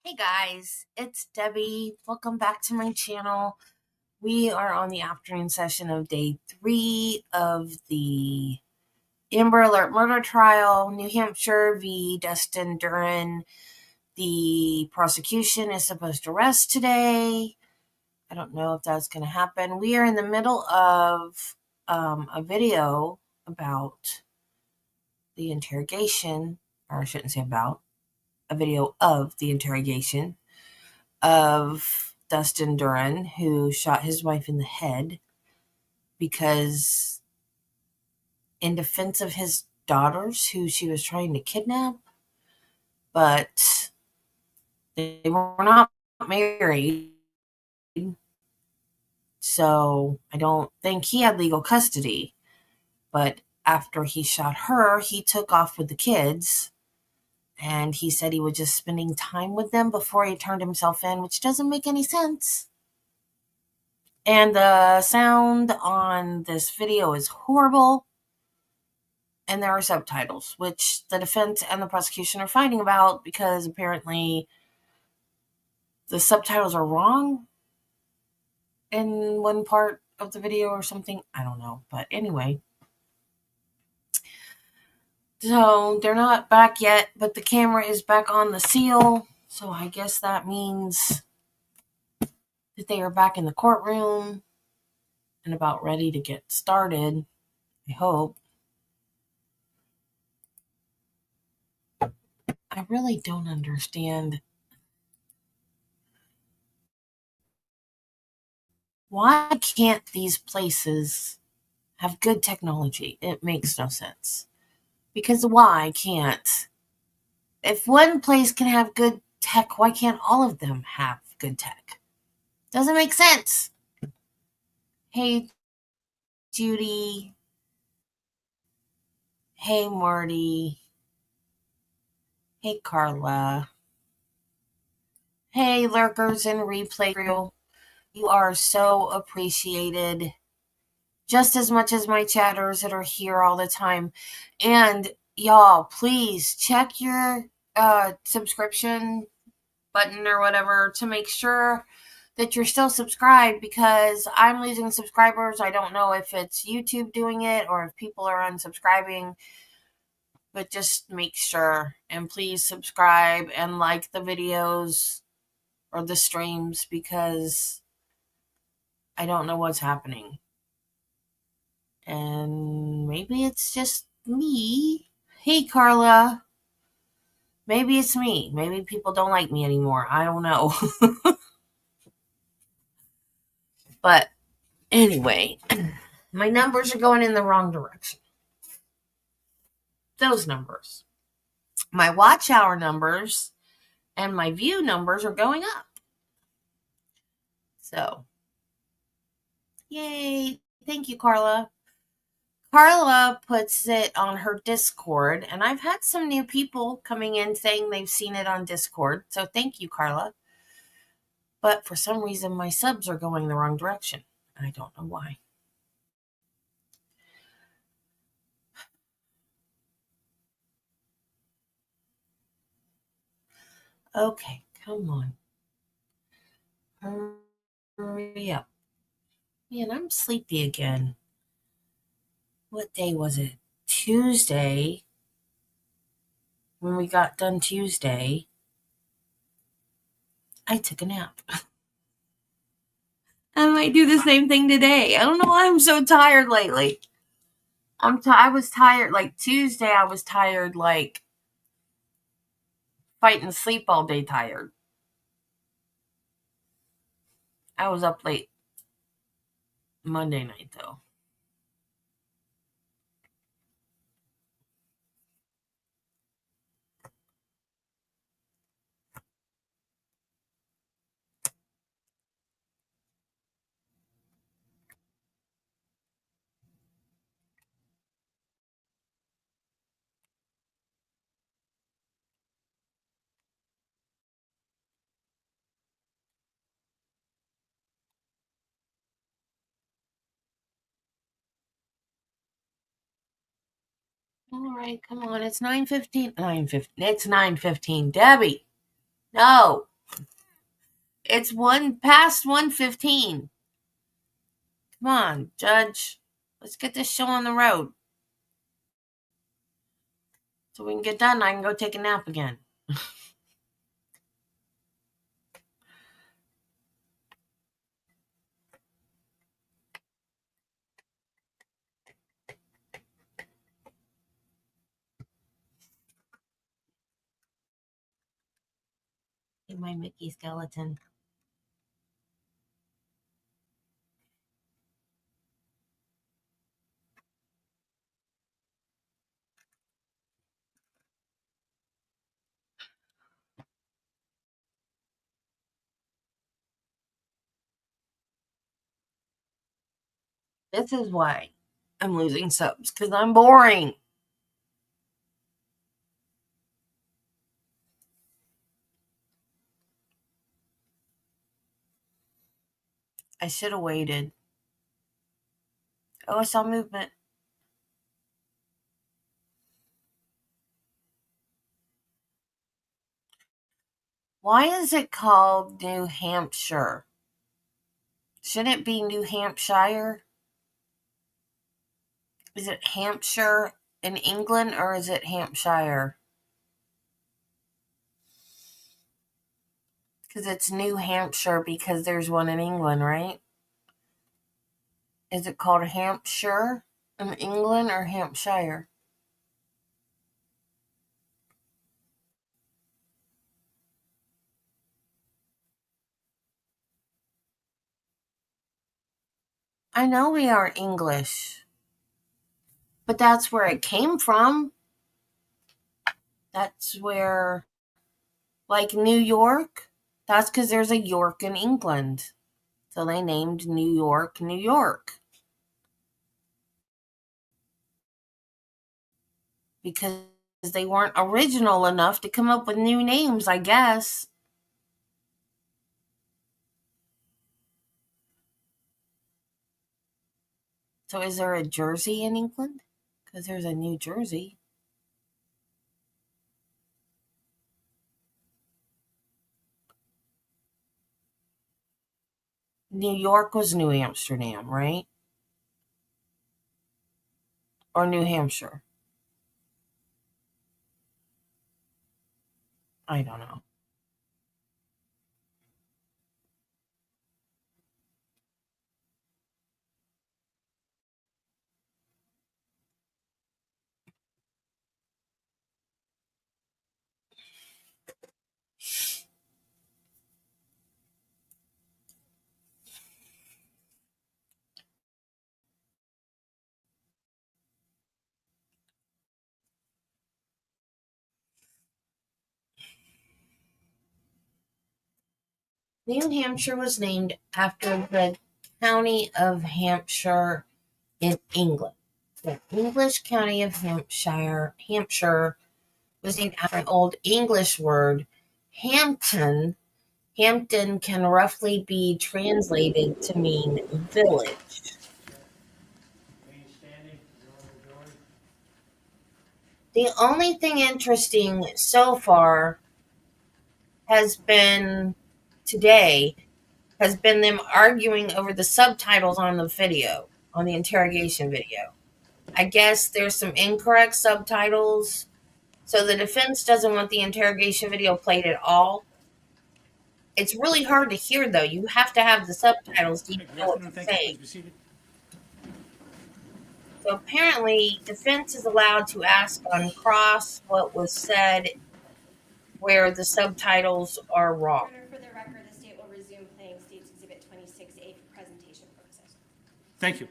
Hey guys, it's Debbie. Welcome back to my channel. We are on the afternoon session of day 3 of the Amber Alert murder trial, New Hampshire v. Dustin Duren. The prosecution is supposed to rest today. I don't know if that's going to happen. We are in the middle of a video about the interrogation, or I shouldn't say about, a video of the interrogation of Dustin Duren, who shot his wife in the head because, in defense of his daughters, who she was trying to kidnap, but they were not married. So I don't think he had legal custody. But after he shot her, he took off with the kids. And he said he was just spending time with them before he turned himself in, which doesn't make any sense. And the sound on this video is horrible. And there are subtitles, which the defense and the prosecution are fighting about because apparently the subtitles are wrong in one part of the video or something. I don't know. But anyway. So they're not back yet, but the camera is back on the seal. So I guess that means that they are back in the courtroom and about ready to get started. I hope. I really don't understand why can't these places have good technology? It makes no sense. Because why can't? If one place can have good tech, why can't all of them have good tech? Doesn't make sense. Hey, Judy. Hey, Marty. Hey, Carla. Hey, lurkers and replay crew. You are so appreciated. Just as much as my chatters that are here all the time. And y'all, please check your subscription button or whatever to make sure that you're still subscribed, because I'm losing subscribers. I don't know if it's YouTube doing it or if people are unsubscribing, but just make sure, and please subscribe and like the videos or the streams, because I don't know what's happening. And maybe it's just me. Hey, Carla. Maybe it's me. Maybe people don't like me anymore. I don't know. But anyway, my numbers are going in the wrong direction. Those numbers. My watch hour numbers and my view numbers are going up. So, yay. Thank you, Carla. Carla puts it on her Discord, and I've had some new people coming in saying they've seen it on Discord. So thank you, Carla. But for some reason, my subs are going the wrong direction. I don't know why. Okay, come on. Hurry up. Man, I'm sleepy again. What day was it? Tuesday. When we got done Tuesday, I took a nap. I might do the same thing today. I don't know why I'm so tired lately. I was tired. Like Tuesday, I was tired, like fighting sleep all day tired. I was up late Monday night, though. All right, come on. It's 9:15. 9:15. It's 9:15. Debbie, no. It's past 1:15. Come on, Judge. Let's get this show on the road. So we can get done and I can go take a nap again. My Mickey skeleton. This is why I'm losing subs, because I'm boring. I should have waited. Oh, I saw movement. Why is it called New Hampshire? Shouldn't it be New Hampshire? Is it Hampshire in England or is it Hampshire? Because it's New Hampshire because there's one in England, right? Is it called Hampshire in England or Hampshire? I know we aren't English, but that's where it came from. That's where, like New York, that's because there's a York in England. So they named New York, New York. Because they weren't original enough to come up with new names, I guess. So is there a Jersey in England? Because there's a New Jersey. New York was New Amsterdam, right? Or New Hampshire. I don't know. New Hampshire was named after the county of Hampshire in England. The English county of Hampshire was named after an Old English word, Hampton. Hampton can roughly be translated to mean village. The only thing interesting so far has been today has been them arguing over the subtitles on the video, on the interrogation video. I guess there's some incorrect subtitles. So the defense doesn't want the interrogation video played at all. It's really hard to hear, though. You have to have the subtitles to even know what to say. So apparently, defense is allowed to ask on cross what was said where the subtitles are wrong. For the record, the state will resume playing State's Exhibit 26A for presentation purposes. Thank you.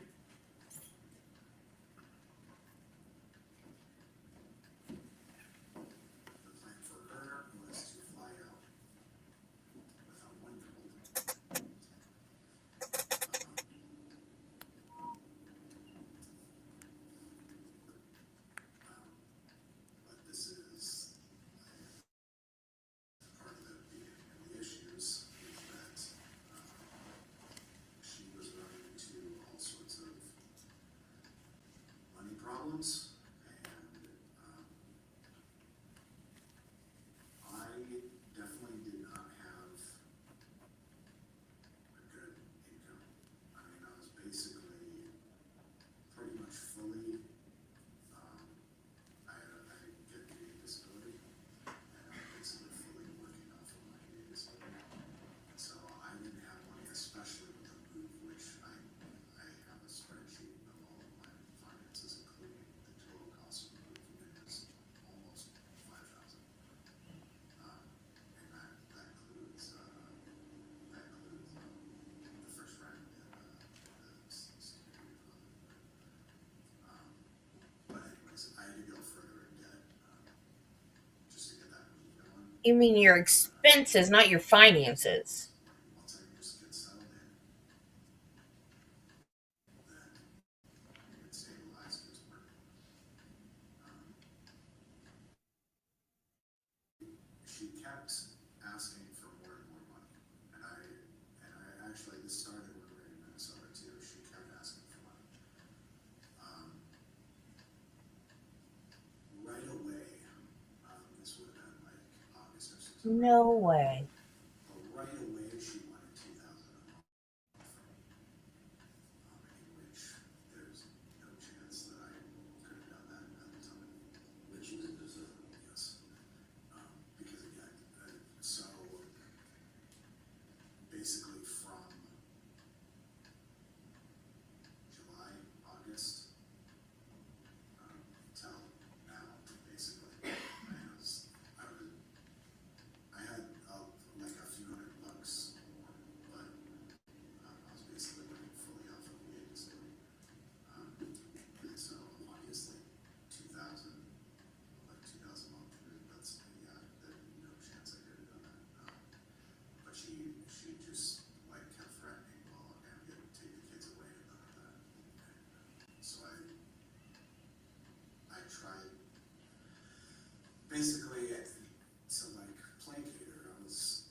You mean your expenses, not your finances. Once I just get settled in, then I get stabilized, it's working. She kept asking for more and more money, and I actually, this started when we were in Minnesota too. She kept asking for money. Right away, this would have been like August or September. No way. But right away, she wanted $2,000 a month from me, in which there's no chance that I could have done that at the time. When she was in Minnesota? Yes. Because again, so basically from July, August, till now, basically, I had like a few $100 more, but I was basically living fully off of the agency. And so obviously, 2,000, like 2,000 a month, that's, yeah, there's no chance I could have done that. But she just like kept threatening, well, I'm gonna take the kids away and that. And so I tried basically to like placate her. I was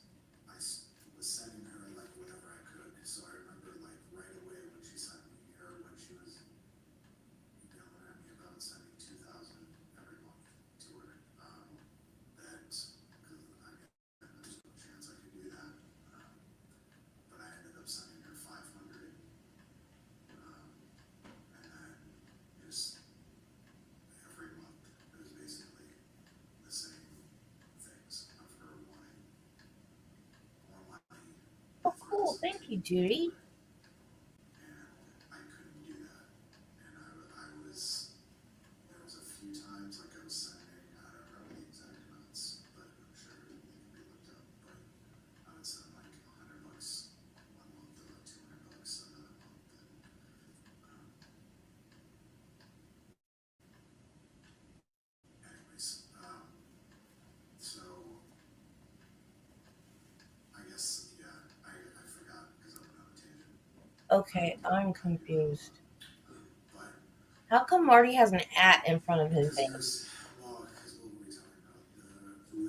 sending her like whatever I could. So I remember like right away when she sent me, or when she was yelling at me about sending 2,000 every month to her. That because there's no chance I could do that. But I ended up sending her 500, and then just every month it was basically the same things of her wanting more money. Oh, cool. Thank you, Judy. And I couldn't do that. And I was, there was a few times like I was sending, I don't remember the exact amounts, but I'm sure they can be looked up. But I would send like $100 one month and like $200 another month. And anyways, so I guess, yeah, I forgot because I went on a tangent. Okay, I'm confused. But How come Marty has an at in front of his because name? there's, well, because what were we talking about? The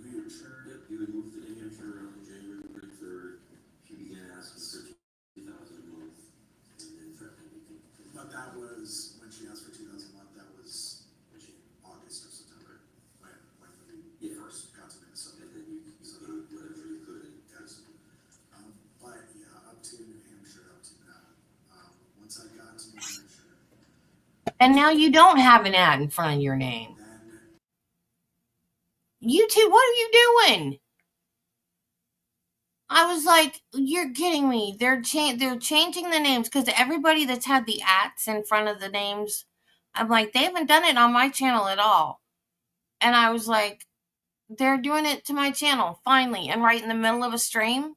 New Hampshire. Yep, you had moved to New Hampshire on January 3rd. She began asking for 2,000 a month, and then threatening to take the kids. But that was, when she asked for 2,000 a month, that was August or September, when we first got to Minnesota. And then you gave whatever you could. Yes. But yeah, up to New Hampshire, up to now. Once I got to New Hampshire, And now you don't have an at in front of your name. then You two, what are you doing? I was like, you're kidding me. They're changing the names because everybody that's had the ats in front of the names, I'm like, they haven't done it on my channel at all. And I was like, they're doing it to my channel finally, and right in the middle of a stream.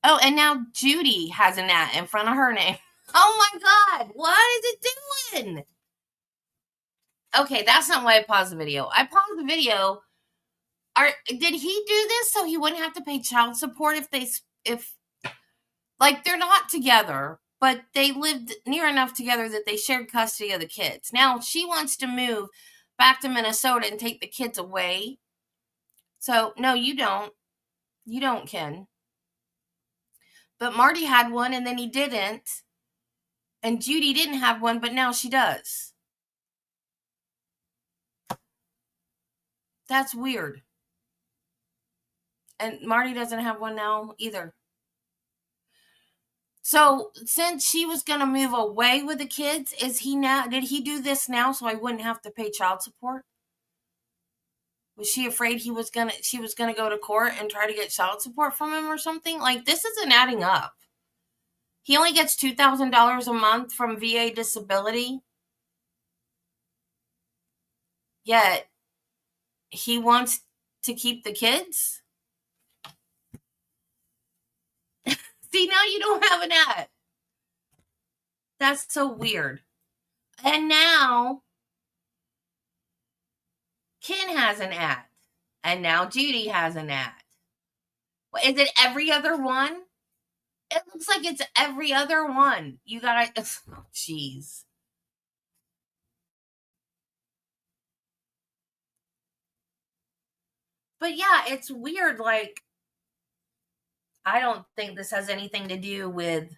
Oh, and now Judy has an at in front of her name. Oh my God, what is it doing? Okay, that's not why I paused the video. I paused the video. Did he do this so he wouldn't have to pay child support if like they're not together, but they lived near enough together that they shared custody of the kids. Now she wants to move back to Minnesota and take the kids away. So no, you don't. You don't, Ken. But Marty had one and then he didn't. And Judy didn't have one, but now she does. That's weird. And Marty doesn't have one now either. So since she was going to move away with the kids, did he do this now so I wouldn't have to pay child support? Was she afraid she was going to go to court and try to get child support from him or something? Like, this isn't adding up. He only gets $2,000 a month from VA disability. Yet he wants to keep the kids? See, now you don't have an ad. That's so weird. And now Ken has an ad. And now Judy has a gnat. Is it every other one? It looks like it's every other one. You gotta, oh, jeez. But yeah, it's weird. Like, I don't think this has anything to do with,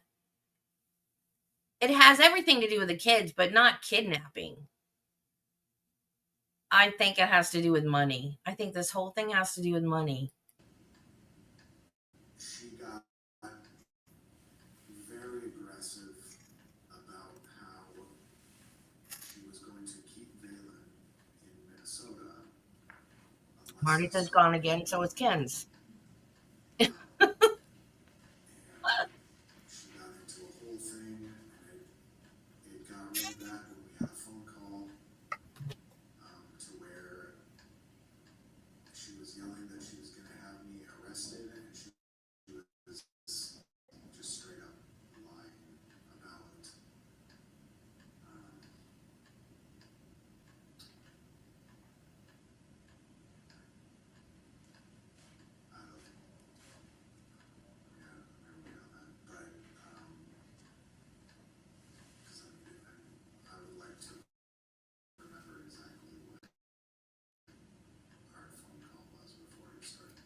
it has everything to do with the kids, but not kidnapping. I think it has to do with money. I think this whole thing has to do with money. She got very aggressive about how she was going to keep Valen in Minnesota. Marty's is gone again, so is Ken's. And she got into a whole thing, and it got really bad when we had a phone call to where she was yelling that she was going to have me arrested, and she was just straight up lying about I don't know. Yeah, memory on that, but because I would like to remember exactly what our phone call was before you started.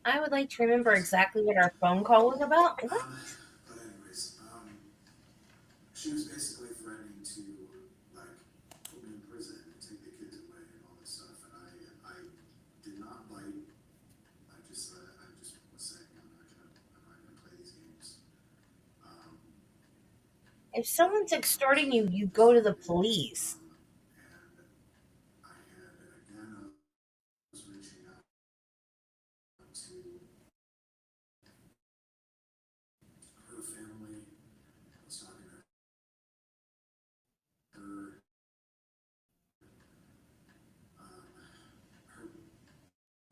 I would like to remember exactly what our phone call was about. What? But anyways, she was basically threatening to like put me in prison and take the kids away and all this stuff, and I did not bite. I just was saying I'm not gonna play these games. If someone's extorting you, you go to the police. And I had again I was reaching out to her family. I was talking to her. Her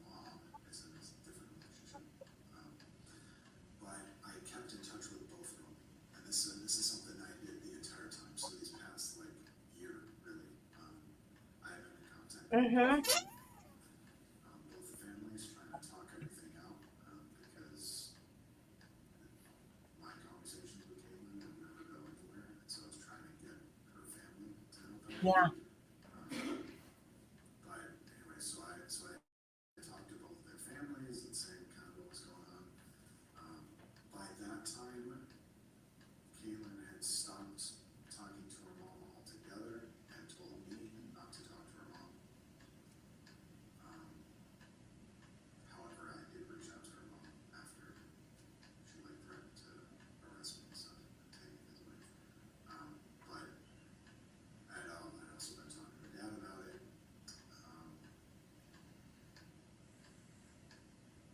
mom is in a different relationship. But I kept in touch with both of them, and this is something I did the entire time. So these past like year, really, I have been in contact with both the families, trying to talk everything out because my conversations with Caitlyn would never go anywhere, and so I was trying to get her family to help out. Yeah. But anyway, so I talked to both their families and saying kind of what was going on. By that time, Caitlyn had stopped talking to her mom altogether and told me not to talk to her mom. However, I did reach out to her mom after she like threatened to arrest me and stuff and take me his way. But I'd also been talking to her dad about it.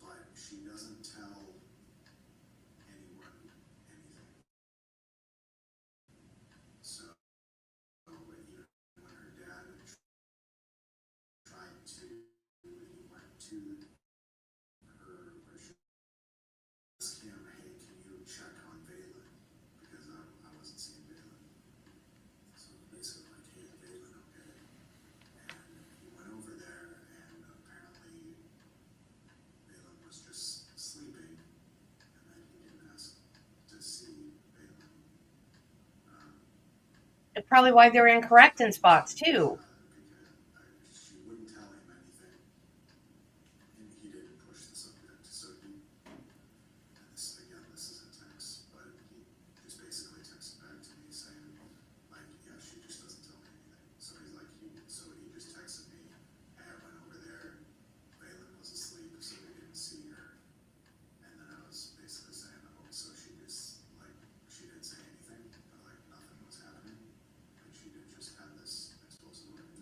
But she doesn't tell anyone anything. So even when her dad tried to, he went to her where she asked him, hey, can you check on Valen? Because I wasn't seeing Valen. So basically like, hey, is Valen okay? And he went over there and apparently Valen was just sleeping, and then he didn't ask to see Valen. It's probably why they're in correcting spots, too. Because she wouldn't tell him anything, and he didn't push the subject. So he, and this again, this is in text, but he just basically texted back to me saying, like, yeah, she just doesn't tell me anything. So he's like, so he just texted me, hey, I went over there, Valen was asleep, so we didn't see her. And then I was basically saying, oh, so she just, like, she didn't say anything, but like nothing was happening. Like she did just have this explosive order.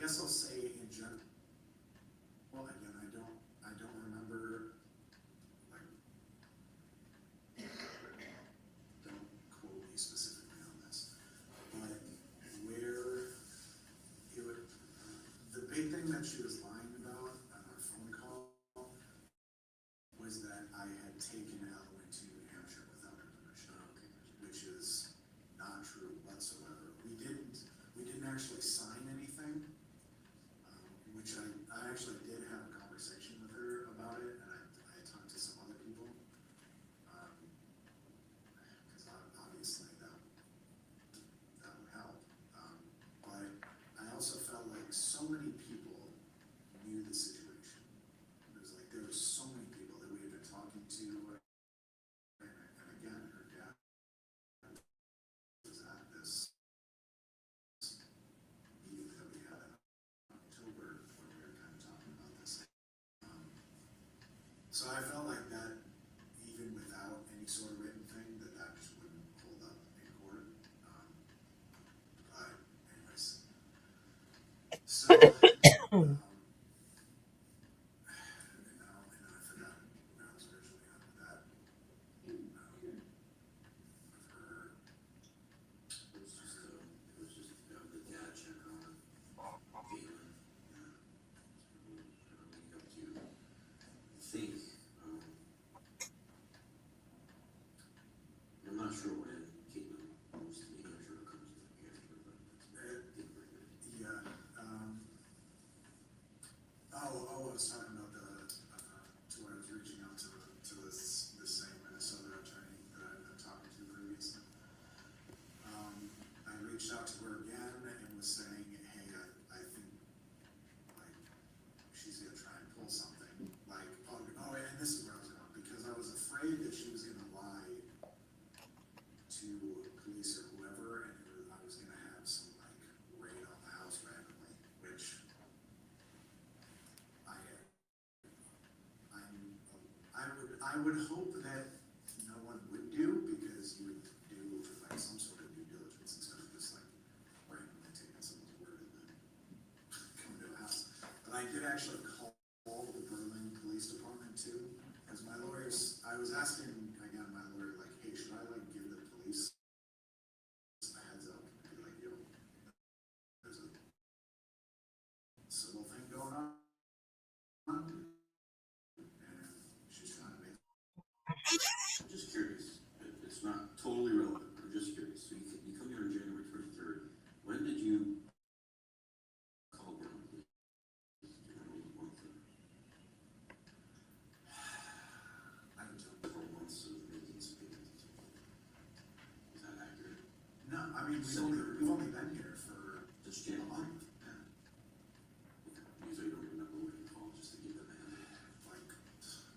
guess I'll say in general, well, again, I don't remember, like, don't quote me specifically on this, but where it would, the big thing that she was lying about on our phone call was that I had taken Ellen to New Hampshire without her permission, which is not true whatsoever. We didn't actually sign anything, which I actually did have a conversation with her about it, and I talked to some other people, because obviously that would help. But I also felt like so many people knew the situation. It was like there were so many people that we had been talking to, and again, her dad was at this meeting that we had in October when we were kind of talking about this. So I felt like that, even without any sort of written thing, that just wouldn't hold up in court. But anyways, so and I forgot where I was originally at with that. For It was just the dad check on Caitlyn. Leading up to, I think, I'm not sure when Caitlyn moves to New Hampshire or comes to New Hampshire, but yeah. I was talking about to where I was reaching out to this same Minnesota attorney that I've been talking to previously. I reached out to her again and was saying, hey, I think like she's gonna try and pull something. Like, and this is where I was going, because I was afraid that she was gonna lie to police or whoever, and I was gonna have some like raid on the house randomly, which I would hope that no one would do, because you would do like some sort of due diligence instead of just like randomly taking someone's word and then coming to a house. But I did actually call the Berlin Police Department too, because my lawyers, I was asking again my lawyer, like, hey, should I like give the police a heads up and be like, yo, there's a civil thing going on, and she's trying to make. I'm just curious. It's not totally relevant, but I'm just curious. So you come here on January 23rd. When did you call down the month? I don't know. Several months of making some payments. Is that accurate? No, I mean, we've only been here for Just a January? month. Yeah. Usually you don't remember what you call, just to give them a hand. Like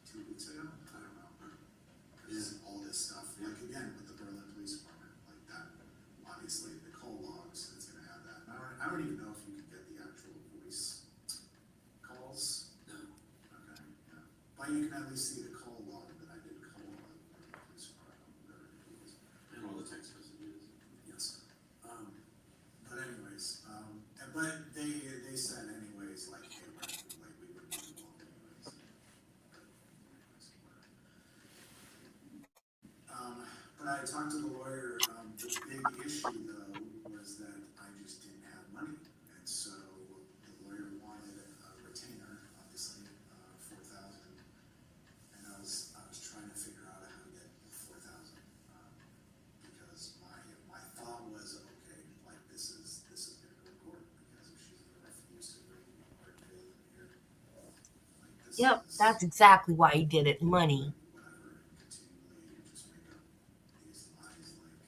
2 weeks ago. I don't know. Because all this stuff, like again with the Berlin Police Department, like that. Obviously, the call logs, it's gonna have that. I don't even know if you could get the actual voice calls. No. Okay. Yeah. But you can at least see the call log that I did call the Berlin Police Department, whatever it was. And all the text messages. Yes. But anyways, but they said anyways, like, hey, like we wouldn't be involved anyways. But anyways, whatever. But I talked to the lawyer. The big issue though was that I just didn't have money, and so the lawyer wanted a retainer, obviously, $4,000, and I was trying to figure out how to get $4,000, because my thought was, okay, like this is gonna go to court, because if she's gonna refuse to bring her Caitlyn here, like this Yep, is that's exactly why he did it. Money. whatever, and continually just make up these lies, like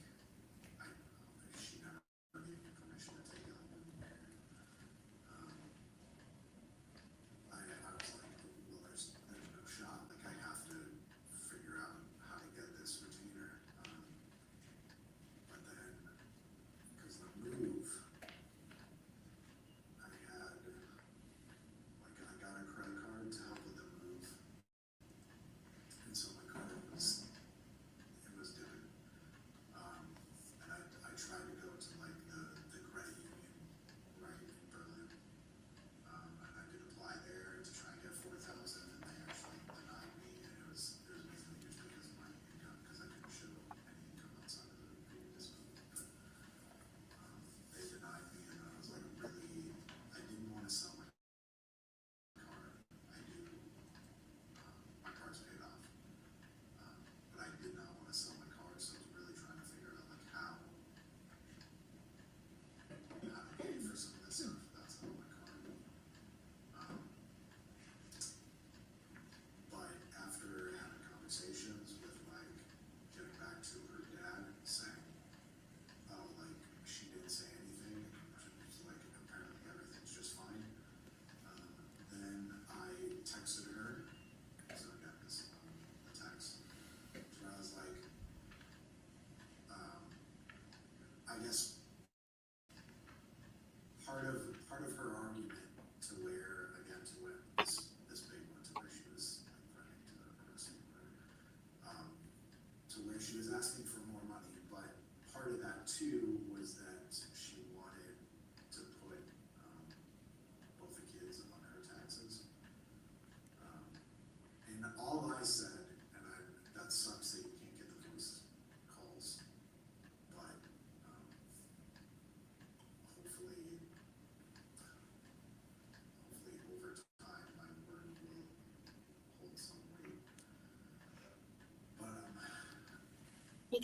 I don't know, if she never gave me permission to take Ellen. I was like, well, there's no shot. Like I have to figure out how to get this retainer. But then, because the move, I had like I got a credit card to help with the move, and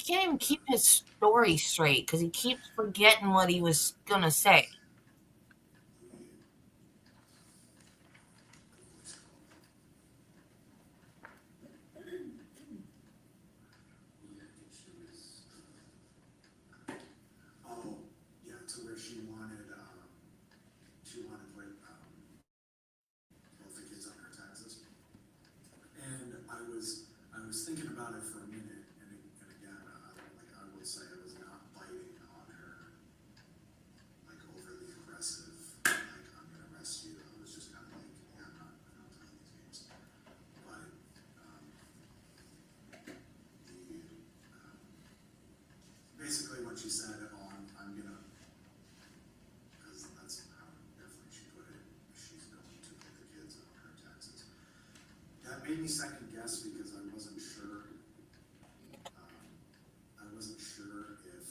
can't even keep his story straight because he keeps forgetting what he was gonna say. Yeah, I think she was, Oh, yeah, to where she wanted like, both the kids on her taxes. And I was thinking about it for a minute, and again, like I will say, I was not biting on her, like overly aggressive, like I'm gonna arrest you. I was just kind of like, yeah, I'm not playing these games. But basically what she said on, I'm gonna, because that's how definitely she put it, she's going to put the kids on her taxes. That made me second guess because I wasn't sure. I wasn't sure if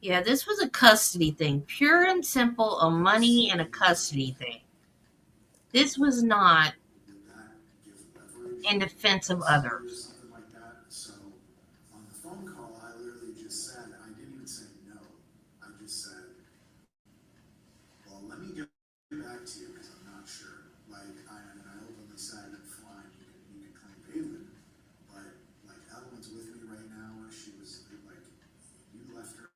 Yeah, this was a custody thing, pure and simple, a money and a custody thing. This was not would that give leverage in defense of custody or others. something like that. So on the phone call, I literally just said, I didn't even say no. I just said, well, let me get back to you because I'm not sure. Like, I openly said, fine, you can claim Caitlyn, but like Evelyn's with me right now. She was like, you left her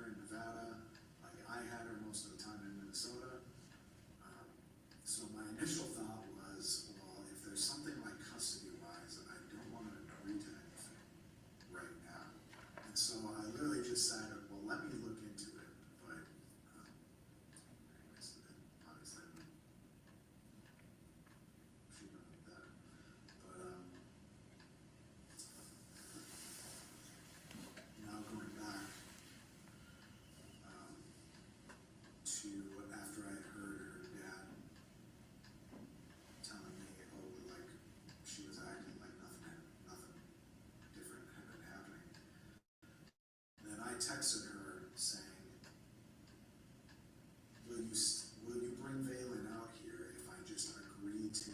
in Nevada. Like, I had her most of the time in Minnesota. So my initial thought was, well, if there's something like custody-wise, I don't want to agree to anything right now. And so I literally just said, well, let me look into it. But anyways, obviously, she knows that. But now going back to after I heard her dad telling me, oh, like she was acting like nothing different had been happening. Then I texted her saying, will you bring Valen out here if I just agree to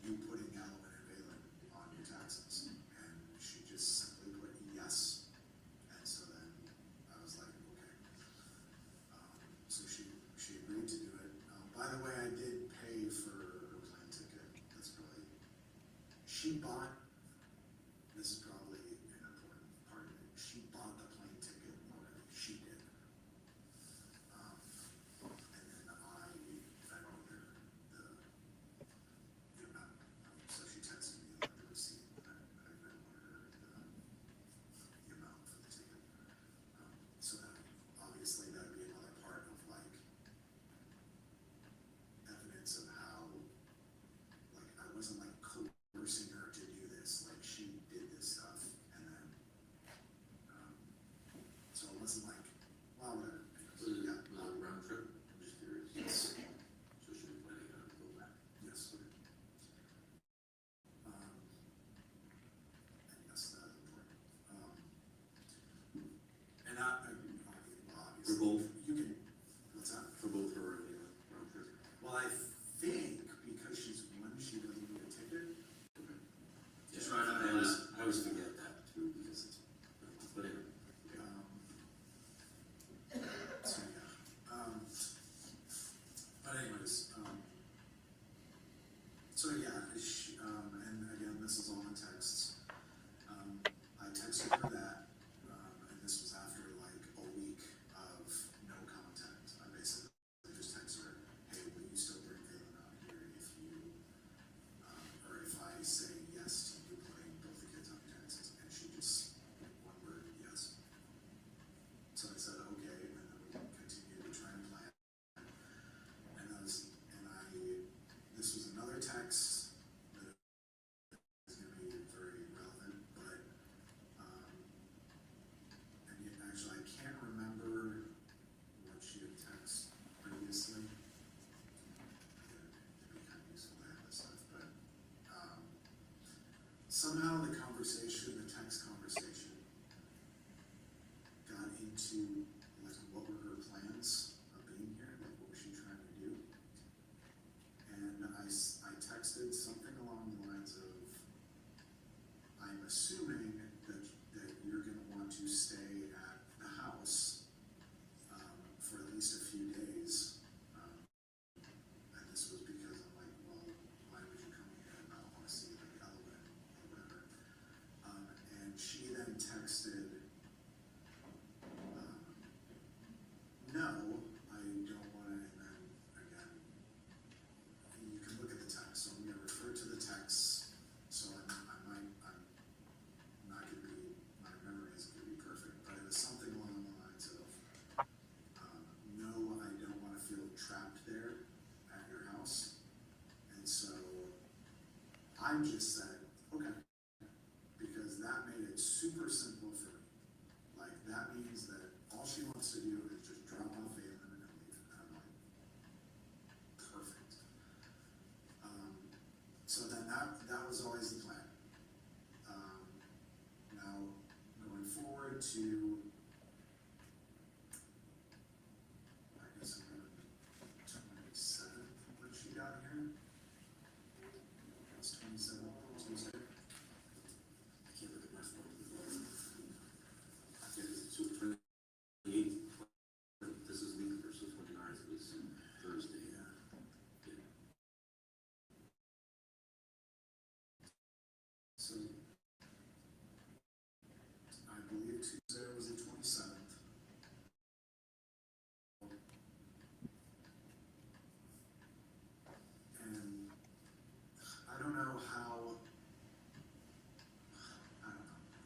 you putting Alvin and Valen on your taxes? And she just simply put yes. And so then I was like, okay. So she agreed to do it. By the way, I did pay for her plane ticket. That's probably, she bought, this is probably an important part of it, she bought the I just said, okay, because that made it super simple for me. Like, that means that all she wants to do is just drop off Aiden and leave. And I'm like, perfect. So then that was always the plan. Now, going forward to, I guess I'm going to 27 when she got here. It's 27 Tuesday. I can't look at my phone. I can't, it's 28th. This is week versus 29th, it was Thursday. Yeah. So, I believe Tuesday was the 27th. And I don't know how,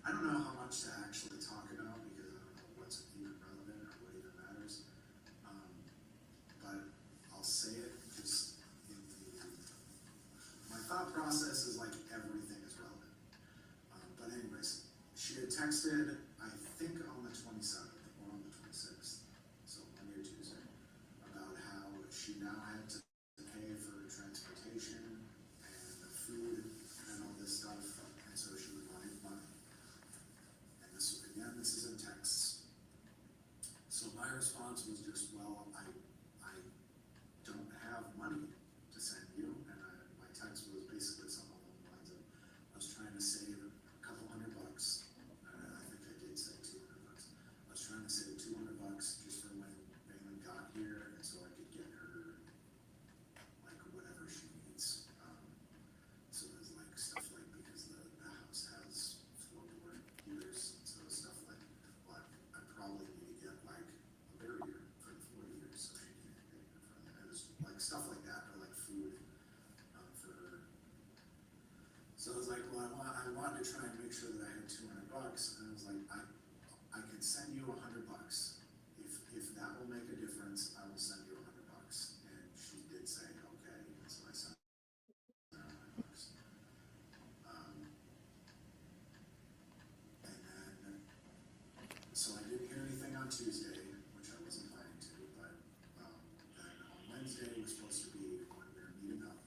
I don't know how much to actually talk about because I don't know what's even relevant or what even matters. But I'll say it just in my thought process is like everything is relevant. But anyways, she had texted, I think on the 27th or on the 26th, so Monday or Tuesday, about how she now had to pay for transportation and the food and all this stuff, and so she wanted money. And this, again, this is in texts. So my response was just, well, I don't have money to send you, and my text was basically something along the lines of, I was trying to save a couple $100. I think I did say $200. I was trying to save $200 just for when Bailey got here, and so I could get her like whatever she needs. So there's like stuff like, because the house has floorboard heaters, so stuff like, well, I probably need to get like a barrier for the floor heaters so she can't get in front of it. It was like stuff like that, or like food for her. So I was like, well, I wanted to try and make sure that I had $200, and I was like, I can send you $100. If that will make a difference, I will send you $100. And she did say, okay, and so I sent her $100. And then, so I didn't hear anything on Tuesday, which I wasn't planning to, but then on Wednesday was supposed to be when we were meeting up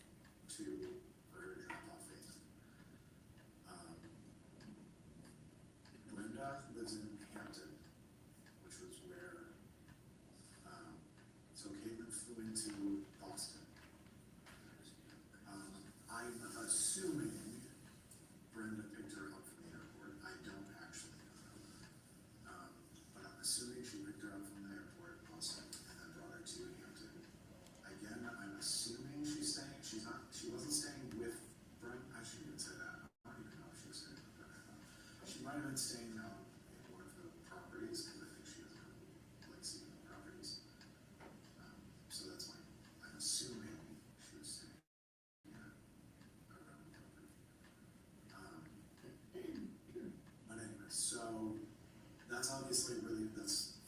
for her to drop off Faith. Brenda lives in Hampton, which was where, so Caitlyn flew into Boston. I'm assuming Brenda picked her up from the airport. I don't actually know. But I'm assuming she picked her up from the airport, Boston, and then brought her to Hampton. Again, I'm assuming she wasn't staying with Brenda. I shouldn't even say that. I don't even know if she was staying with Brenda. She might have been staying out in one of the properties, because I think she doesn't like seeing the properties. So that's why I'm assuming she was staying around the property. But anyway, so that's obviously that's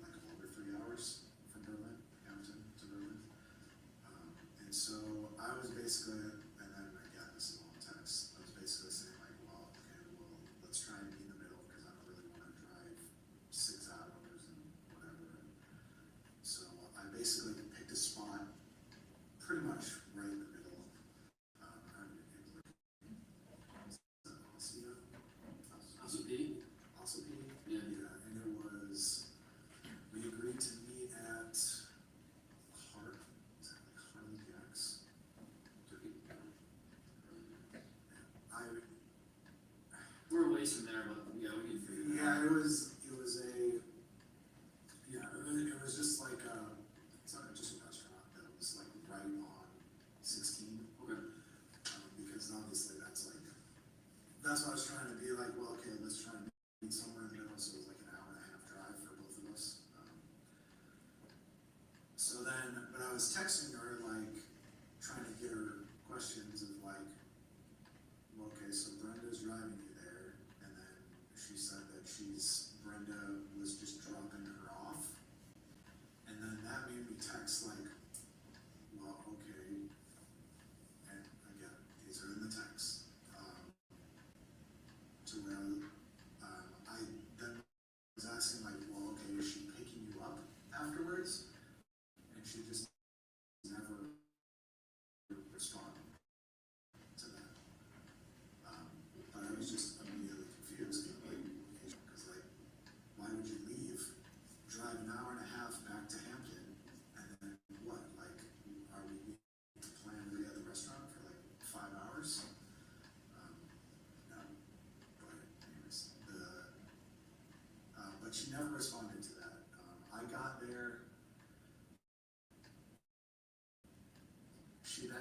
like over 3 hours from Berlin, Hampton to Berlin. And so I was basically, and then again, this is a long text, I was basically saying like, well, okay, well, let's try and be in the middle because I don't really want to drive 6 hours and whatever. So I basically picked a spot pretty much right in the middle. Ossipee? Yeah. Yeah, and it was, we agreed to meet at Harley Jack's. We're a ways from there, but yeah, we can figure it out. Yeah, it was just like it's not just a restaurant, but it was like right on 16. Okay. Because obviously that's what I was trying to be like, well, okay, let's try and meet somewhere in the middle, so it was like an hour and a half drive for both of us. So then, but I was texting her, like, trying to get her questions of like, well, okay, so Brenda's driving you there, and then she said that Brenda was just dropping her off, and then that made me text like, well, okay, and again, these are in the text,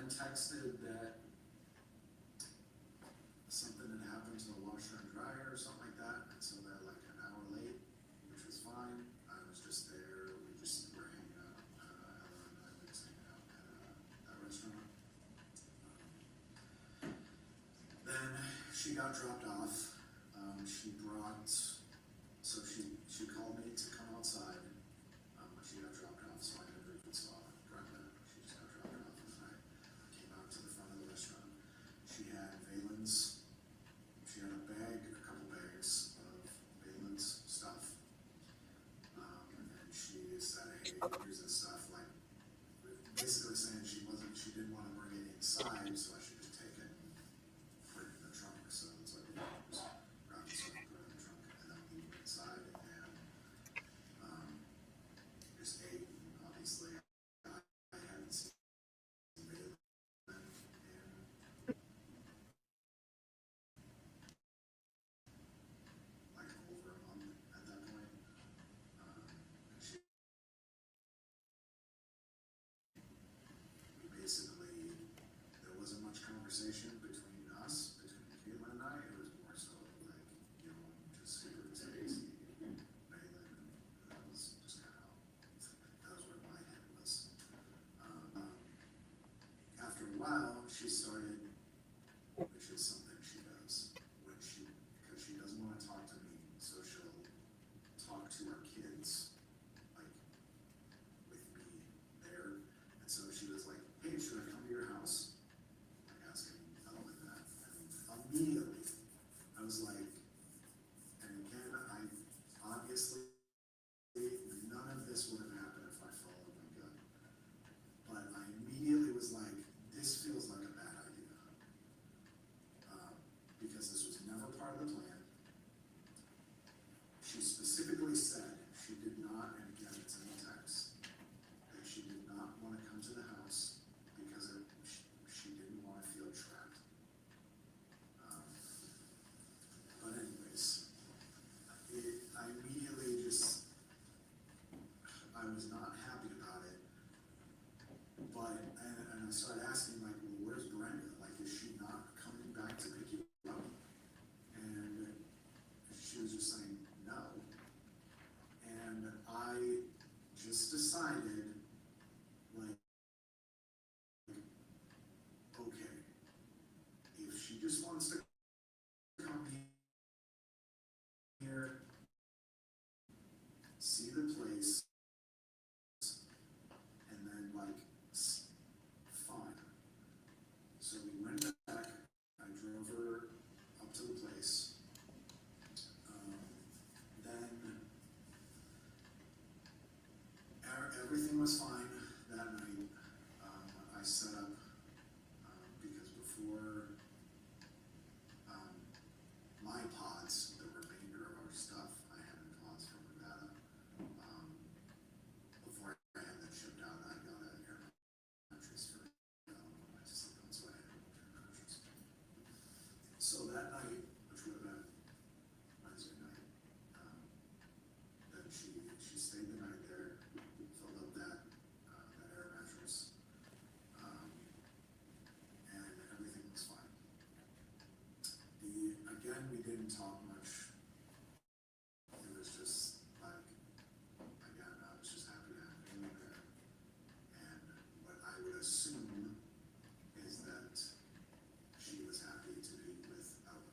then texted that something had happened to the washer and dryer or something like that, and so they're like an hour late, which was fine. I was just there, we just were hanging out, Ella and I were just hanging out at that restaurant. Then she got dropped off. She brought, so she called me to come outside when she got dropped off, so I never even saw Brenda. She just got dropped off, and I came out to the front of the restaurant. She had Valen's, she had a couple bags of Valen's stuff, and she said, hey, here's this stuff, like, basically saying she didn't want to bring it inside, so I should just take it and put it in the trunk. So it's like, just grab the stuff, put it in the trunk, and then leave it inside, and just ate. And obviously, I hadn't seen Valen in like over a month at that point. And basically, there wasn't much conversation between us, between Caitlyn and I. It was more so like, you know, just super Stacy, Valen, and that was just kind of that was where my head was. After a while, she started, which is something she does because she doesn't want to talk to me, so she'll talk to our kids, like with me there. And so she was like, hey, should I come to your house? Like asking Ella that. And immediately, I was like, and again, obviously, none of this would have happened if I followed my gut. But I immediately was like, this feels like a bad idea. Because this was never part of the plan. She specifically said she did not, and again, it's in the text, that she did not want to come to the house because she didn't want to feel trapped. But anyways, I immediately just, I was not happy about it. But, and I started asking, like, well, where's Brenda? Like, is she not coming back to pick you up? And she was just saying no. And I just decided, like, okay, if she just wants to come here, see the place, and then, like, fine. So we went back, I drove her up to the place. Then everything was fine that night. I set up, because before my pods, the remainder of our stuff, I had in pods from Nevada. Before I had that shipped out, I got an air mattress for my sleep on, so I had an air mattress. So that night, which would have been Wednesday night, then she stayed the night there, filled up that air mattress, and everything was fine. Again, we didn't talk much. It was just like, again, I was just happy to have Valen there. And what I would assume is that she was happy to be with Ella.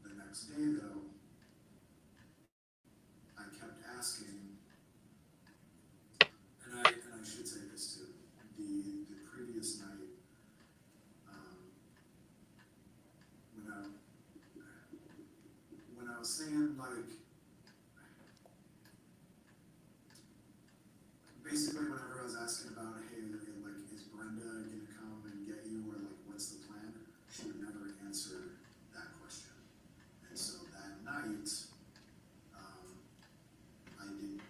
The next day, though, I kept asking, and I should say this too, the previous night, when I was saying, like, basically whenever I was asking about, hey, like, is Brenda gonna come and get you, or like, what's the plan, she would never answer that question. And so that night, I didn't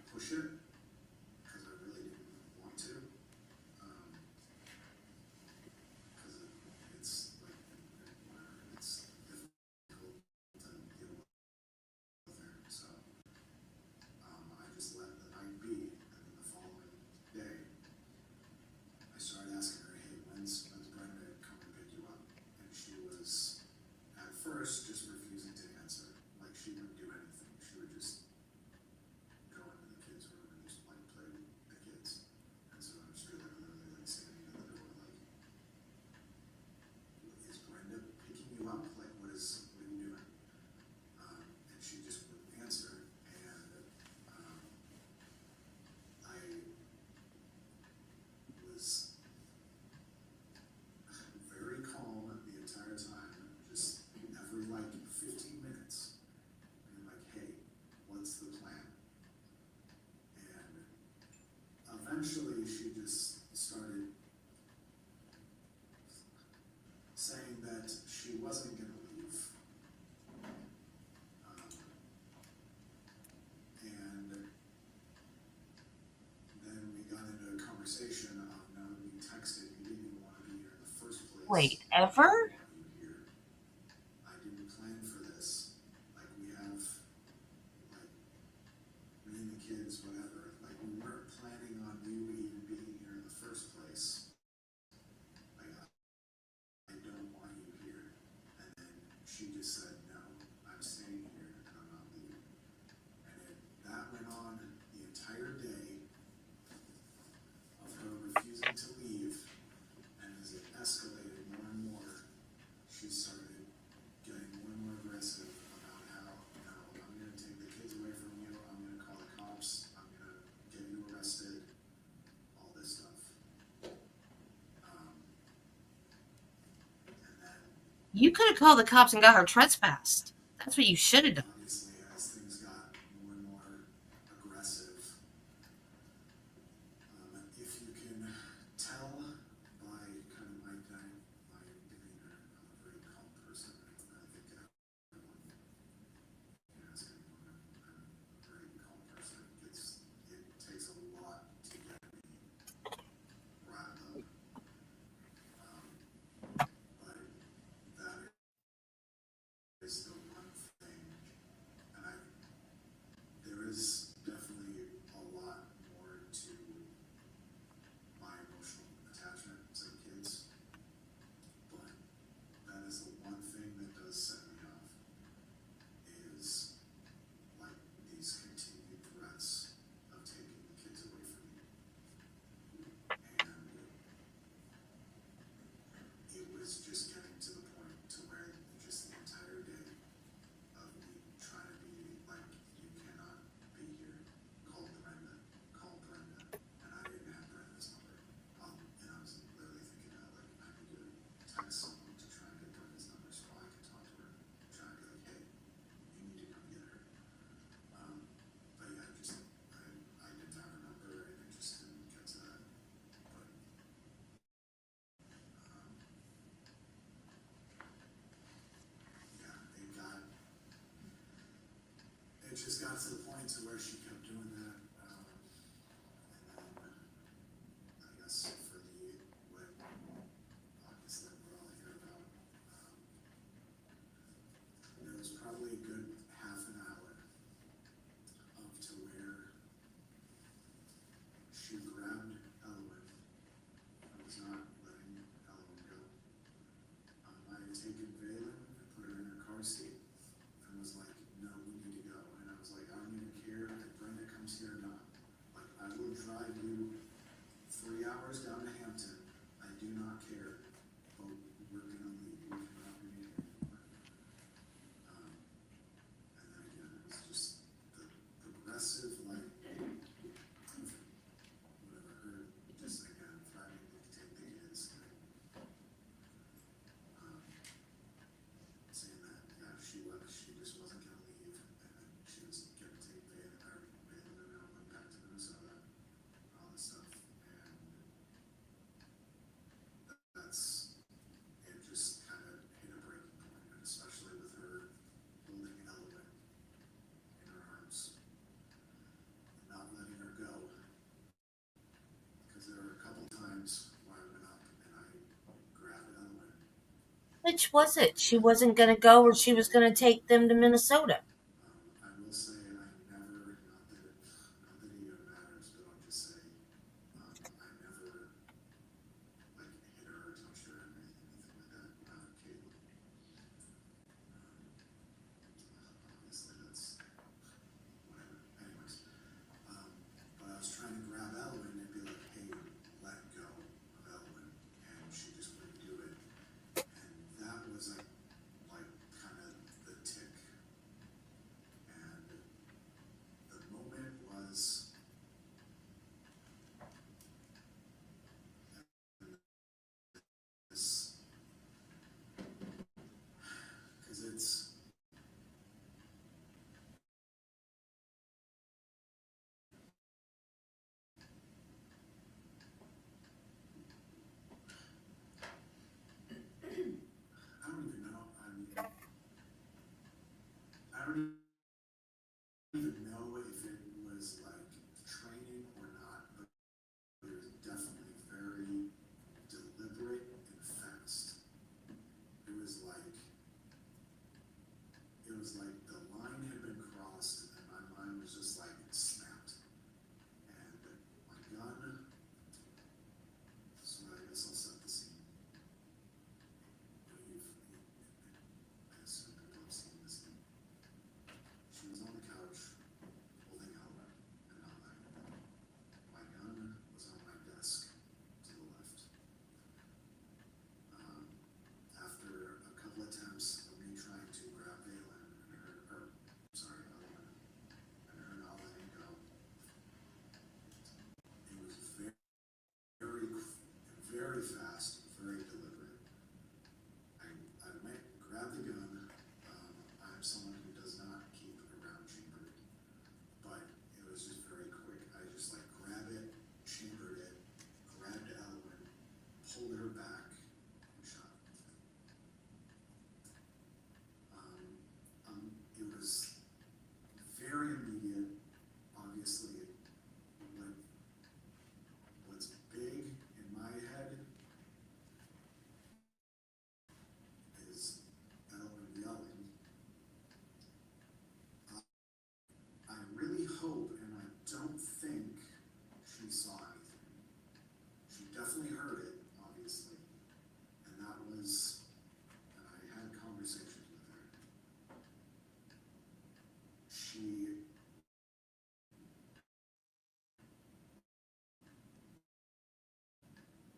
Wait, ever? I didn't plan for this. Like, we have, like, me and the kids, whatever. Like, we weren't planning on you even being here in the first place. Like, I don't want you here. And then she just said, no, I'm staying here and I'm not leaving. And that went on the entire day of her refusing to leave. And as it escalated more and more, she started getting more and more aggressive about how, no, I'm going to take the kids away from you, I'm going to call the cops, I'm going to get you arrested, all this stuff. And then, You could have called the cops and got her trespassed. That's what you should have done. obviously, as things got more and more aggressive, if you can tell by kind of my demeanor, I'm a very calm person. I think everyone can ask anyone. I'm a very calm person. It takes a lot to get me riled up. But that is the one thing, and there is definitely a lot more to my emotional attachment to the kids, but that is the one thing that does set me off, is like these continued threats of taking the kids away from me. And it was just getting to the point to where just the entire day of me trying to be like, you cannot be here, call Brenda, and I didn't have Brenda's number. And I was literally thinking that, like, I need to text someone to try and get Brenda's number so I can talk to her, try and be like, hey, you need to come get her. But yeah, I didn't have her number, and it just didn't get to that. But yeah, it just got to the point to where she kept doing that. And then I guess for what obviously we're all here about, there was probably a good half an hour up to where she grabbed Elowen. I was not letting Elowen go. I had taken Valen and put her in her car seat and was like, no, we need to go. And I was like, I don't even care if Brenda comes here or not. Like, I will drive you 3 hours down to Hampton. I do not care. But we're going to leave. We cannot be here anymore. And then again, it was just the progressive, like, whatever, her just again threatening to take the kids. Saying that, yeah, she just wasn't going to leave, and then she was going to take Valen and Ellen back to Minnesota, and all this stuff, and it just kind of hit a breaking point, and especially with her holding Ellen in her arms, and not letting her go, because there were a couple times where I went up and I grabbed Ellen. Which was it? She wasn't going to go, or she was going to take them to Minnesota? I will say I never, not that it even matters, but I'll just say, I never, like, hit her or touched her or anything like that, Caitlyn. Obviously that's, whatever, anyways. But I was trying to grab Elowen and be like, hey, let go of Elowen, and she just wouldn't do it. And that was like kind of the tick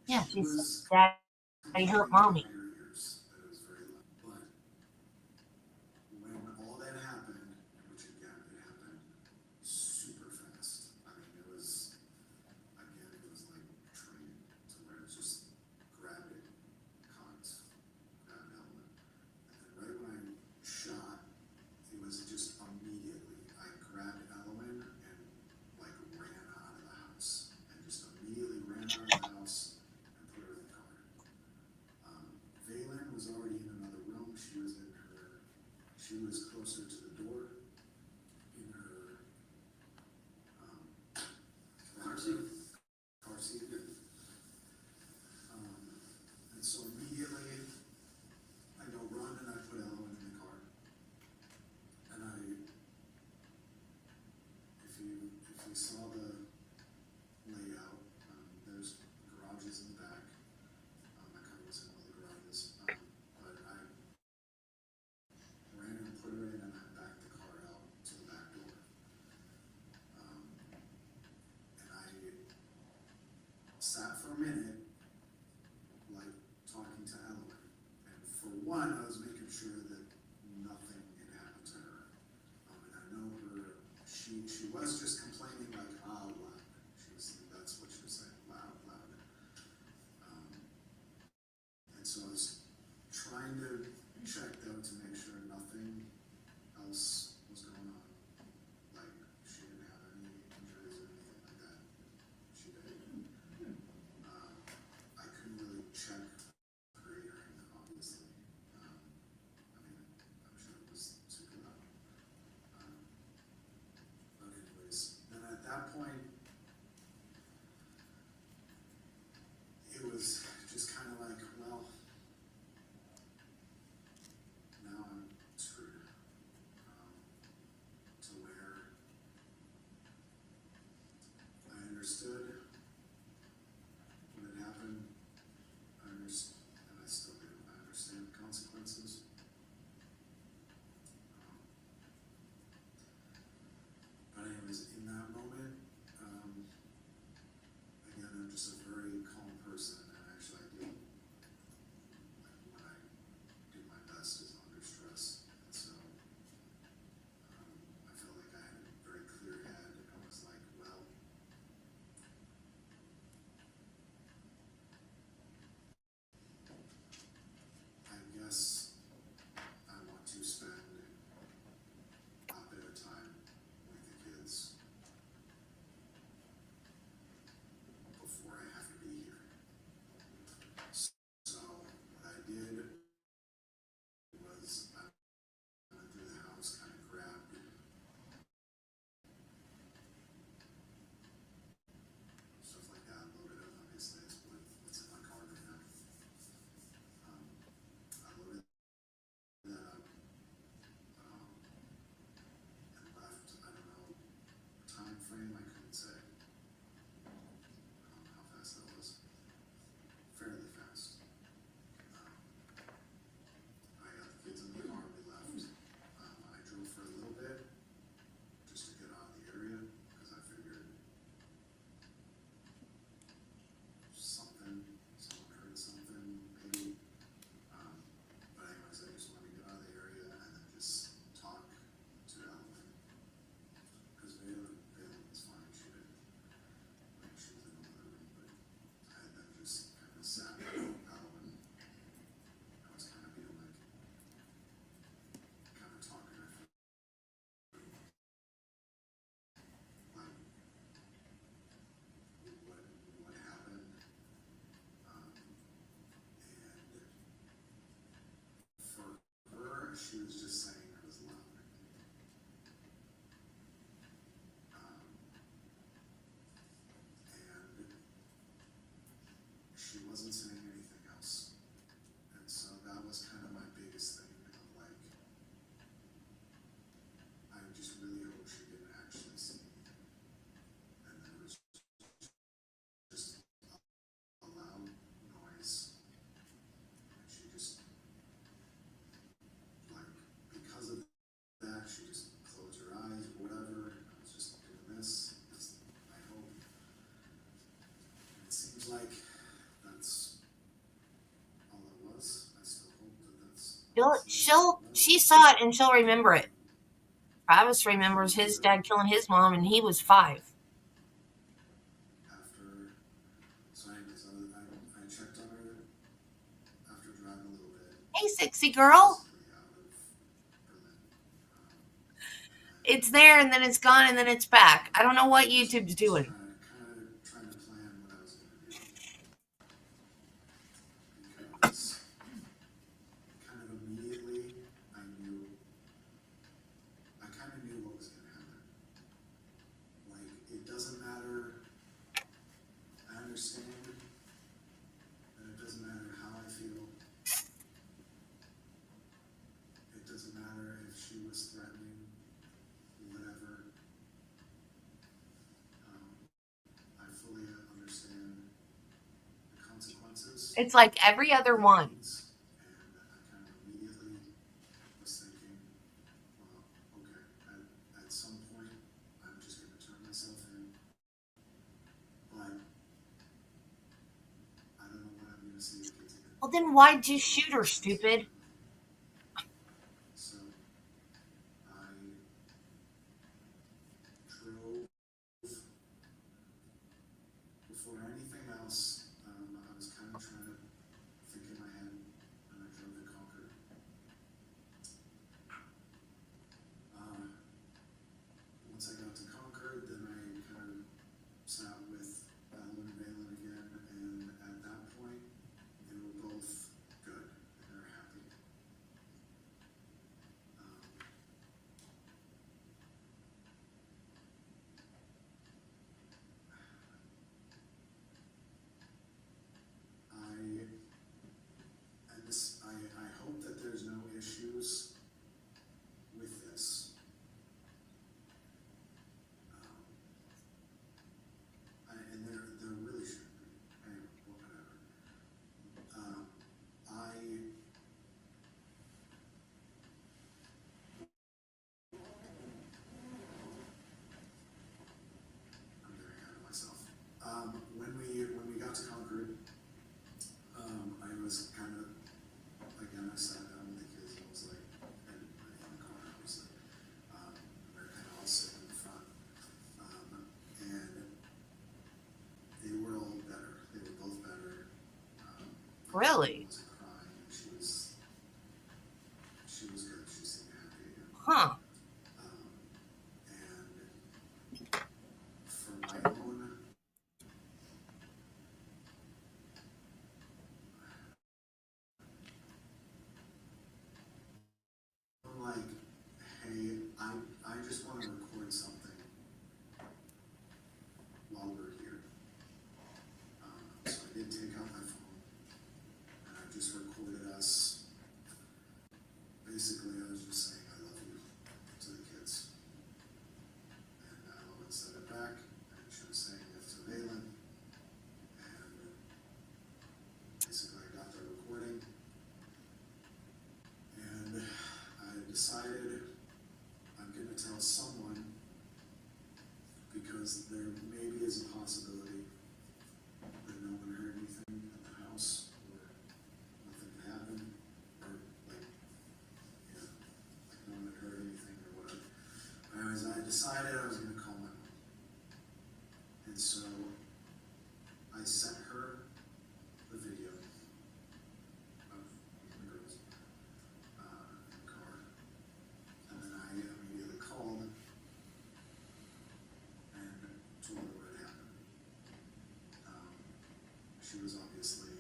Yeah, she she said, was Daddy hurt mommy. her ears, that it was very loud. But when all that happened, which again, it happened super fast. I mean, it was, again, it was like training to where it's just grab it, cocked, grab element. And then right when I shot, it was just immediately, I grabbed Element and like ran out of the house. And just immediately ran out of the house and put her in the car. Valen was already in another room. She was closer to the door in her Car seat? car seat. And so immediately I go run and I put Element in the car. And if you saw the layout, there's garages in the back. I kind of was in all the garages. But I ran and put her in and I backed the car out to the back door. And I sat for a minute, like talking to Element. And for one, I was making sure that nothing had happened to her. And I know her, she was just complaining like, loud. That's what she was saying, loud. And so I was trying to check them to make sure nothing else was going on. Like, she didn't have any injuries or anything like that. She did. I couldn't really check her hearing, obviously. I mean, I'm sure it was super loud. But anyways, then at that point, it was just kind of like, well, She saw it and she'll remember it. Travis remembers his dad killing his mom, and he was 5. After, so anyways, I checked on her after driving a little bit, Hey, sexy girl. basically out of Berlin. It's there, and then it's gone, and then it's back. I don't know what YouTube's doing. Trying to plan what I was going to do because kind of immediately I kind of knew what was going to happen. Like, it doesn't matter. I understand that it doesn't matter how I feel. It doesn't matter if she was threatening, whatever. I fully understand the consequences. It's like every other one. And I kind of immediately was thinking, well, okay, at some point, I'm just going to turn myself in. But I don't know when I'm going to see the kids again. Well, then why'd you shoot her, stupid? So I drove. Before anything else, I was kind of trying to think in my head, and I drove to Concord. Once I got to Concord, then I kind of sat with Alan and Valen again, and at that point, they were both good, and they were happy. I hope that there's no issues with this. And there really shouldn't be. Anyway, whatever. I'm getting ahead of myself. When we got to Concord, I was kind of, again, I sat down with the kids and was like, and in the car, obviously. They're kind of all sitting in the front. And they were all better. They were both better. Really? Wasn't crying. She was good. She seemed happy again. Huh. And for my own, I'm like, hey, I just want to record something while we're here. So I did take out my phone, and I just recorded us. Basically, I was just saying I love you to the kids. And Alan said it back, and she was saying it to Valen. And basically, I got the recording. And I decided I'm going to tell someone because there maybe is a possibility that no one heard anything at the house or nothing had happened or like, you know, like no one had heard anything or whatever. Anyways, I decided I was going to call my mom. And so I sent her the video of the girls in the car. And then I immediately called and told her what had happened. She was obviously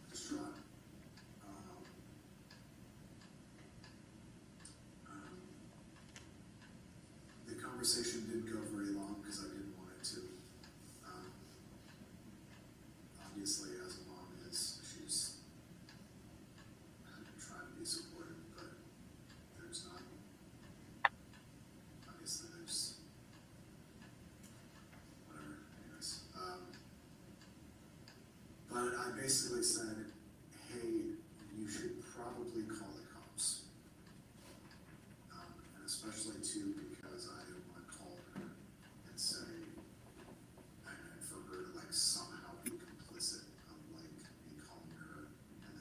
distraught. The conversation didn't go very long because I didn't want it to. Obviously, as a mom is, she's trying to be supportive, but there's not. Obviously, there's whatever. Anyways, but I basically said, "Hey, you should probably call the cops." And especially too because I didn't want to call her and say, and for her to like somehow be complicit of like me calling her and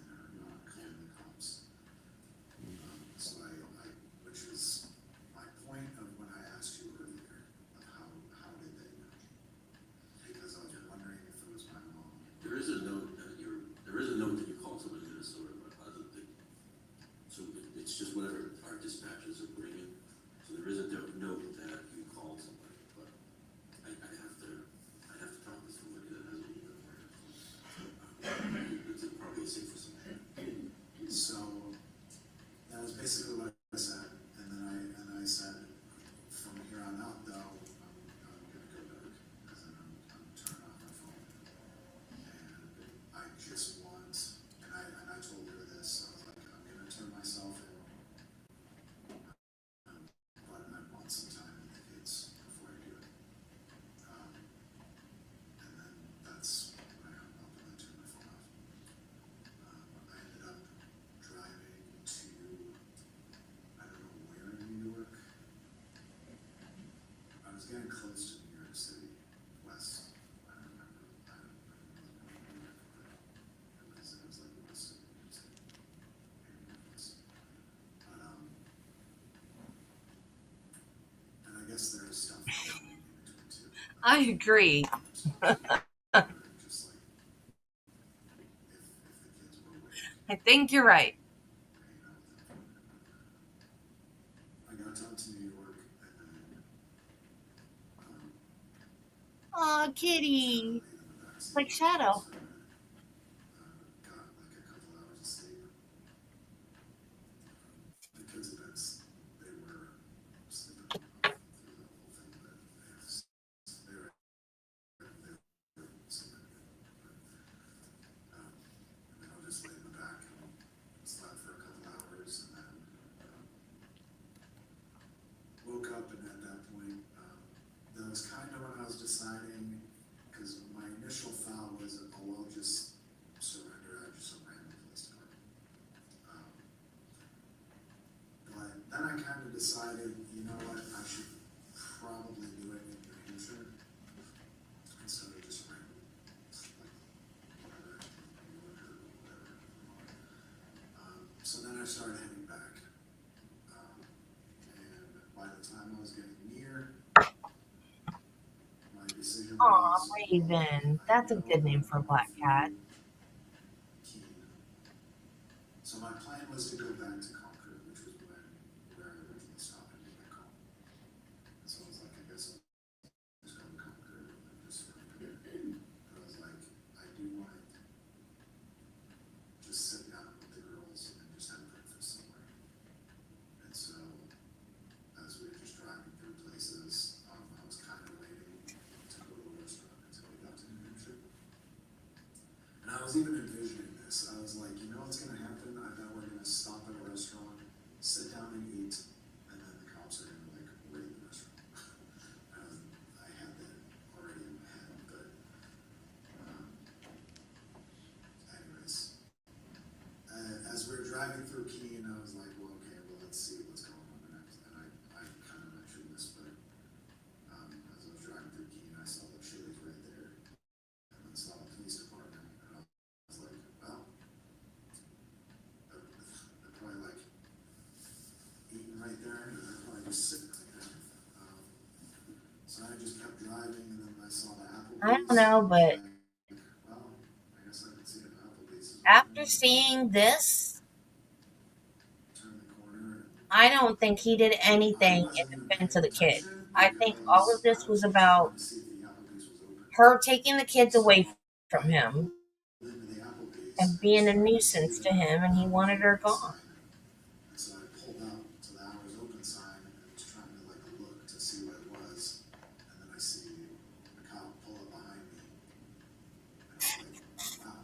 guess there is stuff in between too. I agree. Just like if the kids were awake, I think you're right. hanging out with them. I got down to New York and then Aw, sat kitty. late in the backseat Like of the Shadow. kids for a minute. Got like a couple hours of sleep. The kids have been, they were sleeping through the whole thing, but they were sleeping good. And then I'll just lay in the back and slept for a couple hours and then woke up, and at that point, that was kind of when I was deciding, because my initial thought was, oh, I'll just surrender. I just ran to the police department. But then I kind of decided, you know what, I should probably do it in New Hampshire instead of just random, like, whatever, New York or whatever. So then I started heading back. And by the time I was getting near, my decision Aw, was, Raven. That's a good name for a black cat. Keene. So my plan was to go back to Concord, which was where I originally stopped and made my call. And so I was like, I guess I'll just go to Concord and just surrender. But I was like, I do want to just sit down with the girls and just have breakfast somewhere. And so as we were just driving through places, I was kind of waiting to go to a restaurant until we got to New Hampshire. And I was even envisioning this. I was like, you know what's going to happen? I bet we're going to stop at a restaurant, sit down and eat, and then the cops are going to like raid the restaurant. I had that already in my head, but anyways, as we were driving through Keene, I was like, well, okay, well, let's see what's going on next. And I kind of mentioned this, but as I was driving through Keene, I saw the Chili's right there, and then saw the police department, and I was like, well, they're probably like eating right there, and they're probably just sitting right there. So I just kept driving, and then I saw the Applebee's. I don't know, but Well, I guess I could see if Applebee's is after open. seeing this, Turn the corner, and I don't think he did I anything in wasn't even defense paying of the kid. attention I think all of because this I was was just about trying to see if the Applebee's was open. her taking the kids So away I from him pulled into the Applebee's and and being just a happened to see nuisance to him, and he wanted her hours gone. open sign. And so I pulled up to the hours open sign and was trying to like look to see what it was. And then I see a cop pull up behind me. And I was like, wow,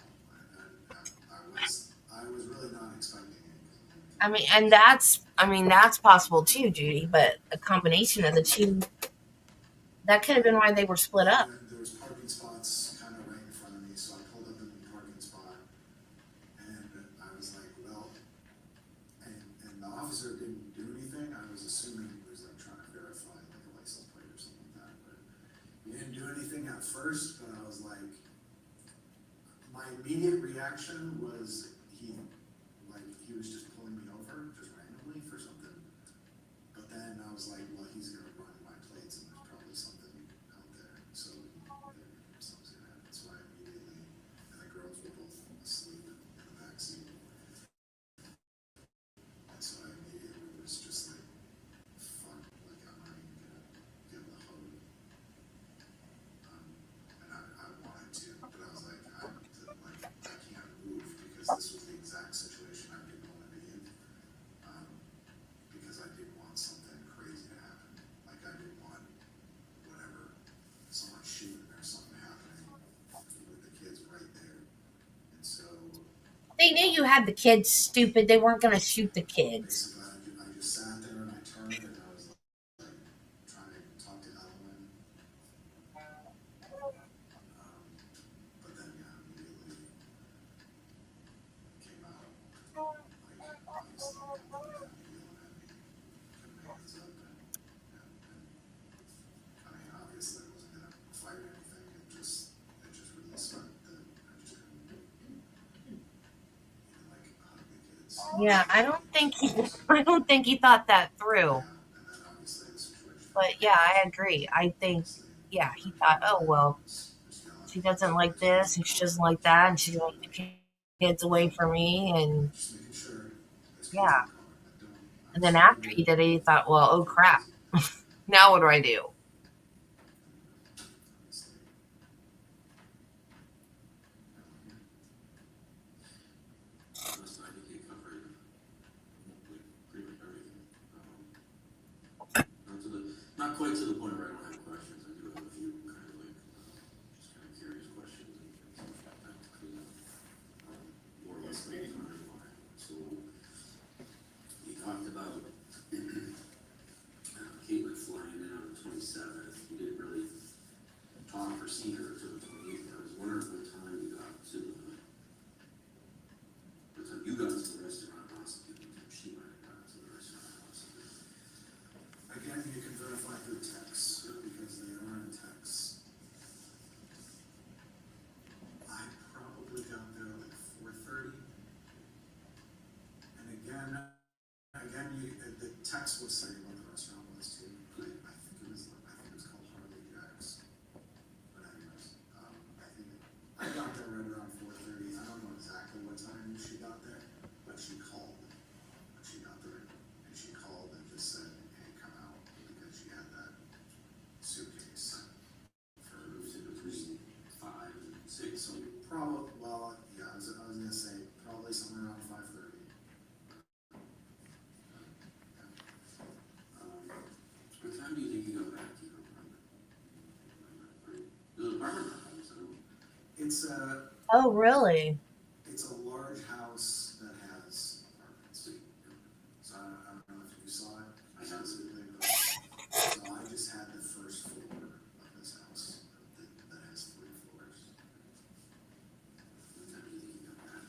I was really not expecting it. I mean, that's possible too, Judy, but a combination of the two, that could have been why they were split up. There was parking spots kind of right in front of me, so I pulled up in the parking spot, and I was like, well, and the officer didn't do anything. I was assuming he was like trying to verify like a license plate or something like that, but he didn't do anything at first. But I was like, my immediate reaction was he was just pulling me over just randomly for something. But then I was like, well, he's gonna run my plates, and there's probably something out there. So something's gonna happen. So I immediately, and the girls were both asleep in the backseat. And so I immediately was just like, fuck, like I'm not even gonna get the hood. And I wanted to, but I was like, I can't move because this was the exact situation I didn't want to be in. Because I didn't want something crazy to happen. Like I didn't want whatever, someone shooting or something happening with the kids right there. And so They knew you had the kids, stupid. They weren't going to shoot the kids. basically I just sat there and I turned and I was like trying to talk to Evelyn. But then yeah, immediately came out like obviously yelling at me, putting my hands up and I mean obviously I wasn't gonna fight or anything. It just really sucked that I just couldn't even like hug the kids. Yeah, I don't think he thought that through. Yeah, and then obviously the situation But yeah, I agree. I think, yeah, he thought, oh, well, she doesn't like this and she doesn't like that and she's going to keep the kids away from me. And Just making sure this kids yeah. are calling. I don't. And then after he did it, he thought, well, oh crap. Now what do I do? Listen, I think you covered like pretty much everything. Not quite to the point where I don't have questions. I do have a few kind of like just kind of curious questions and stuff like that to clean up more or less the timeline. So you talked about Caitlyn flying in on the 27th. You didn't really talk or see her until the 28th. I was wondering what time you got to the restaurant, possibly what time she might have got to the restaurant. Again, you can verify through text because they are in text. I probably got there like 4:30. And the text was saying what the restaurant was too. I think it was called Harley Jack's. But anyways, I got there right around 4:30. I don't know exactly what time she got there, but she called. She got there and she called and just said, "Hey, come out," because she had that suitcase for Between 5 and 6. so probably I was gonna say probably somewhere around 5:30. What time do you think you got back to your apartment? The apartment house, I don't know. Oh, really? It's a large house that has apartments. So I don't know if you saw it. I haven't. Specifically, but so I just had the first floor of this house that has 3 floors. What time do you think you got back?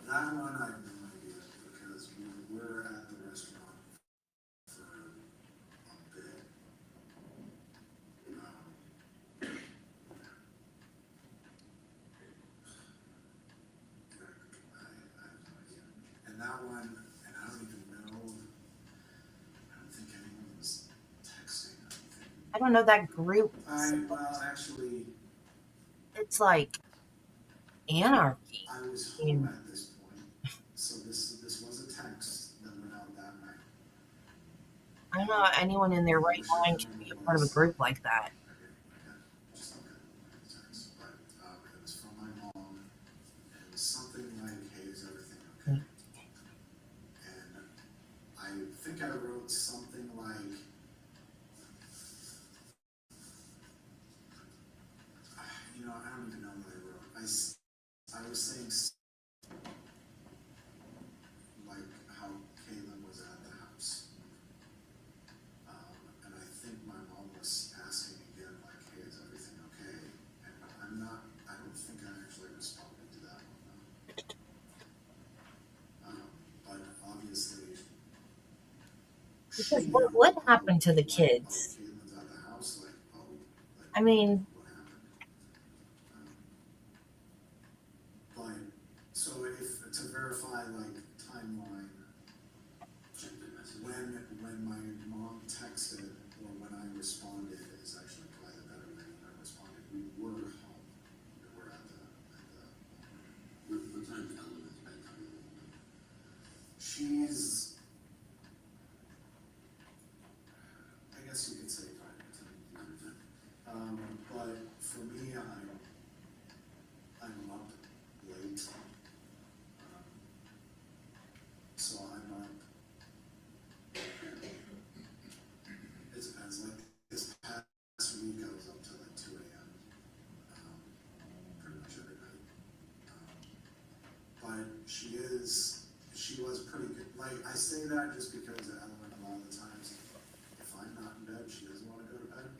That one I have no idea because we were at the restaurant for a bit. I have no idea. And that one, and I don't even know. I don't think anyone was texting or anything. I don't know that group. Actually, It's like anarchy. I was home at this point, so this was a text that went out that night. I don't know how anyone in their right mind can be a part of a group like that. Just look at the text, but it was from my mom, and it was something like, "Hey, is everything okay?" And I think I wrote something like, I don't even know what I wrote. I was saying like how Caitlyn was at the house. And I think my mom was asking again, like, "Hey, is everything okay?" And I don't think I actually responded to that one, but obviously, Because what would happen to the kids? Caitlin's at the house, like, I mean, what happened? But, so if, to verify, like, timeline, Check the message. when my mom texted, or when I responded, is actually probably the better way. When I responded, we were home. We were at the What time did Elena's bedtime? she's, I guess you could say 5 to 10. But for me, I'm up late. So I'm up, as like this past week, I was up till like 2 a.m. Pretty much every night. But she was pretty good. Like, I say that just because a lot of the times, if I'm not in bed, she doesn't want to go to bed.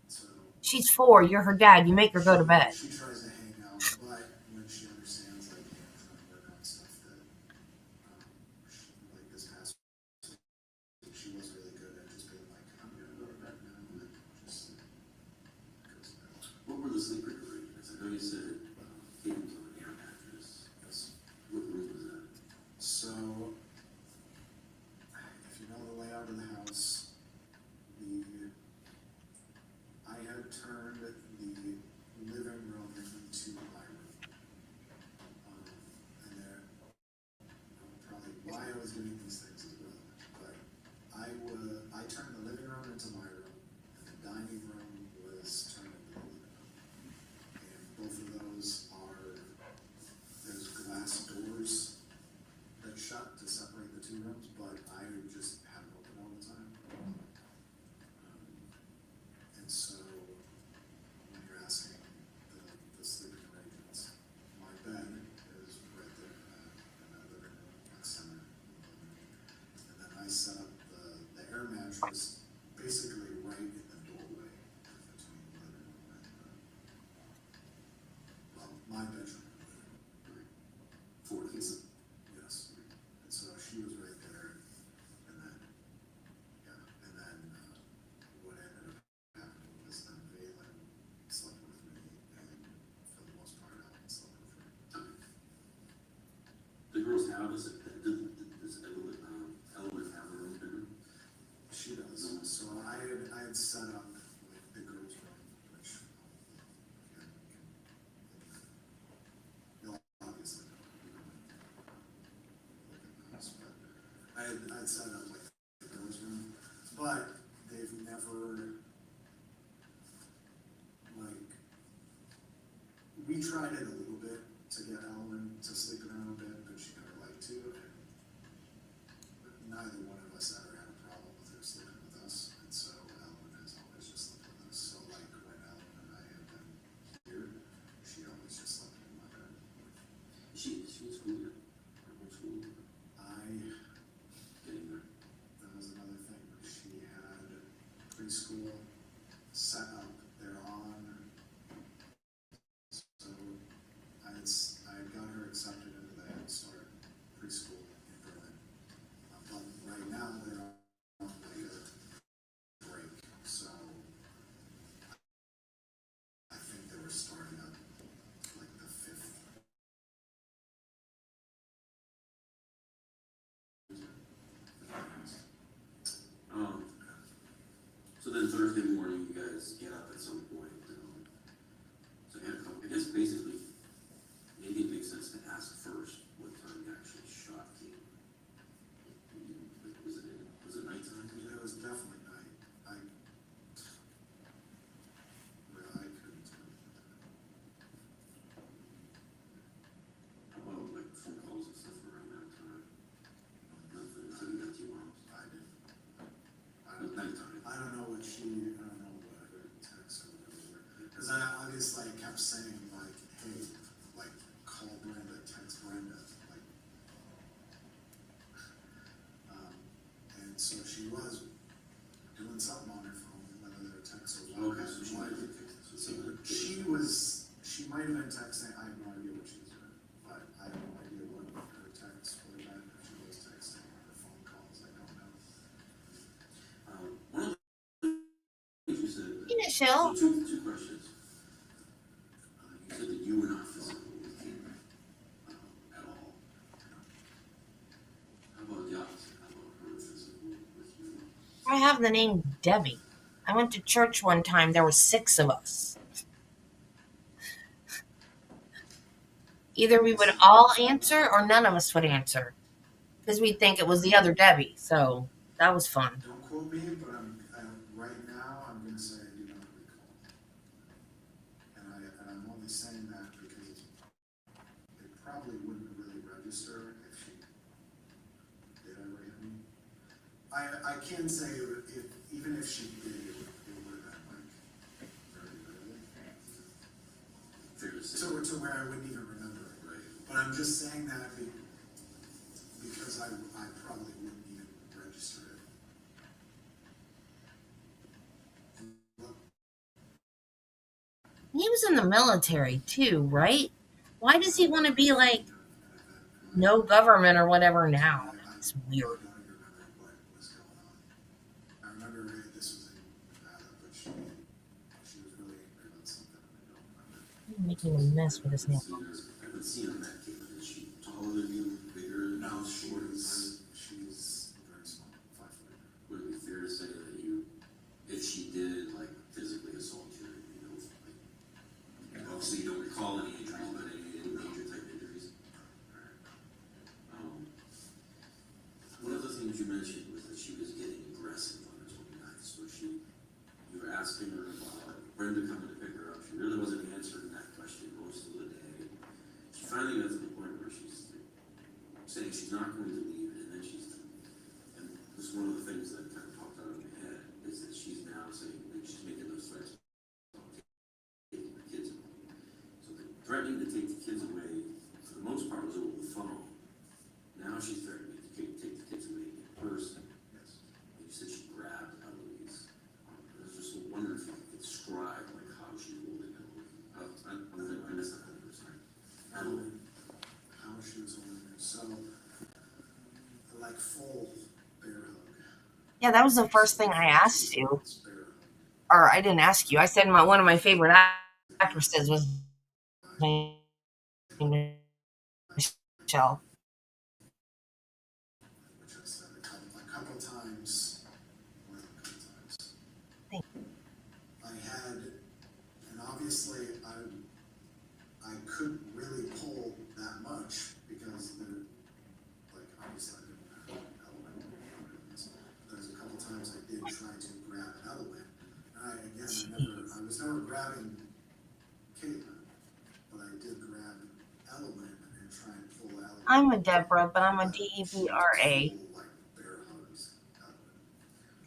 So she's 4. You're her dad. You make her go to bed. she tries to hang out, but when she understands, like, trying to work on stuff that, like this past week, she was really good at just being like, "I'm gonna go to bed now," and then just goes to bed. What were the sleep arrangements? I know you said Caitlyn was on an air mattress. What room was that? So, if you know the layout of the house, was basically right in the doorway between the living room and my bedroom. For kids. Yes. And so she was right there, and then, what ended up happening was then Valen slept with me, and for the most part, Alan slept with her. The girls have this, does Element have her own bedroom? She does. So I had set up like the girls' room, which you'll obviously know. I had set up like the girls' room, but they've never like we tried it a little bit to get Ellen to sleep in her own bed, but she never liked to, and neither one of us ever had a problem with her sleeping with us, and so Ellen has always just slept with us. So like when Ellen and I have been here, she always just slept in my bed. Is she in school yet? Or what school? Getting there. That was another thing. She had preschool set up there on. So I had got her accepted into the Head Start preschool in Berlin. But right now they're on like a break. So I think they were starting up like the 5th. So then Thursday morning, you guys get up at some point. So I guess basically, maybe it makes sense to ask first what time you actually shot Caitlyn. Was it nighttime? It was definitely night. I couldn't tell you. How about like phone calls and stuff around that time? Nothing until you got to your mom's. I didn't. Nighttime. I don't know what her text or whatever. Because I obviously kept saying like, hey, like call Brenda, text Brenda, like. And so she was doing something on her phone, whether they're texts or what. Okay, so she might have been texting. She might have been texting. I have no idea what she was doing, but I have no idea what her texts would have been if she was texting or her phone calls. I don't know. One of the things you said. Hey, Michelle. So two questions. You said that you were not physical with Caitlyn at all. How about the opposite? How about her physical with you? I have the name Debbie. I went to church one time. There were 6 of us. Either we would all answer or none of us would answer because we'd think it was the other Debbie. So that was fun. Don't quote me, but right now I'm going to say I do not recall. And I'm only saying that because it probably wouldn't really register if she did ever hit me. I can say even if she did, it would have been like very rarely. Fair to say. To where I wouldn't even remember it. Right. But I'm just saying that because I probably wouldn't even register it. He was in the military too, right? Why does he want to be like no government or whatever now? It's weird. I don't even remember what was going on. I remember this was in Nevada, but she was really angry about something. I don't remember. He's making a mess with his nail. I've been seeing that Caitlyn. Is she taller than you, bigger, No, shorter? she's very small, 5 foot. Would it be fair to say that if she did like physically assault you, obviously you don't recall any injuries, but any major type injuries? One of the things you mentioned was that she was getting aggressive on her 29th. So you were asking her about Brenda coming to pick her up. She really wasn't answering that question most of the day. She finally got to the point where she's saying she's not going to leave, and then and this is one of the things that kind of popped out of my head, is that she's now saying that she's making those threats about taking the kids away. So the threatening to take the kids away, for the most part, was over the phone. Now she's threatening to take the kids away in person. Yes. You said she grabbed out Yeah, that was the first thing I asked you. It's bare. Or I didn't ask you. I said one of my favorite actresses was named Michelle. Which I said a couple times, more than a couple times. I had, and obviously I couldn't really pull that much because obviously I didn't have an element in this. There's a couple times I did try to grab an element. And I was never grabbing Caitlyn, but I did grab element and try and pull element. I'm a Deborah, but I'm a Debra. Full, like, bear hugs element.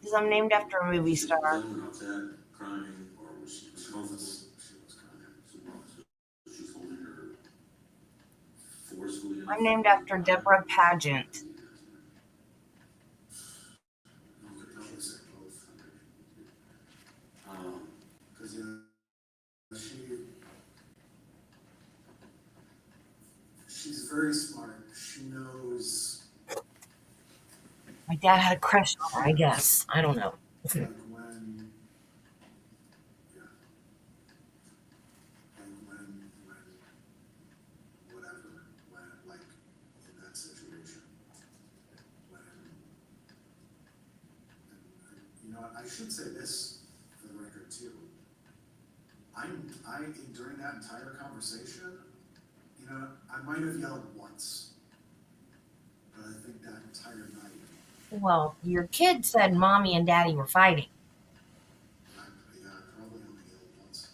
Because I'm named after a movie Was star. anyone upset, crying, or was she comfortable? She was crying. So she's holding her forcefully. I'm named after Deborah Pageant. You could probably say both. Um, Because, she's very smart. She knows, My dad had a crush on her, I guess. I don't know. like, when, yeah, and whatever, when, like, in that situation, when, and I should say this for the record too. During that entire conversation, I might have yelled once, but I think that entire night, Well, your kid said mommy and daddy were fighting. I probably only yelled once.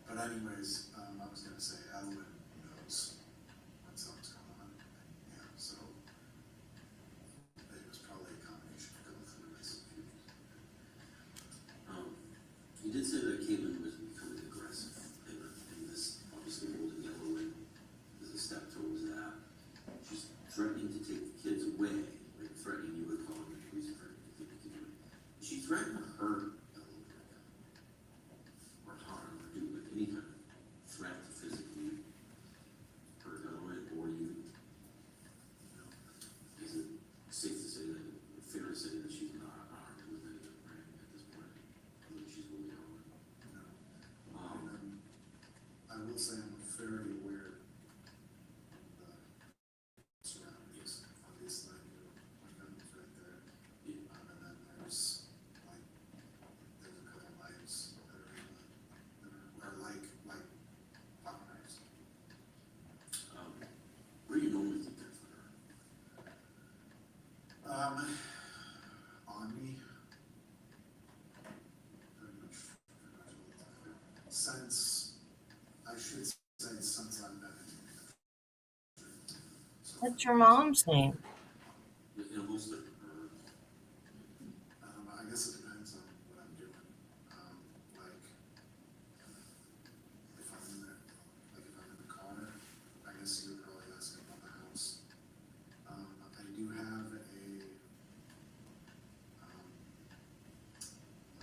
But anyways, I was gonna say Ellen knows when something's going on. Yeah, so it was probably a combination of both of this. You did say that Caitlyn was becoming aggressive, and this obviously holding yellow is a step towards that. She's threatening to take the kids away, like threatening you with calling the police, threatening to take the kids away. She threatened to hurt Ellen or harm or do with any kind of threat to physically hurt Ellen or you. Is it safe to say that, fair to say that she's not armed with any right at this point? That she's holding Ellen. I will say I'm very aware of the surroundings. Obviously, my gun was right there. And then there's a couple knives that are like pocket knives. Where do you normally keep that for her? On me. Pretty much all the time. Since I've been in. So, What's your mom's name? In a holster. I guess it depends on what I'm doing. Like, if I'm in the car, I guess you would probably ask about the house. I do have a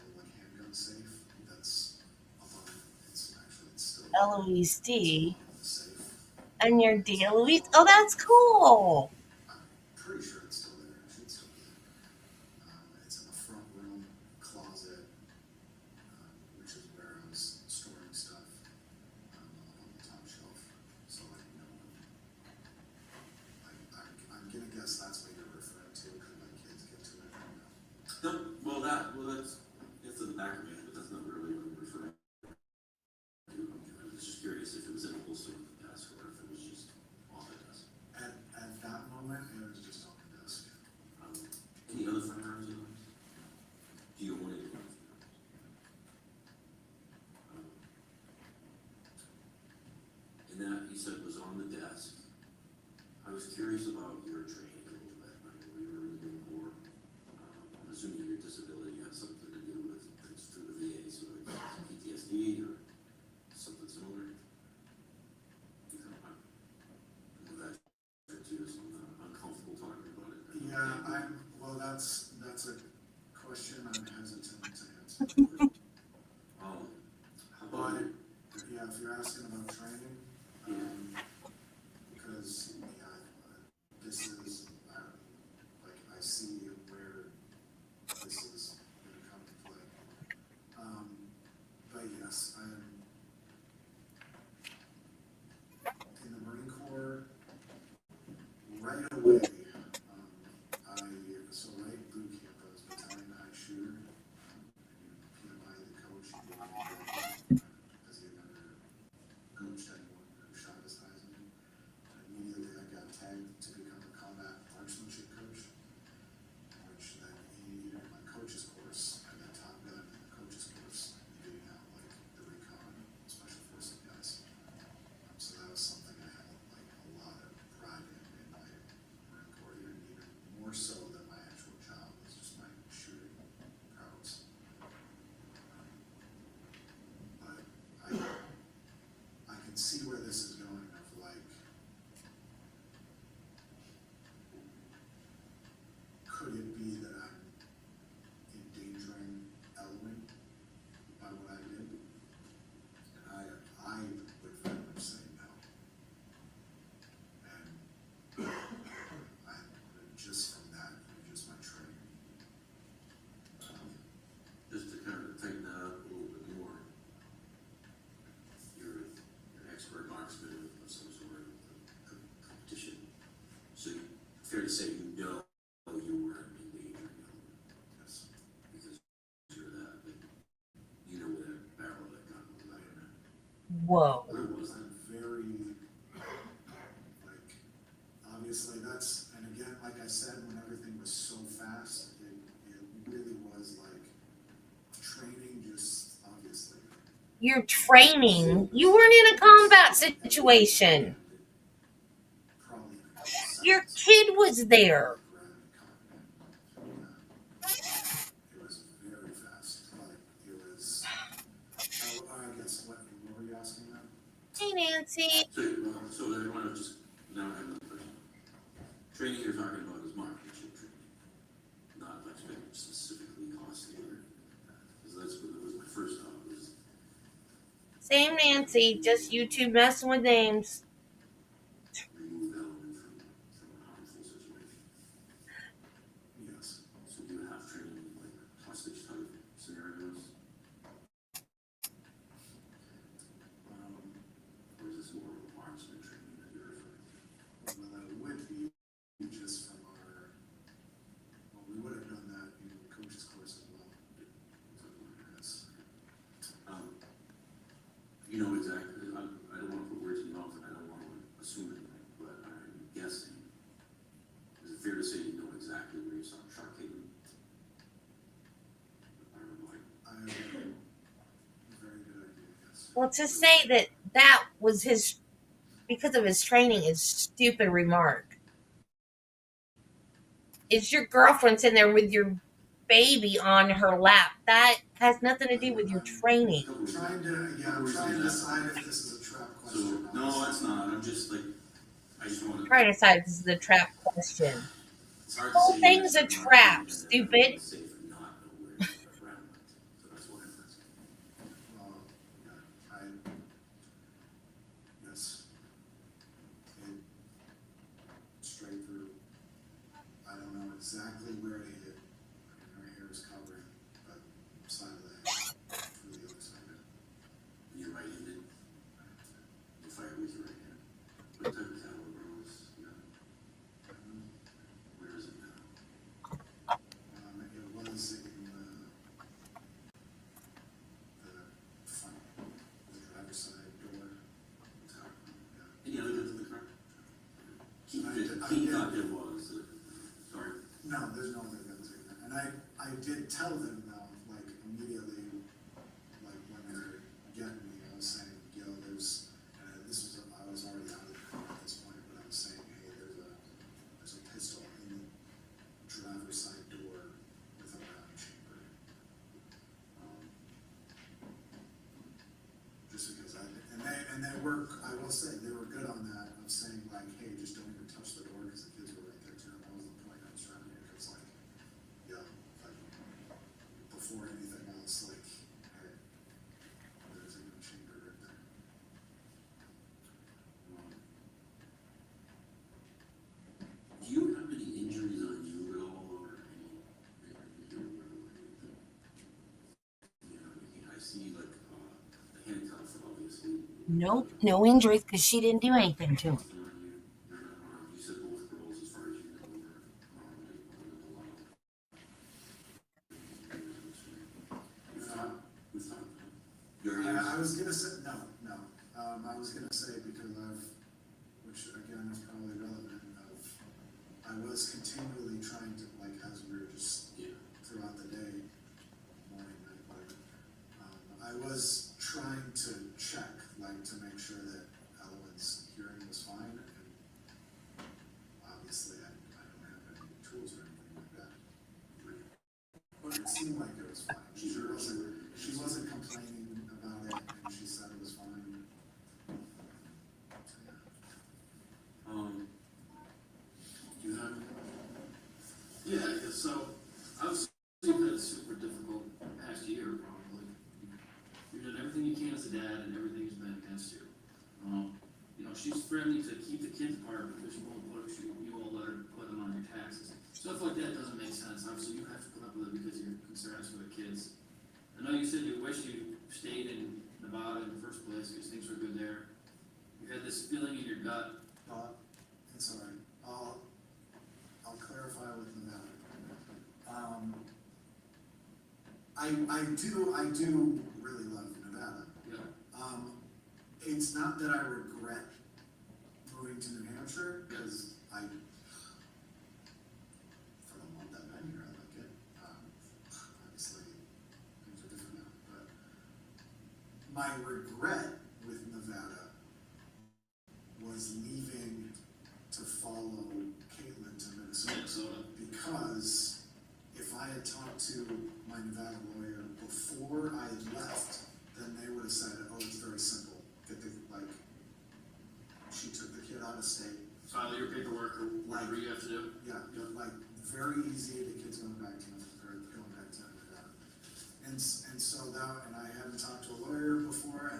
little handgun safe that's above. It's still Eloise D. above the safe. And your D. Eloise? Oh, that's cool. I'm pretty sure it's still there. It should still be there. It's in the front room closet, which is where I was storing stuff on the top shelf. So I'm gonna guess that's what you're referring to. Could my kids get to it? No, that's in the back of me, but that's not really what I'm referring to. I was just curious if it was in a holster on the desk or if it was just on the desk. At that moment, it was just on the desk. Any other firearms in the house? Do you own any other firearms? And that you said was on the desk. I was curious about your training a little bit. I mean, we were doing more. I'm assuming your disability has something to do with things through the VA, so it's PTSD or something similar. I'm glad too, so I'm not uncomfortable talking about it. Yeah, well, that's a question I'm hesitant to answer. How But, about yeah, if you're asking about training, because, this is, I see where this Whoa. Where was that? Very, like, obviously that's, and again, like I said, when everything was so fast, it really was like training, just obviously. You're training. You weren't in a combat situation. Probably in a couple seconds. Your kid was there. It was very fast, but it was, I guess, what were you asking about? Hey, Nancy. So I want to just, now I have another question. Training you're talking about is marksmanship training, not like specifically costly or anything like that. Because that's what was my first thought was. Same Nancy, just you two messing with names. Remove the element from a harmful situation. Yes. So do you have training in like hostage type scenarios? Or is this more of a marksman training that you're referring to? Well, it would be just from our, well, we would have done that in the coach's course as well. Yes. You know exactly, I don't want to put words in your mouth and I don't want to assume anything, but I'm guessing, is it fair to say you know exactly where you saw Shark Caitlyn? I don't know, I have a very good idea, yes. Well, to say that was his, because of his training, is stupid remark. Is your girlfriend sitting there with your baby on her lap? That has nothing to do with your training. I'm trying to decide if this is a trap So, question. no, it's not, I'm just like, I just want to. Trying to decide if this is a trap question. It's hard The whole to say thing's yes a or not, trap, and stupid. everyone's safe and not know where around it. So that's what I'm asking. Well, yeah, yes. It, straight through. I don't know exactly where it hit. I mean, her hair is covering, but side of the head, through the other side of it. You're right-handed. You fire with your right hand. What type of caliber was, you know, where is it now? It was in the front, the driver's side door. Any other guns in the car? I He did. thought there was, sorry. No, there's no other guns in there. And I did tell them though, like immediately, like when they were getting me, I was saying, yo, there's, and this was, I was already out of the car at this point, but I was saying, hey, there's a pistol in the driver's side door with a round chamber. Just because and they were, I will say, they were good on that, of saying like, hey, just don't even touch the door, because the kids were right there too. That was the point I was trying to make, it's like, yeah, like, before anything else, like, hey, there's a gun chamber right there. Do you have any injuries on you at all, or any, I see like, the handcuff, obviously. Nope, no injuries because she didn't do anything to him. You said both girls, as far as you know, were I was gonna say, no. I was gonna say, because which again is probably relevant, I was continually trying to, like, as we were just throughout the day, morning, night, whatever, I was trying to check, like, to make sure that Ellen's hearing was fine, and obviously I don't have any tools or anything like that. But it seemed like it was fine. She wasn't complaining about it, and she said it was fine. Do you have? Yeah, so obviously you've had a super difficult past year, probably. You've done everything you can as a dad, and everything's been against you. You know, she's friendly to keep the kids apart because you won't you won't let her put them on your taxes. Stuff like that doesn't make sense. Obviously, you have to put up with it because of your concerns for the kids. I know you said you wish you stayed in Nevada in the first place because things were good there. You had this feeling in your gut. It's all right. I'll clarify with Nevada. I do really love Nevada. Yeah. It's not that I regret moving to New Hampshire, because for the month I've been here, I like it. Obviously, things are different now, but my regret with Nevada was leaving to follow Caitlyn to Minnesota. Because if I had talked to my Nevada lawyer before I had left, then they would have said, oh, it's very simple. She took the kid out of state. File your paperwork or whatever you have to do. Yeah, very easy. The kid's going back to Nevada. And so and I hadn't talked to a lawyer before,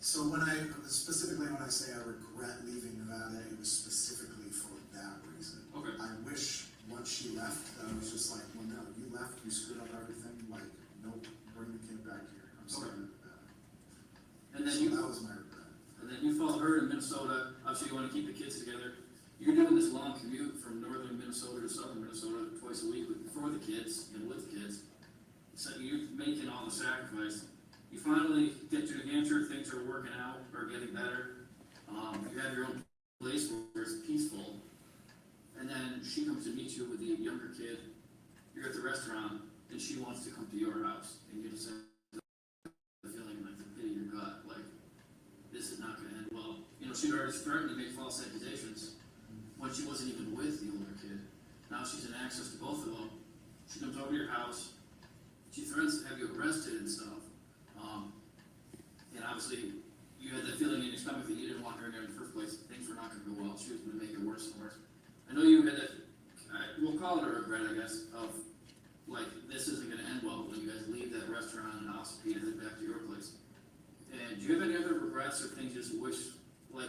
so when I say I regret leaving Nevada, it was specifically for that reason. Okay. I wish once she left, I was just like, well, no, you left, you screwed up everything, nope, bring the kid back here. I'm sorry. And then that was my regret. And then you follow her in Minnesota. Obviously, you want to keep the kids together. You're doing this long commute from northern Minnesota to southern Minnesota twice a week for the kids and with the kids. So you're making all the sacrifice. You finally get to New Hampshire, things are working out, or getting better. You have your own place where it's peaceful. And then she comes to meet you with the younger kid. You're at the restaurant, and she wants to come to your house. And you just have the feeling like the pit in your gut, like, this is not going to end well. She'd already threatened to make false accusations when she wasn't even with the older kid. Now she's in access to both of them. She comes over to your house. She threatens to have you arrested and stuff. And obviously, you had that feeling in your stomach that you didn't want her in there in the first place. Things were not going to go well. She was going to make it worse and worse. I know you had that, we'll call it a regret, I guess, of, this isn't going to end well when you guys leave that restaurant and Ossipee and head back to your place. And do you have any other regrets or things you just wish,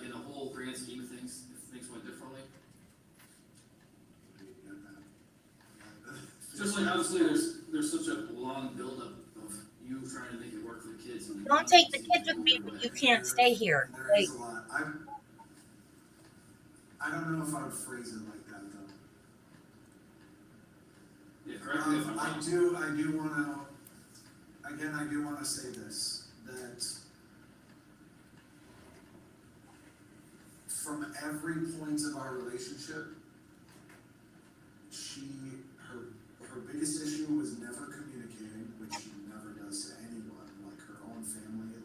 in the whole grand scheme of things, if things went differently? Just obviously there's such a long buildup of you trying to make it work for the kids. Don't take the kids with me, but you can't stay here. There is a lot. I don't know if I would phrase it like that though. Yeah, correct me if I'm wrong. I do want to say this, that from every point of our relationship, her biggest issue was never communicating, which she never does to anyone, her own family.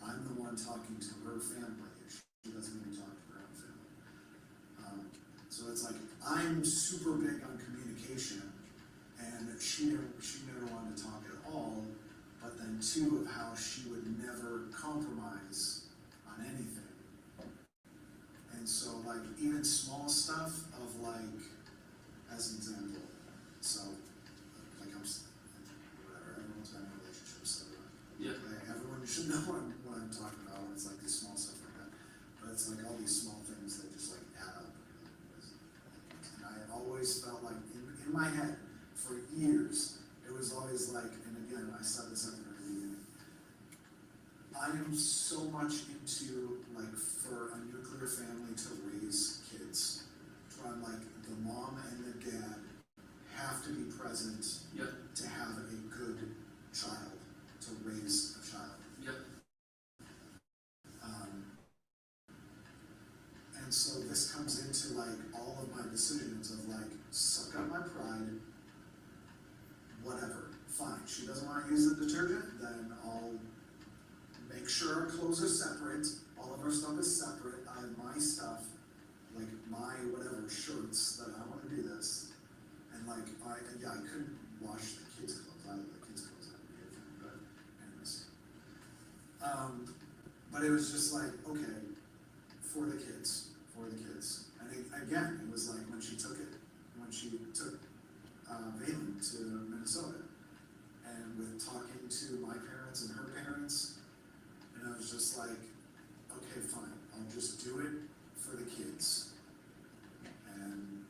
I'm the one talking to her family. She doesn't even talk to her own family. So it's I'm super big on communication, and she never wanted to talk at all. But then two, of how she would never compromise on anything. And so even small stuff of as an example, so whatever, everyone's been in a relationship, so everyone should know what I'm talking about. It's these small stuff like that, but it's all these small things that just add up. And I always felt in my head for years, it was always and again, I said this at the very beginning, I am so much into for a nuclear family to raise kids. I'm the mom and the dad have to be present to have a good child, to raise a child. Yep. And so this comes into all of my decisions of suck up my pride, whatever, fine. She doesn't want to use the detergent, then I'll make sure our clothes are separate, all of our stuff is separate, I have my stuff, my whatever shirts that I want to do this, and I couldn't wash the kids' clothes. I had the kids' clothes every day, but anyways. But it was just okay, for the kids, and again, it was when she took Valen to Minnesota, and with talking to my parents and her parents, and I was just okay, fine, I'll just do it for the kids. And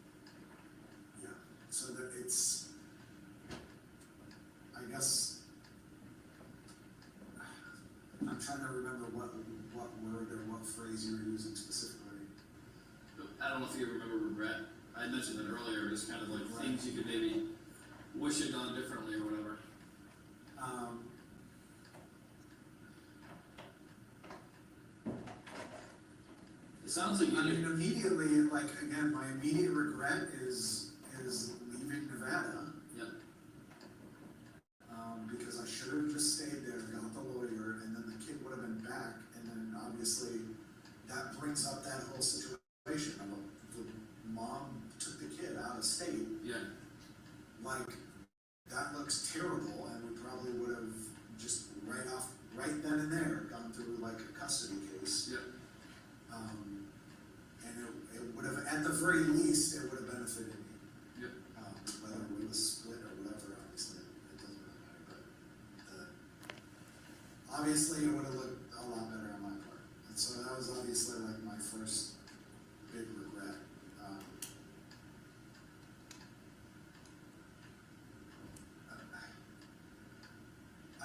so that it's, I guess, I'm trying to remember what word or what phrase you were using specifically. I don't know if you remember regret. I mentioned it earlier, just kind of things you could maybe wish you'd done differently or whatever. sounds like you I did. mean, immediately, like, again, my immediate regret is leaving Nevada. Yep. Because I should have just stayed there, got the lawyer, and then the kid would have been back, and then obviously that brings up that whole situation of the mom took the kid out of state. Yeah. Like, that looks terrible, and we probably would have just right then and there, gone through like a custody case. Yep. And it would have, at the very least, it would have benefited me. Yep. Whether we was split or whatever, obviously, it doesn't really matter, but, obviously, it would have looked a lot better on my part. And so that was obviously like my first big regret.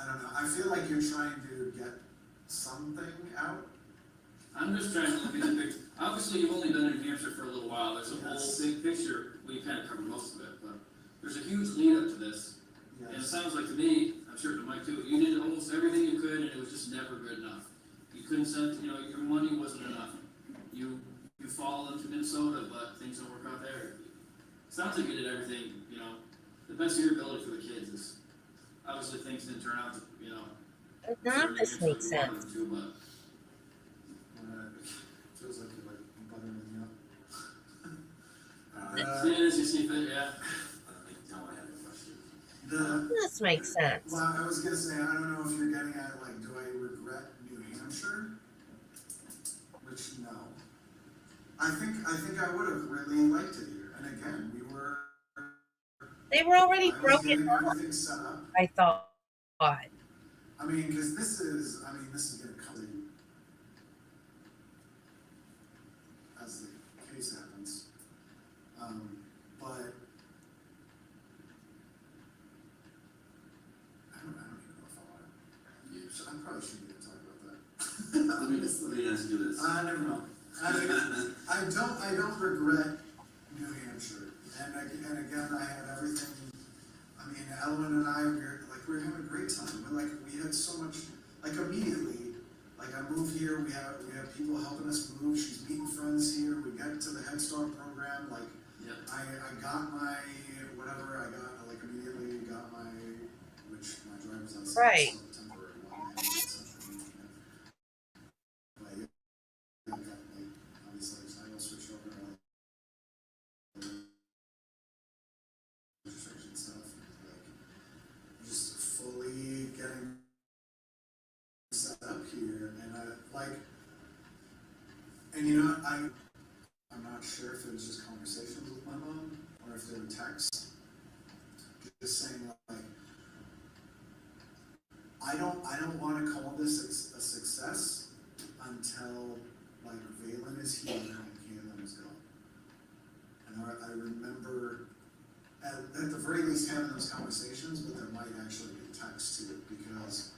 I don't know, I feel like you're trying to get something out. I'm just trying to look at the picture. Obviously, you've only been in New Hampshire for a little while. There's a whole Yes. big picture. We kind of covered most of it, but there's a huge lead up to this. And it Yes. sounds like to me, I'm sure to Mike too, you did almost everything you could, and it was just never good enough. You couldn't send, your money wasn't enough. You followed them to Minnesota, but things don't work out there. Sounds like you did everything, the best of your ability for the kids. Is obviously things didn't turn out, None of this makes sense. But, feels like you're like buttering me up. As you see fit, yeah. Now I have a question. None of this makes sense. Well, I was gonna say, I don't know if you're getting at, like, do I regret New Hampshire? Which, no. I think I would have really liked it here, and again, They were already I was broken getting up, everything set up. I thought. I mean, because this is gonna come as the case happens. But I don't even know if I want to. I probably shouldn't even talk about that. Let me ask you this. Never mind. I don't regret New Hampshire, and again, I had everything. I mean, Ellen and I, we were having a great time, but we had so much, immediately, I moved here, we have people helping us move, she's meeting friends here, we got to the Head Start program, Yep. I got my, whatever, immediately got my, which my driver's license. Right. So temporary one, I had something, but yeah, I got, obviously, I will switch over to, registration stuff, just fully getting set up here, and I'm not sure if it was just conversations with my mom, or if they were texts, just saying, I don't want to call this a success until, Valen is here and Caitlyn is gone. And I remember, at the very least, having those conversations, but there might actually be text to it, because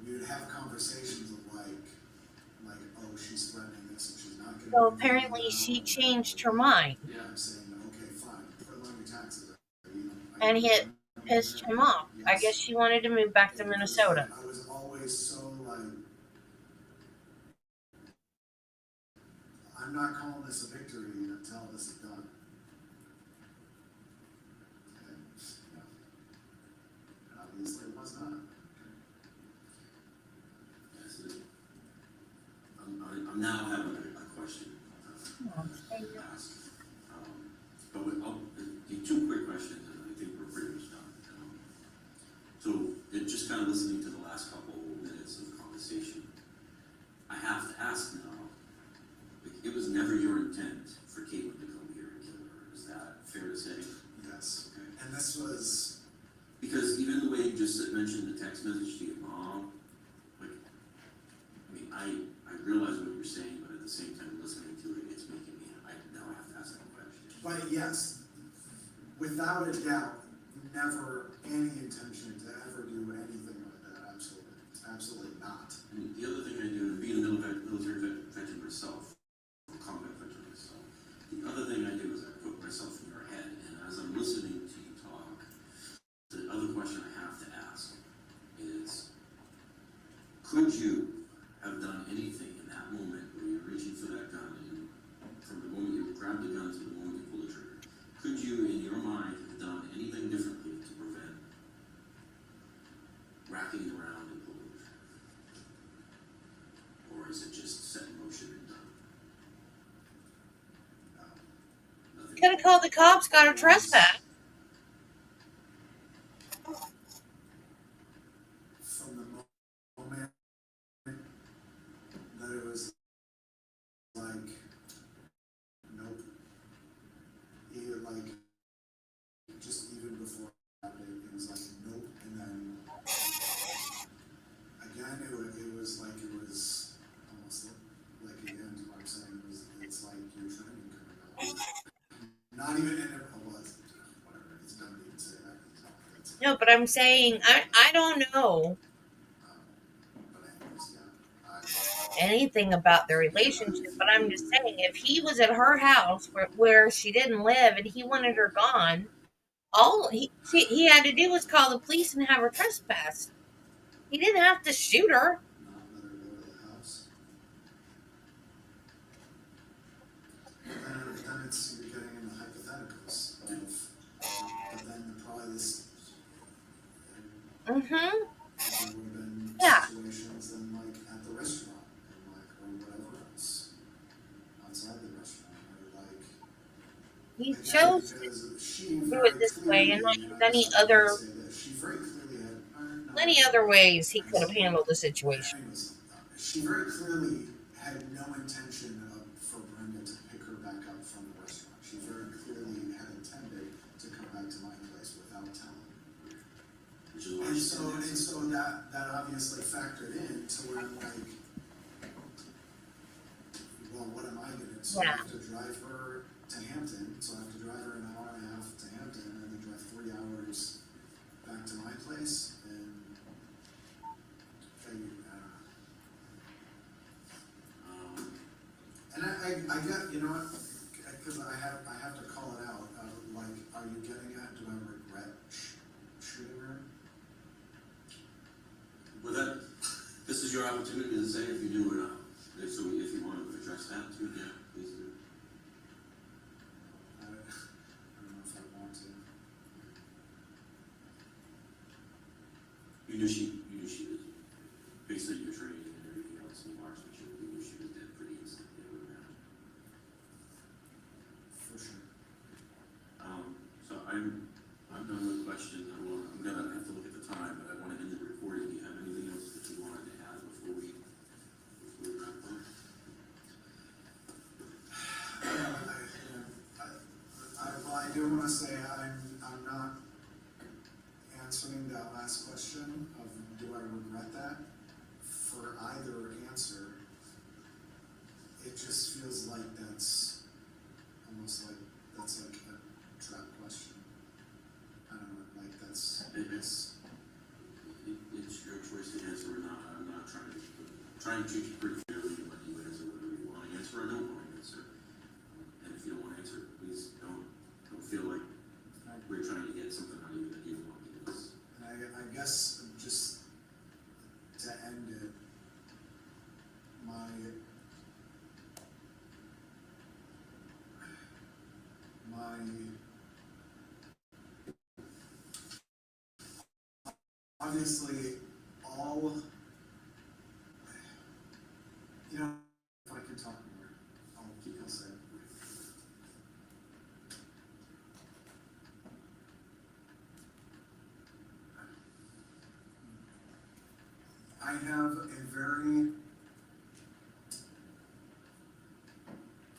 we would have conversations of oh, she's threatening this and she's not going to. So apparently she changed her mind, Yeah. I'm saying, okay, fine, put on your taxes. and it pissed him off. I guess she wanted to move back to Minnesota. I was always so I'm not calling this a victory until this is done. And, obviously it was not. Yes, I'm now having a question. To ask. But I'll do two quick questions, and I think we're pretty much done. So, just kind of listening to the last couple minutes of the conversation, I have to ask now, it was never your intent for Caitlyn to come here and kill her. Is that fair to say? Yes. Okay. And this was, Because even the way you just mentioned the text message to your mom, I realize what you're saying, but at the same time, listening to it, it's making me, now I have to ask that question. but yes, without a doubt, never any intention to ever do anything like that, absolutely not. And the other thing I do, being a military veteran myself, or combat veteran myself, the other thing I do is I put myself in your head, and as I'm listening to you talk, the other question I have to ask is, could you have done anything in that moment where you're reaching for that gun and tracking it around and pulling it? Or is it just set in motion and done? Nothing. Could have called the cops, got her trespass. From the moment that it was like, nope. Even like, just even before it was like, nope. And then again, it was like, it was almost like again, what I'm saying, it's like you're trying to come out. Not even in it was, whatever, it's dumb to even say that. No, but I'm saying, I don't know But anyways, yeah. anything about their relationship, but I'm just saying, if he was at her house where she didn't live and he wanted her gone, all he had to do was call the police and have her trespassed. He didn't have to shoot her. Not let her go to the house. Then it's, you're getting into hypotheticals of, but then probably this, Mm-hmm. there would have been Yeah. situations then like at the restaurant and like, or whatever else, outside the restaurant, or like. He again, chose to because she do very it this way, and clearly, like I any guess I other would say this, she very clearly had, no, plenty other ways he could have handled the situation. anyways, she very clearly had no intention for Brenda to pick her back up from the restaurant. She very clearly had intended to come back to my place without telling me. Which is why And she so, that obviously factored in to where I'm like, well, what am I gonna do? So I Yeah. have to drive her to Hampton, so I have to drive her an hour and a half to Hampton, and then drive 3 hours back to my place, and I don't know. And I get, you know what, because I have to call it out, like, are you getting at, do I regret shooting her? Well, this is your opportunity to say if you do or not. So if you want to address that too, yeah, please do. I don't know if I want to. You knew she was basically your training and everything else in marksmanship. You knew she was dead pretty instantly, I would imagine. For sure. So I'm done with questions. I'm gonna have to look at the time, but I want to end the recording. Do you have anything else that you wanted to add before we wrap up? Well, I do want to say I'm not answering that last question of do I regret that. For either answer, it just feels like that's almost like that's like a trap question. I don't know, like that's It's your choice to answer or not. I'm not trying to treat you pretty fairly and let you answer whether you want to answer or don't want to answer. And if you don't want to answer, please don't feel like we're trying to get something out of you that you don't want to give us. And I guess just to end it, my obviously all, you know, if I can talk more, I'll say it. I have a very,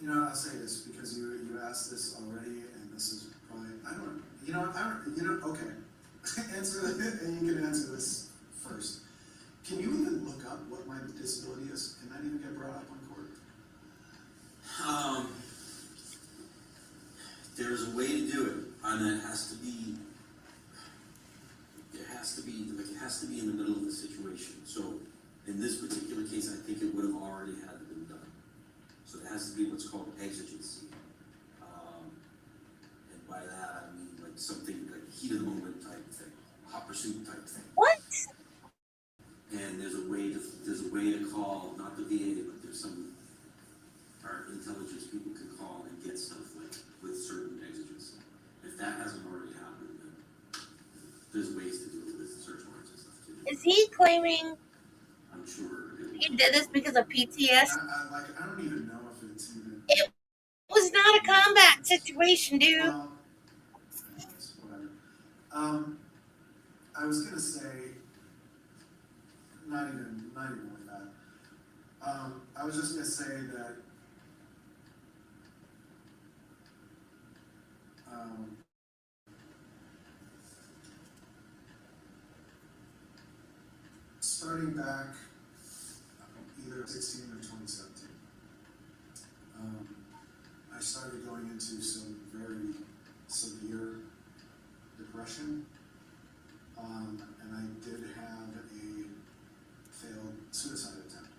you know, I'll say this because you asked this already, and this is probably, okay. Answer it, and you can answer this first. Can you even look up what my disability is? Can that even get brought up on court? There's a way to do it, and it has to be in the middle of the situation. So in this particular case, I think it would have already had been done. So it has to be what's called exigency. And by that, I mean like something like heat of the moment type thing, hot pursuit type thing. What? And there's a way to call, not the VA, but there's some our intelligence people can call and get stuff like with certain exigency. If that hasn't already happened, then there's ways to do it with search warrants and stuff too. Is is he claiming I'm sure it he did this because of PTSD? I don't even know if it's even. It was not a combat situation, dude. Well, anyways, whatever. I was gonna say, not even with that. I was just gonna say that. Starting back either 16 or 2017, I started going into some very severe depression, and I did have a failed suicide attempt.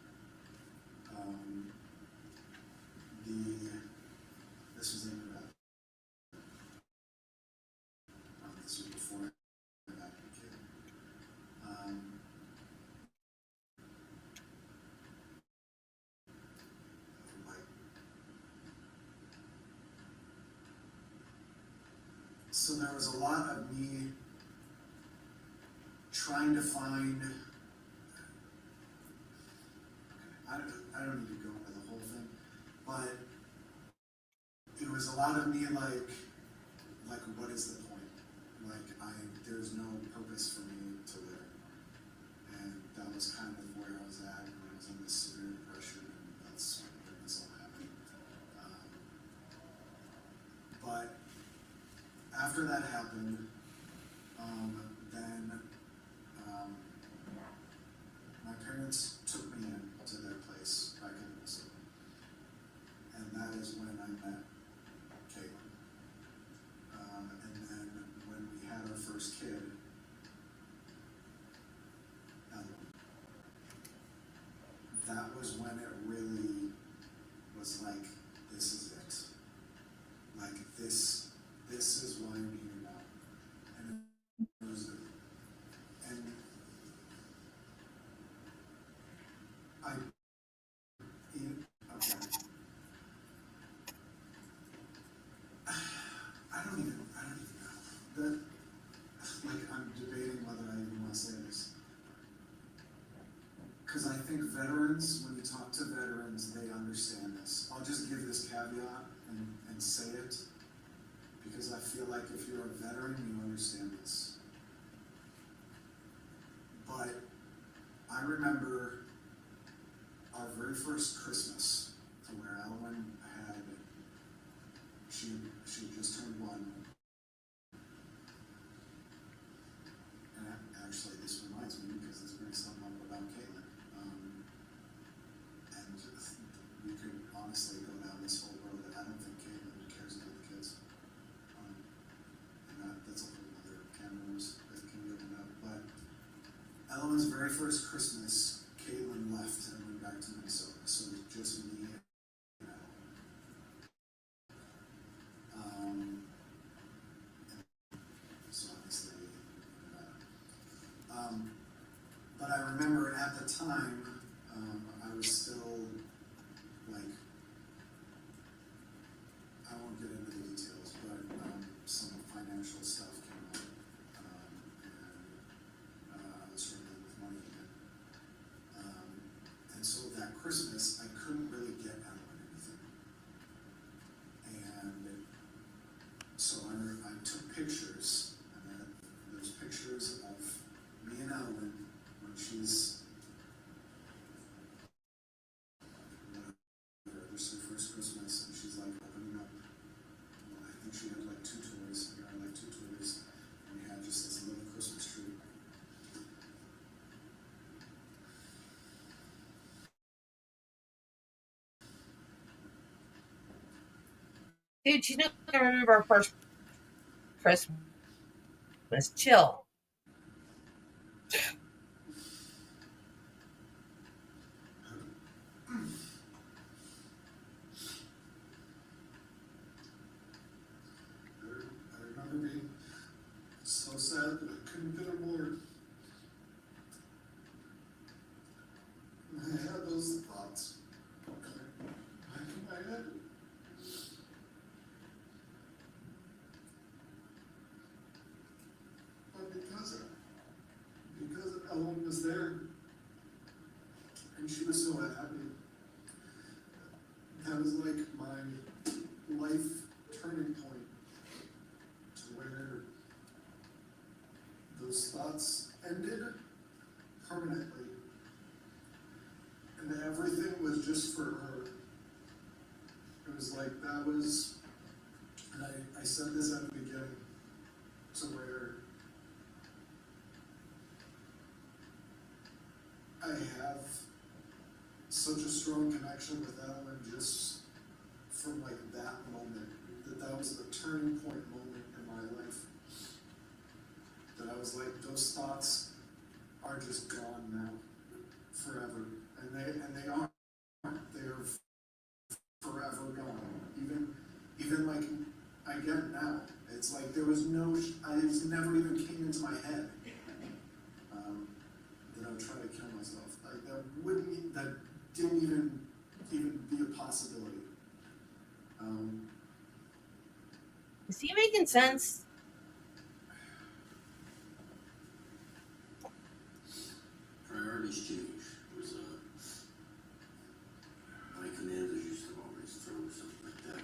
This was in Nevada. This was before I had a kid. Like, so there was a lot of me trying to find. I don't need to go into the whole thing, but it was a lot of me like what is the point? Like there's no purpose for me to live anymore, and that was kind of where I was at when I was in this severe depression, and that's when this all happened. But after that happened, then my parents took me in to their place back in Minnesota, and that is when I met Caitlyn. And then when we had our first kid, Ellen, that was when it really was like, this is it. Like this is why I'm here now. And it was, and okay. I don't even know. That, like, I'm debating whether I even want to say this. Because I think veterans, when you talk to veterans, they understand this. I'll just give this caveat and say it, because I feel like if you're a veteran, you understand this. But I remember our very first Christmas, to where Ellen had, she had just turned 1. And actually, this reminds me, because this brings something up about Caitlyn. And we could honestly go down this whole road that I don't think Caitlyn cares about the kids. And that's a whole other can of worms that can be opened up. But Ellen's very first Christmas, Caitlyn left and went back to Minnesota. So it was just me and Ellen. So obviously, but I remember at the time, I was still like, I won't get into the details, but some financial stuff came up, and I was struggling with money again. And so that Christmas, I couldn't really get Ellen anything. And so I took pictures, and there's pictures of me and Ellen when she's, whatever, this is her first Christmas, and she's like opening up, I think she had like 2 toys, we had like 2 toys, and we had just this little Christmas tree. Dude, she's not gonna remember her first Christmas. Chill. I remember being so sad that I couldn't get her more. And I had those thoughts back in my head. But because was like my life turning point to where those thoughts ended permanently, and everything was just for her. It was like that was, and I said this at the beginning, to where I have such a strong connection with Ellen just from like that moment, that was the turning point moment in my life. That I was like, those thoughts are just gone now, forever, and they aren't. They are forever gone. Even like I get it now. It's like there was no. I just never even came into my head that I would try to kill myself. Like that didn't even be a possibility. Is he making sense? Priorities change. Was my commanders used to always throw something like that.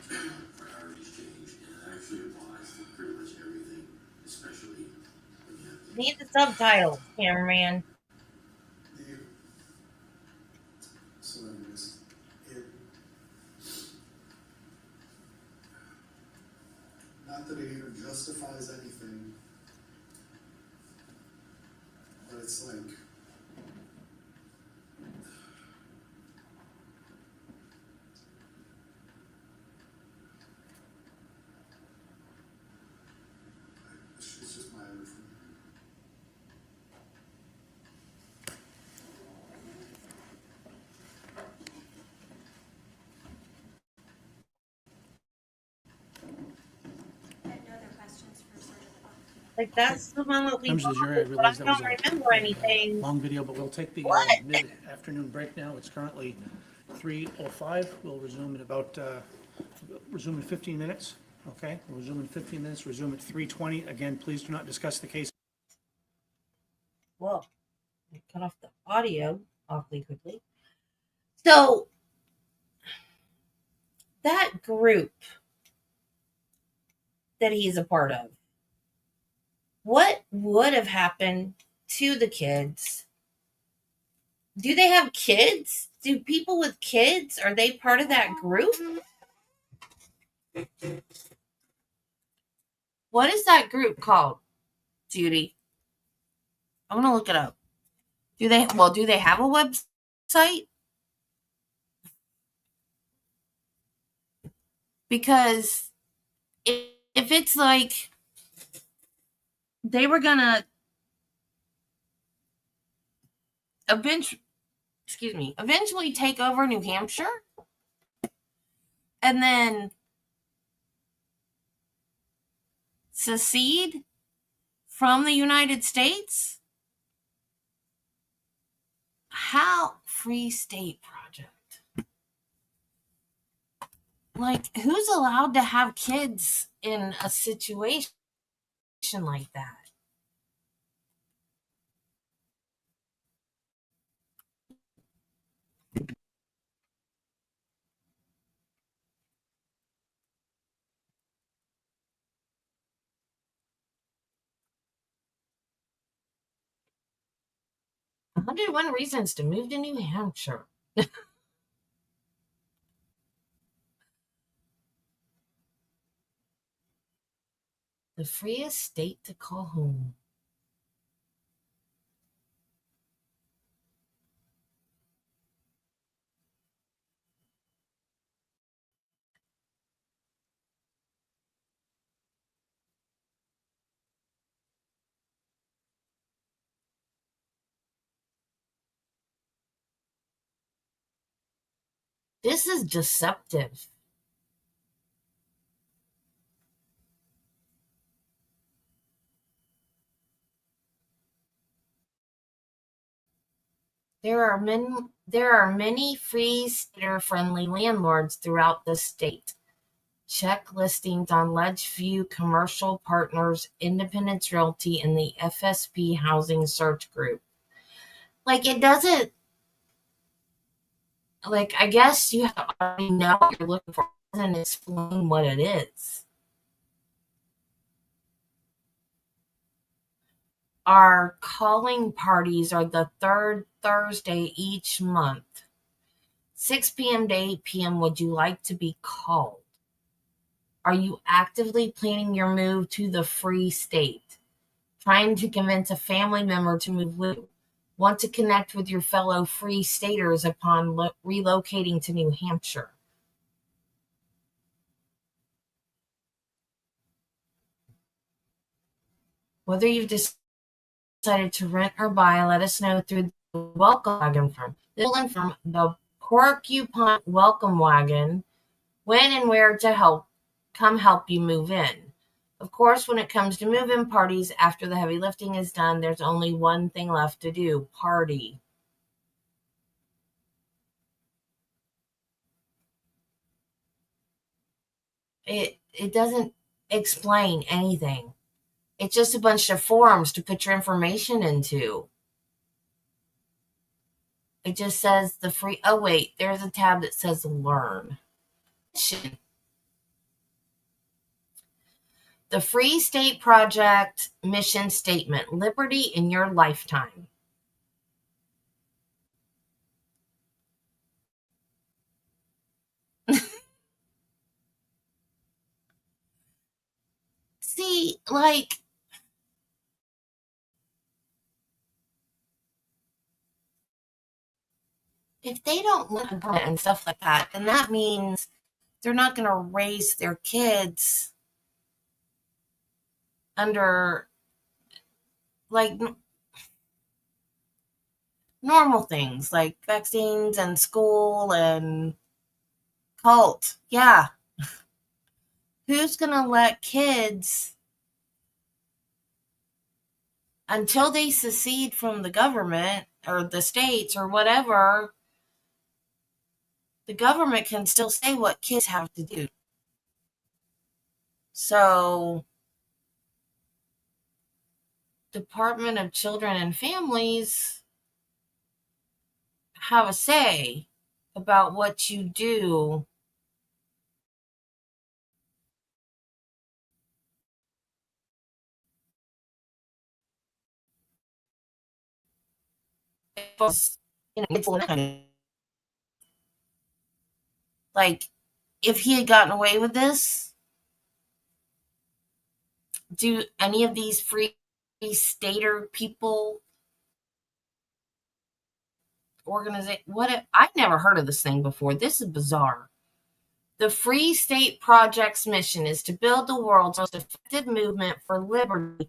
Priorities change, and it actually applies to pretty much everything, especially when you have Need the subtitles, cameraman. So anyways, not that it even justifies anything, but it's like, it's just my everything. I have no other questions for Sergeant Buck. Like, that's the moment we Members of the jury, I but I realize that was don't a remember anything. long video, but we'll take the What? mid-afternoon break now. It's currently 3:05. We'll resume in about, resume in 15 minutes, okay? We'll resume in 15 minutes, resume at 3:20. Again, please do not discuss the case. Whoa. I cut off the audio awfully quickly. So, that group that he's a part of, what would have happened to the kids? Do they have kids? Do people with kids, are they part of that group? What is that group called, Judy? I'm going to look it up. Do they have a website? Because if it's like they were going to eventually take over New Hampshire and then secede from the United States? How? Free State Project. Like, who's allowed to have kids in a situation like that? "101 Reasons to Move to New Hampshire." The freest state to call home. This is deceptive. There are many free stater-friendly landlords throughout the state. Check listings on Ledgeview Commercial Partners, Independence Realty, and the FSP Housing Search Group. Like, it doesn't. like, I guess you have to already know what you're looking for and explain what it is. Our calling parties are the third Thursday each month. 6 p.m. to 8 p.m. Would you like to be called? Are you actively planning your move to the Free State? Trying to convince a family member to move with you? Want to connect with your fellow Free Staters upon relocating to New Hampshire? Whether you've decided to rent or buy, let us know through the welcome wagon form. This will inform the Porcupine Welcome Wagon when and where to come help you move in. Of course, when it comes to move-in parties, after the heavy lifting is done, there's only one thing left to do: party. It doesn't explain anything. It's just a bunch of forms to put your information into. It just says the free. Oh wait, there's a tab that says learn. The Free State Project mission statement: liberty in your lifetime. See, like, if they don't learn and stuff like that, then that means they're not going to raise their kids under, like, normal things like vaccines and school and cult. Yeah. Who's going to let kids, until they secede from the government or the states or whatever, the government can still say what kids have to do. So, Department of Children and Families have a say about what you do. Like, if he had gotten away with this, do any of these free stater people organization I've never heard of this thing before. This is bizarre. The Free State Project's mission is to build the world's most effective movement for liberty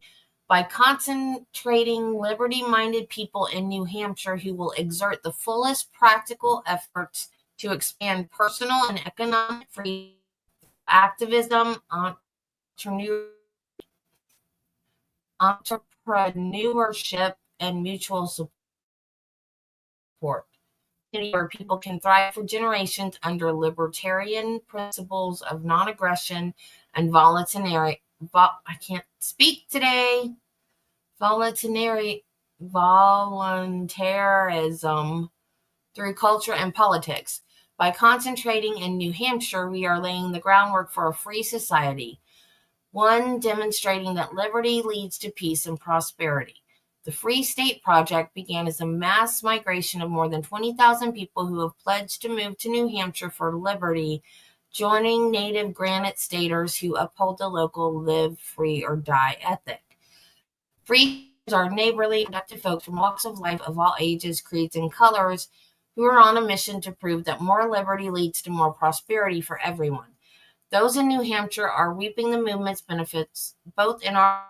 by concentrating liberty-minded people in New Hampshire who will exert the fullest practical efforts to expand personal and economic freedom, activism, entrepreneurship, and mutual support, where people can thrive for generations under libertarian principles of non-aggression and voluntarism through culture and politics. By concentrating in New Hampshire, we are laying the groundwork for a free society, one demonstrating that liberty leads to peace and prosperity. The Free State Project began as a mass migration of more than 20,000 people who have pledged to move to New Hampshire for liberty, joining native Granite Staters who uphold the local live free or die ethic. Free are neighborly, productive folks from walks of life of all ages, creeds, and colors who are on a mission to prove that more liberty leads to more prosperity for everyone. Those in New Hampshire are reaping the movement's benefits, both in our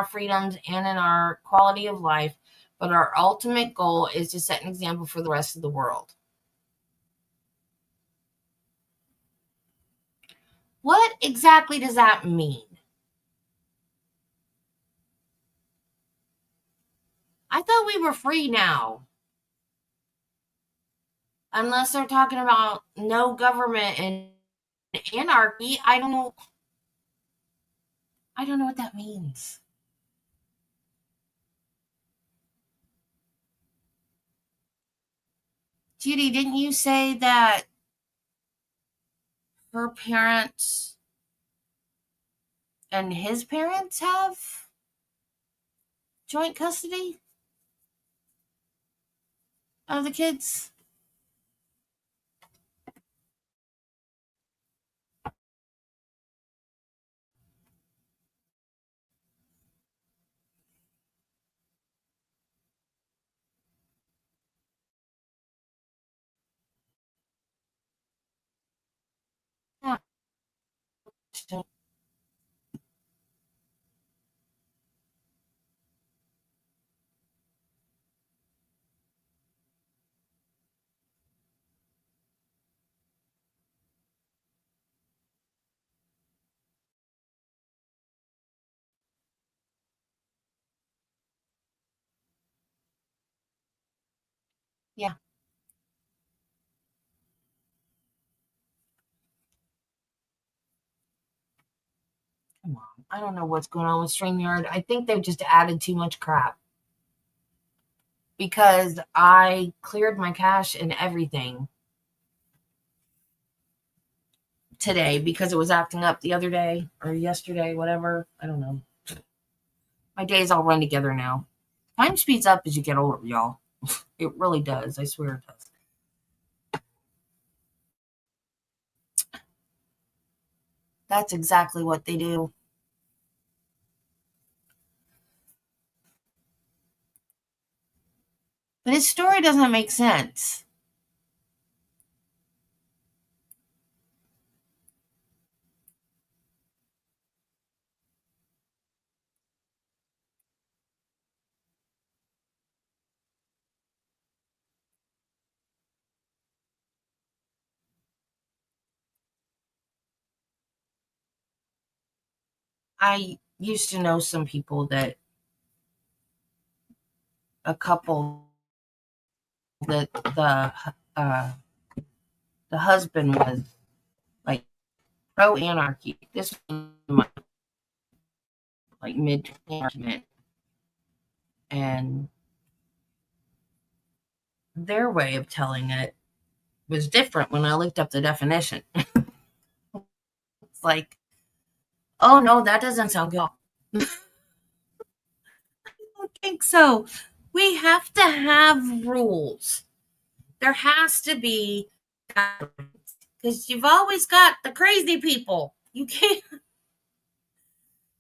freedoms and in our quality of life, but our ultimate goal is to set an example for the rest of the world. What exactly does that mean? I thought we were free now. Unless they're talking about no government and anarchy, I don't know. I don't know what that means. Judy, didn't you say that her parents and his parents have joint custody of the kids? Yeah. Yeah. Come on. I don't know what's going on with StreamYard. I think they've just added too much crap because I cleared my cache and everything today because it was acting up the other day or yesterday, whatever. I don't know. My days all run together now. Time speeds up as you get older, y'all. It really does. I swear it does. That's exactly what they do. But his story doesn't make sense. I used to know some people that a couple that uh, the husband was like pro anarchy. This was my like mid argument, and their way of telling it was different when I looked up the definition. It's like, oh no, that doesn't sound good. I don't think so. We have to have rules. There has to be, because you've always got the crazy people. You can't.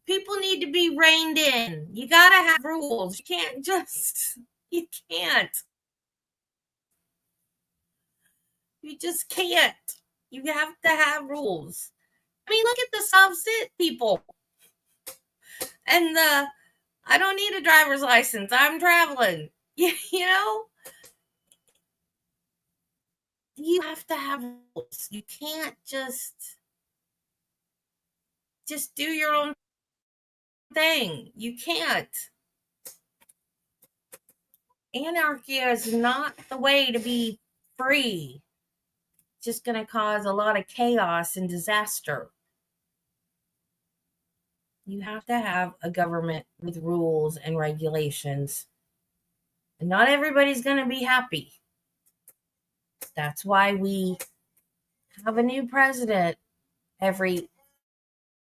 People need to be reined in. You gotta have rules. You can't just. You can't. You just can't. You have to have rules. I mean, look at the subset people and the I don't need a driver's license. I'm traveling. You know, you have to have rules. You can't just do your own thing. You can't. Anarchy is not the way to be free. It's just going to cause a lot of chaos and disaster. You have to have a government with rules and regulations. And not everybody's going to be happy. That's why we have a new president every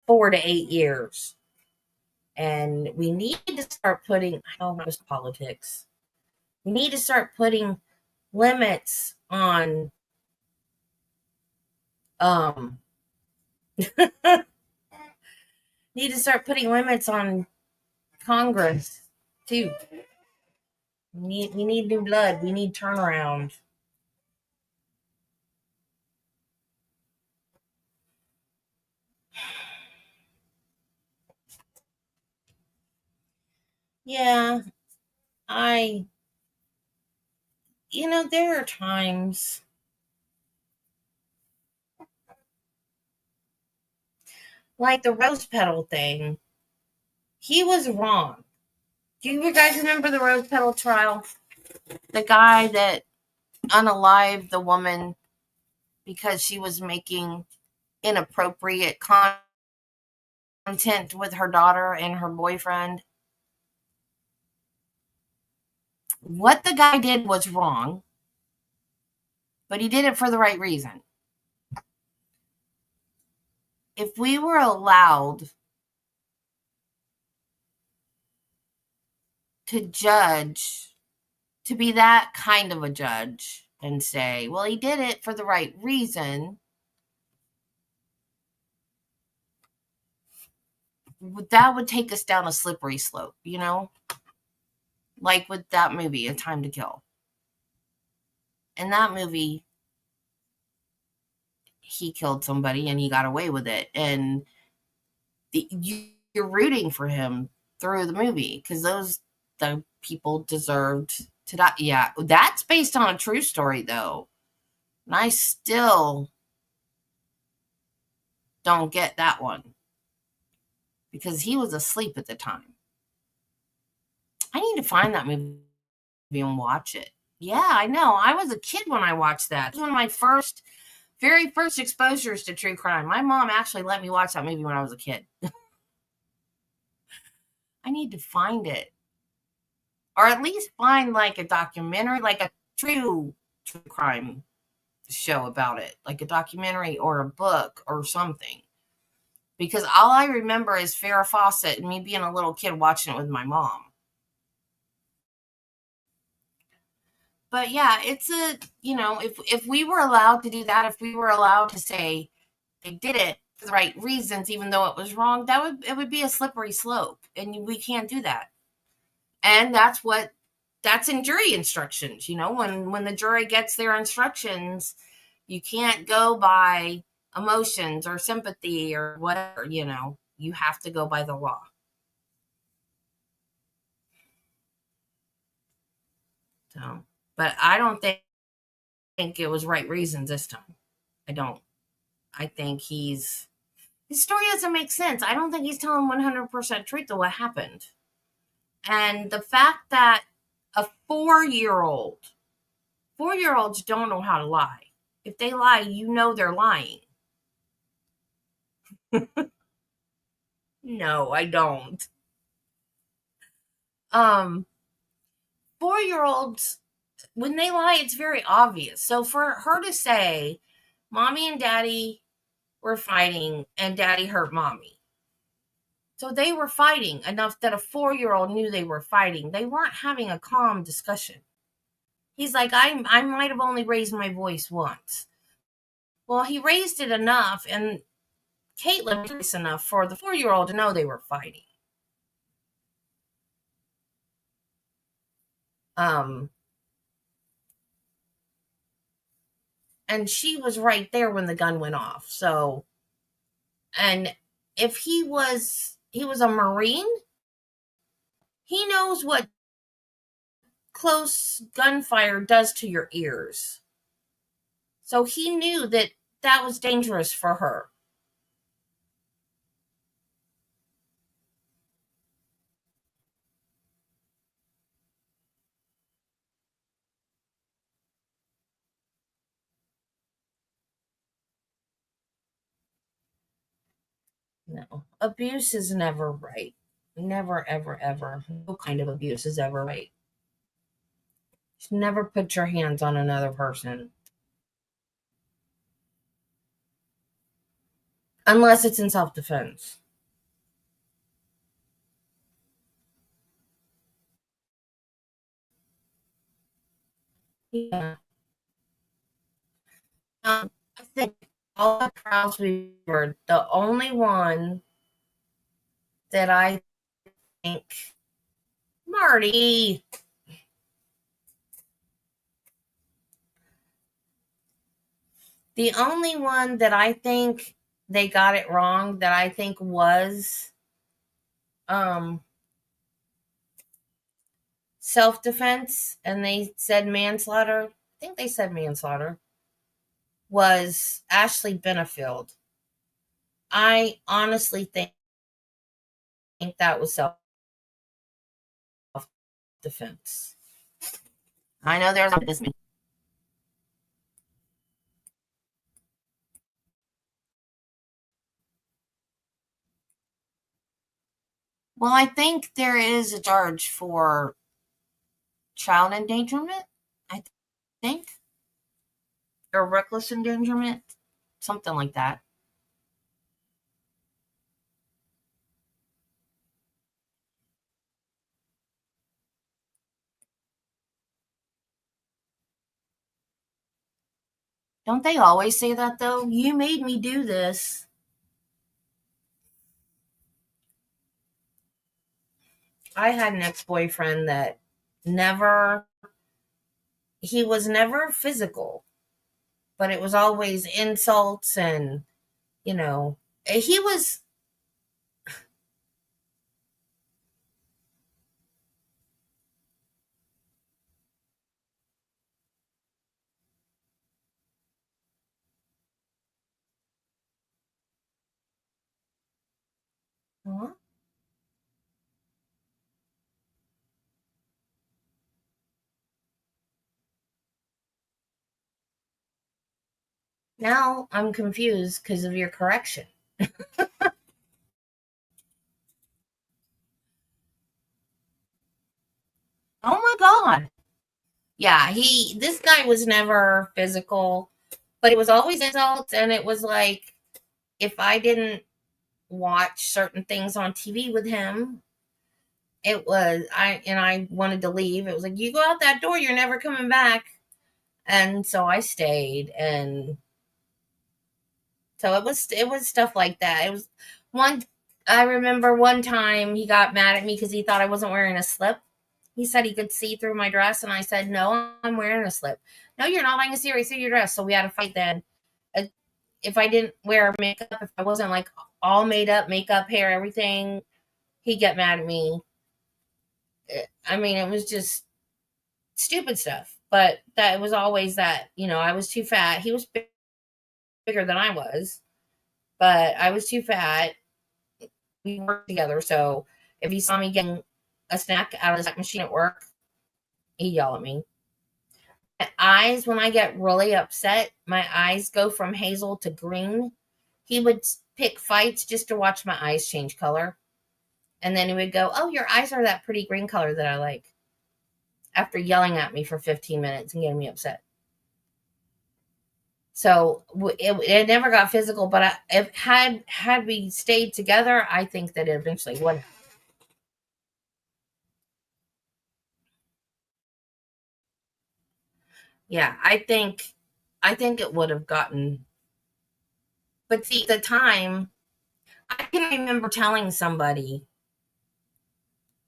4 to 8 years. And we need to start putting, not just politics, we need to start putting limits on need to start putting limits on Congress too. We need new blood. We need turnaround. Yeah, I there are times like the rose petal thing. He was wrong. Do you guys remember the rose petal trial? The guy that unalived the woman because she was making inappropriate content with her daughter and her boyfriend. What the guy did was wrong. but he did it for the right reason. If we were allowed to judge, to be that kind of a judge and say, well, he did it for the right reason, that would take us down a slippery slope, you know? Like with that movie, A Time to Kill. In that movie, he killed somebody and he got away with it. And you're rooting for him through the movie because the people deserved to die. Yeah, that's based on a true story, though. And I still don't get that one because he was asleep at the time. I need to find that movie and watch it. Yeah, I know. I was a kid when I watched that. It was one of my very first exposures to true crime. My mom actually let me watch that movie when I was a kid. I need to find it. Or at least find like a documentary, like a true crime show about it, like a documentary or a book or something. Because all I remember is Farrah Fawcett and me being a little kid watching it with my mom. But yeah, it's if we were allowed to do that, if we were allowed to say they did it for the right reasons, even though it was wrong, it would be a slippery slope, and we can't do that. And that's in jury instructions. When the jury gets their instructions, you can't go by emotions or sympathy or whatever. You have to go by the law. So, but I don't think it was right reasons this time. I don't. I think his story doesn't make sense. I don't think he's telling 100% truth of what happened. And the fact that a 4-year-olds don't know how to lie. If they lie, they're lying. No, I don't. 4-year-olds, when they lie, it's very obvious. So for her to say, mommy and daddy were fighting and daddy hurt mommy. So they were fighting enough that a 4-year-old knew they were fighting. They weren't having a calm discussion. He's like, I might have only raised my voice once. Well, he raised it enough, and Caitlyn raised enough for the 4-year-old to know they were fighting. And she was right there when the gun went off. So, and if he was a Marine, he knows what close gunfire does to your ears. So he knew that was dangerous for her. No, abuse is never right. Never, ever, ever. No kind of abuse is ever right. Never put your hands on another person. Unless it's in self-defense. Yeah. I think all the trials we were, the only one that I think, Marty, the only one that I think they got it wrong, that I think was self-defense, and they said manslaughter. I think they said manslaughter. Was Ashley Benefield. I honestly think that was self-defense. I know there's this. Well, I think there is a charge for child endangerment. I think. or reckless endangerment, something like that. Don't they always say that though? You made me do this. I had an ex-boyfriend that never, he was never physical, but it was always insults and, you know, he was, huh? Now I'm confused because of your correction. Oh my God. Yeah, this guy was never physical, but it was always insults. And it was like, if I didn't watch certain things on TV with him, I wanted to leave. It was like, you go out that door, you're never coming back. And so I stayed. And so it was stuff like that. It was one, I remember one time he got mad at me because he thought I wasn't wearing a slip. He said he could see through my dress, and I said, "No, I'm wearing a slip." "No, you're not. I can see right through your dress." So we had a fight then. Uh, If I didn't wear makeup, if I wasn't like all made up, makeup, hair, everything, he'd get mad at me. I mean, it was just stupid stuff. But that it was always that, I was too fat. He was bigger than I was, but I was too fat. We worked together, so if he saw me getting a snack out of the snack machine at work, he'd yell at me. My eyes, when I get really upset, my eyes go from hazel to green. He would pick fights just to watch my eyes change color. And then he would go, "Oh, your eyes are that pretty green color that I like," after yelling at me for 15 minutes and getting me upset. So it never got physical, but if had we stayed together, I think that it eventually would. Yeah, I think it would have gotten. But see, at the time, I can remember telling somebody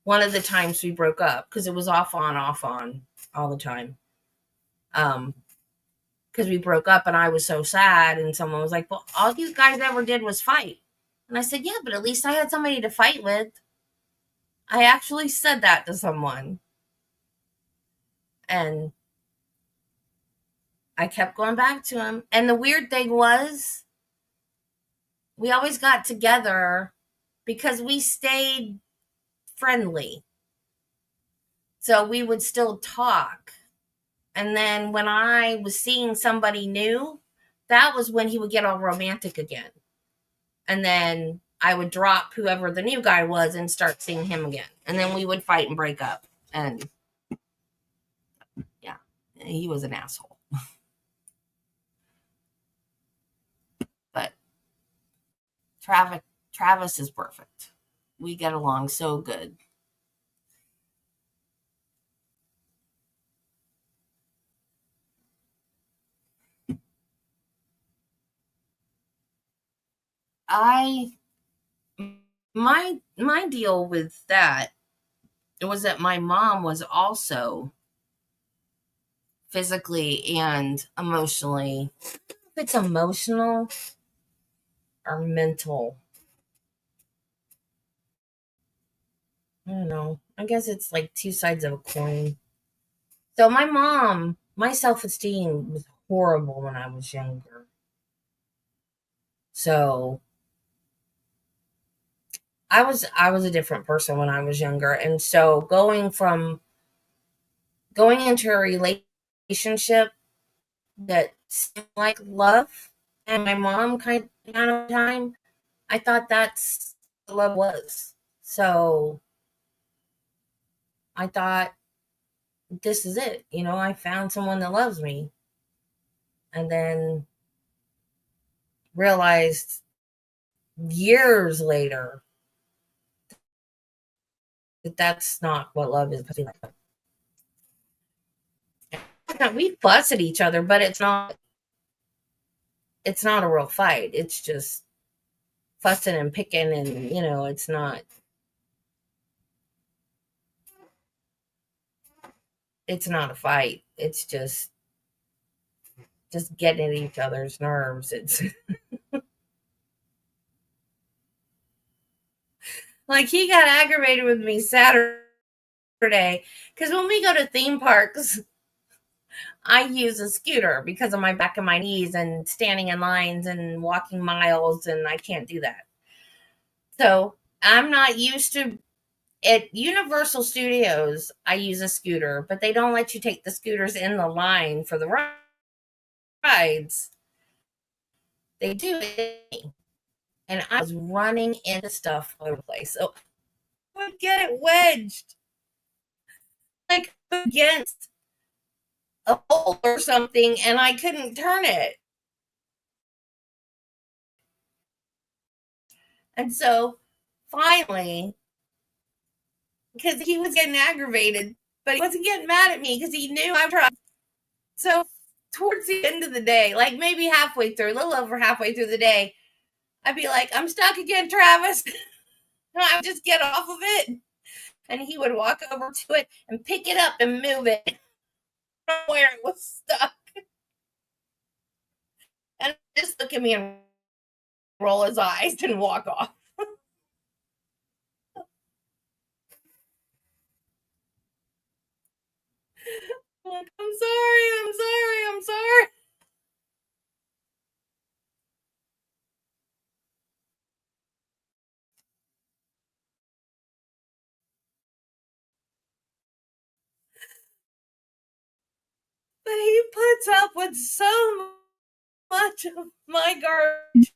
one of the times we broke up, because it was off on all the time. Because we broke up and I was so sad, and someone was like, "Well, all you guys ever did was fight." And I said, "Yeah, but at least I had somebody to fight with." I actually said that to someone, and I kept going back to him. And the weird thing was, we always got together because we stayed friendly. So we would still talk. And then when I was seeing somebody new, that was when he would get all romantic again. And then I would drop whoever the new guy was and start seeing him again. And then we would fight and break up. And yeah, he was an asshole. But Travis is perfect. We get along so good. I my deal with that was that my mom was also physically and emotionally, if it's emotional or mental, I don't know. I guess it's like two sides of a coin. So my self-esteem was horrible when I was younger. So I was a different person when I was younger. And so going into a relationship that seemed like love, and my mom kind of time, I thought that's what love was. So I thought, this is it. I found someone that loves me. and then realized years later that that's not what love is. We fuss at each other, but it's not a real fight. It's just fussing and picking, and it's not a fight. It's just getting at each other's nerves. It's like he got aggravated with me Saturday because when we go to theme parks, I use a scooter because of my back and my knees and standing in lines and walking miles, and I can't do that. So I'm not used to. At Universal Studios, I use a scooter, but they don't let you take the scooters in the line for the rides. They do it, and I was running into stuff all over the place. So I would get it wedged, like against a pole or something, and I couldn't turn it. And so finally, because he was getting aggravated, but he wasn't getting mad at me because he knew I tried. So towards the end of the day, like maybe halfway through, a little over halfway through the day, I'd be like, I'm stuck again, Travis. And I would just get off of it. And he would walk over to it and pick it up and move it where it was stuck. And just look at me and roll his eyes and walk off. I'm like, I'm sorry. But he puts up with so much of my garbage.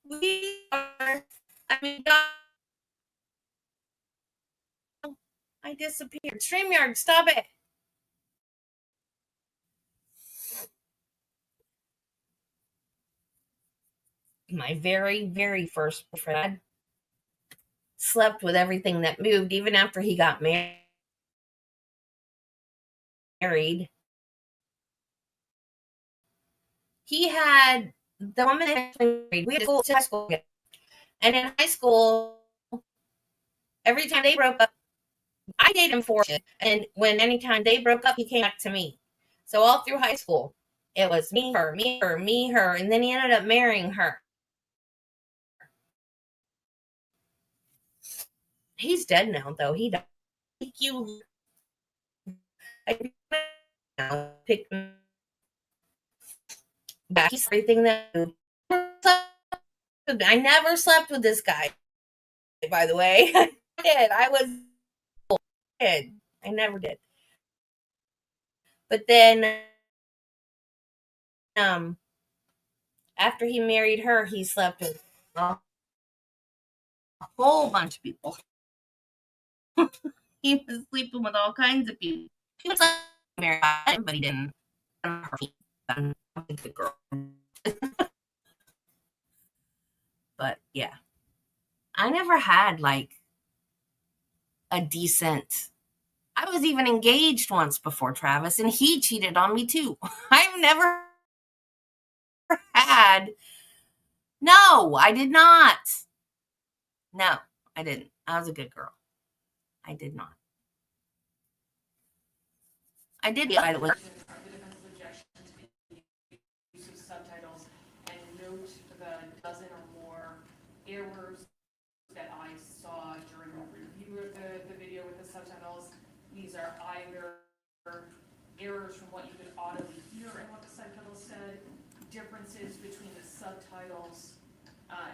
We are, I mean, I disappeared. StreamYard, stop it. My very, very first boyfriend slept with everything that moved, even after he got married. He had the woman that married. We had to go to high school together. And in high school, every time they broke up, I dated him for it. And anytime they broke up, he came back to me. So all through high school, it was me, her, me, her, me, her. And then he ended up marrying her. He's dead now, though. He died. You, I picked back everything that I never slept with this guy, by the way. I did. I was a kid. I never did. But then after he married her, he slept with a whole bunch of people. He was sleeping with all kinds of people. He was married, but he didn't. I'm a good girl. But yeah, I never had like a decent. I was even engaged once before Travis, and he cheated on me too. I've never had. No, I did not. No, I didn't. I was a good girl. I did not. I did. I was. Use of subtitles and note the dozen or more errors that I saw during the review of the video with the subtitles. These are either errors from what you could audibly hear and what the subtitles said, differences between the subtitles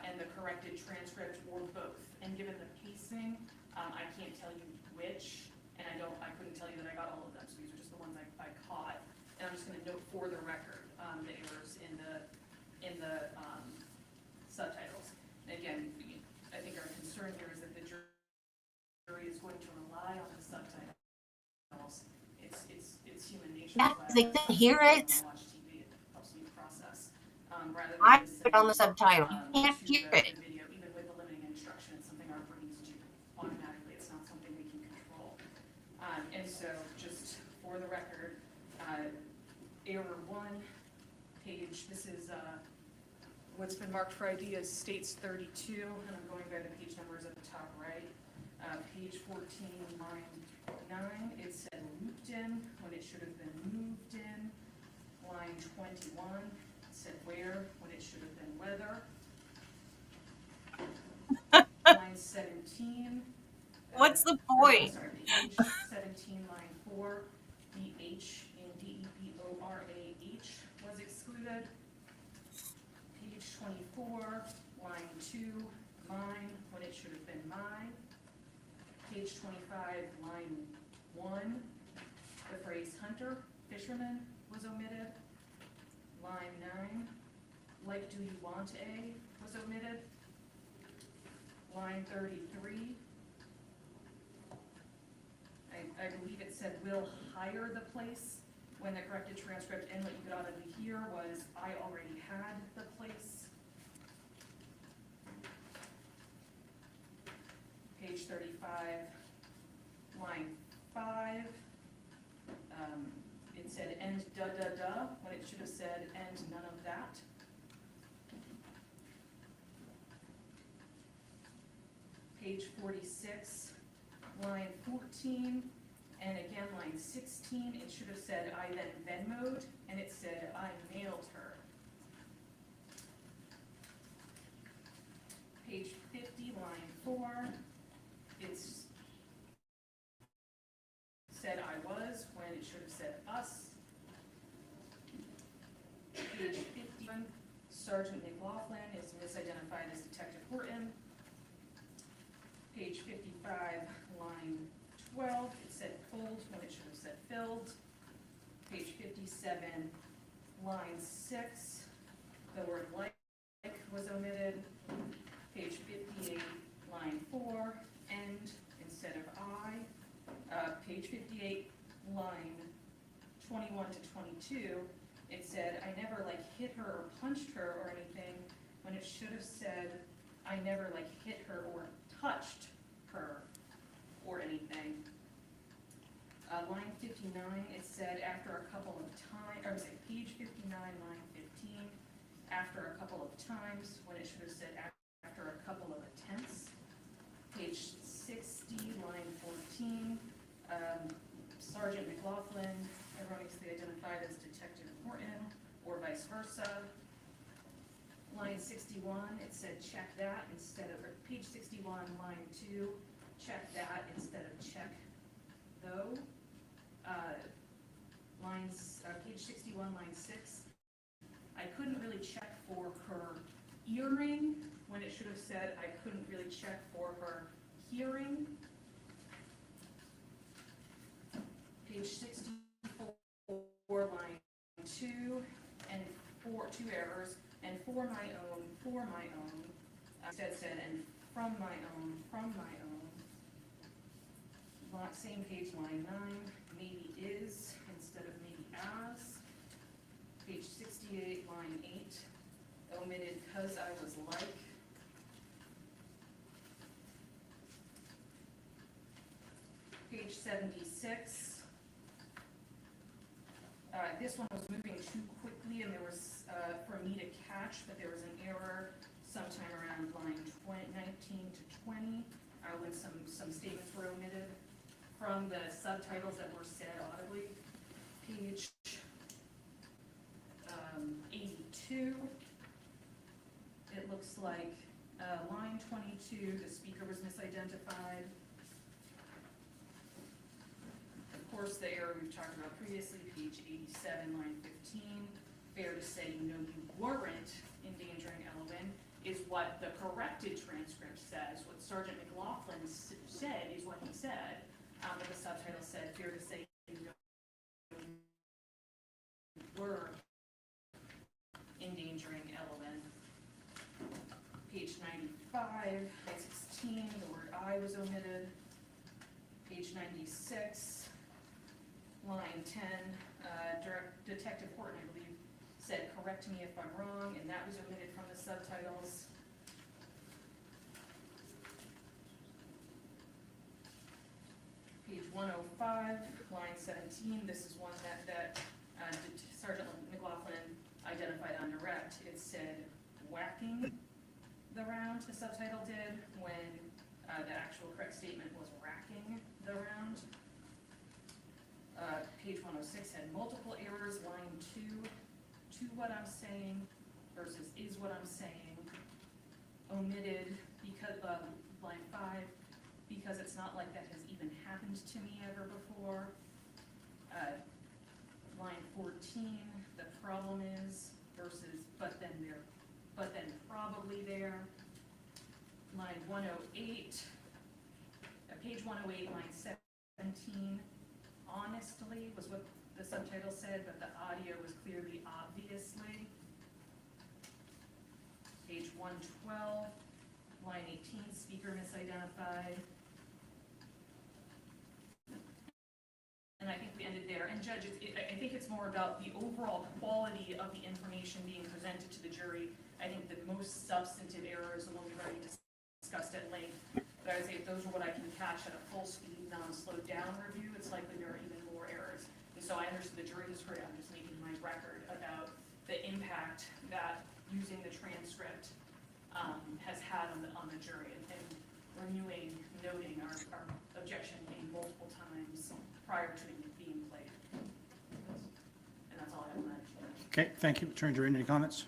and the corrected transcript, or both. And given the pacing, I can't tell you which, and I couldn't tell you that I got all of them, so these are just the ones I caught. And I'm just going to note for the record the errors in the subtitles. And again, I think our concern here is that the jury is going to rely on the subtitles. It's it's human nature. Yeah, But they couldn't hear it. when I watch TV, it helps me process, rather than I put listening, on the subtitle. You can't to hear the it. video, even with the limiting instruction. It's something our brains do automatically. It's not something we can control. And so, just for the record, error 1, page, this is what's been marked for ID as states 32, and I'm going by the page numbers at the top right. Page 14, line 9, it said looped in when it should have been moved in. Line 21, it said where when it should have been whether. Line 17. What's the point? Sorry, page 17, line 4, the H in DEBORAH was excluded. Page 24, line 2, mine when it should have been mine. Page 25, line 1, the phrase hunter, fisherman was omitted. Line 9, like do you want a was omitted. Line 33, I believe it said will hire the place, when the corrected transcript and what you could audibly hear was I already had the place. Page 35, line 5, it said and da da da when it should have said and none of that. Page 46, line 14, and again line 16, it should have said I then Venmo'd, and it said I mailed her. Page 50, line 4, it's said I was when it should have said us. Page 51, Sergeant McLaughlin is misidentified as Detective Horton. Page 55, line 12, it said pulled when it should have said filled. Page 57, line 6, the word like was omitted. Page 58, line 4, end instead of I. Page 58, line 21 to 22, it said I never like hit her or punched her or anything, when it should have said I never like hit her or touched her or anything. Line 59, it said after a couple of times, or say page 59, line 15, after a couple of times, when it should have said after a couple of attempts. Page 60, line 14, Sergeant McLaughlin erroneously identified as Detective Horton, or vice versa. Line 61, it said check that instead of, or page 61, line 2, check that instead of check though. Page 61, line 6, I couldn't really check for her earring, when it should have said I couldn't really check for her hearing. Page 64, line 2, and 2 errors, and for my own, instead said, and from my own, same page, line 9, maybe is, instead of maybe as. Page 68, line 8, omitted cause I was like. Page 76, this one was moving too quickly, and there was, for me to catch, but there was an error sometime around line 19 to 20, when some statements were omitted from the subtitles that were said audibly. Page 82, it looks like line 22, the speaker was misidentified. Of course, the error we've talked about previously, page 87, line 15, fair to say, no, you weren't endangering Elwyn, is what the corrected transcript says. What Sergeant McLaughlin said is what he said, but the subtitle said, fair to say, no, you were endangering Elwyn. Page 95, line 16, the word I was omitted. Page 96, line 10, Detective Horton, I believe, said, "Correct me if I'm wrong," and that was omitted from the subtitles. Page 105, line 17, this is one that Sergeant McLaughlin identified on direct. It said whacking the round, the subtitle did, when the actual correct statement was racking the round. Page 106 had multiple errors, line 2, to what I'm saying versus is what I'm saying. Omitted because, line 5, because it's not like that has even happened to me ever before. Line 14, the problem is versus but then probably there. Line 108, page 108, line 17, honestly was what the subtitle said, but the audio was clearly obviously. Page 112, line 18, speaker misidentified. And I think we ended there. And Judge, I think it's more about the overall quality of the information being presented to the jury. I think the most substantive error is the one we've already discussed at length. But I would say if those are what I can catch at a full speed, non-slowed down review, it's likely there are even more errors. And so I understood the jury has heard it. I'm just making my record about the impact that using the transcript has had on the jury, and renewing, noting our objection made multiple times prior to it being played. And that's all I have on that. Okay, thank you. Attorney Duren, any comments?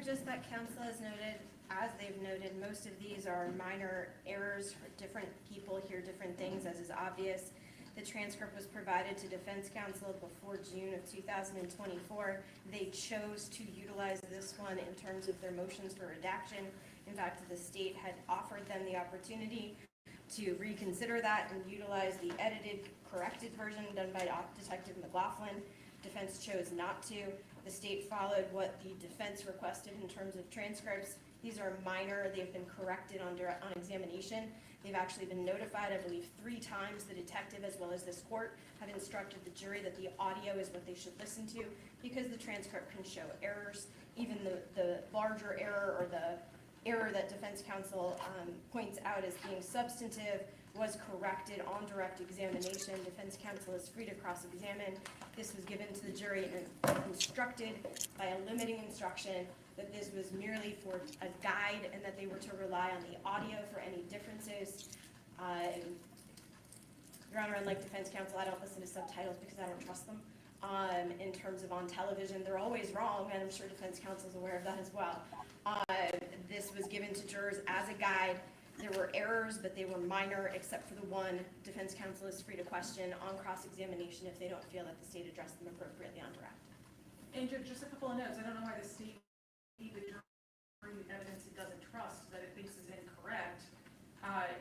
Just that counsel has noted, as they've noted, most of these are minor errors. Different people hear different things, as is obvious. The transcript was provided to defense counsel before June of 2024. They chose to utilize this one in terms of their motions for redaction. In fact, the state had offered them the opportunity to reconsider that and utilize the edited, corrected version done by Detective McLaughlin. Defense chose not to. The state followed what the defense requested in terms of transcripts. These are minor. They've been corrected on examination. They've actually been notified, I believe, 3 times. The detective, as well as this court, have instructed the jury that the audio is what they should listen to, because the transcript can show errors. Even the larger error, or the error that defense counsel points out as being substantive, was corrected on direct examination. Defense counsel is free to cross-examine. This was given to the jury and instructed by a limiting instruction that this was merely for a guide and that they were to rely on the audio for any differences. Your Honor, unlike defense counsel, I don't listen to subtitles because I don't trust them. In terms of on television, they're always wrong, and I'm sure defense counsel is aware of that as well. This was given to jurors as a guide. There were errors, but they were minor, except for the one. Defense counsel is free to question on cross-examination if they don't feel that the state addressed them appropriately on direct. And just a couple of notes. I don't know why the state gave the jury evidence it doesn't trust, that it thinks is incorrect.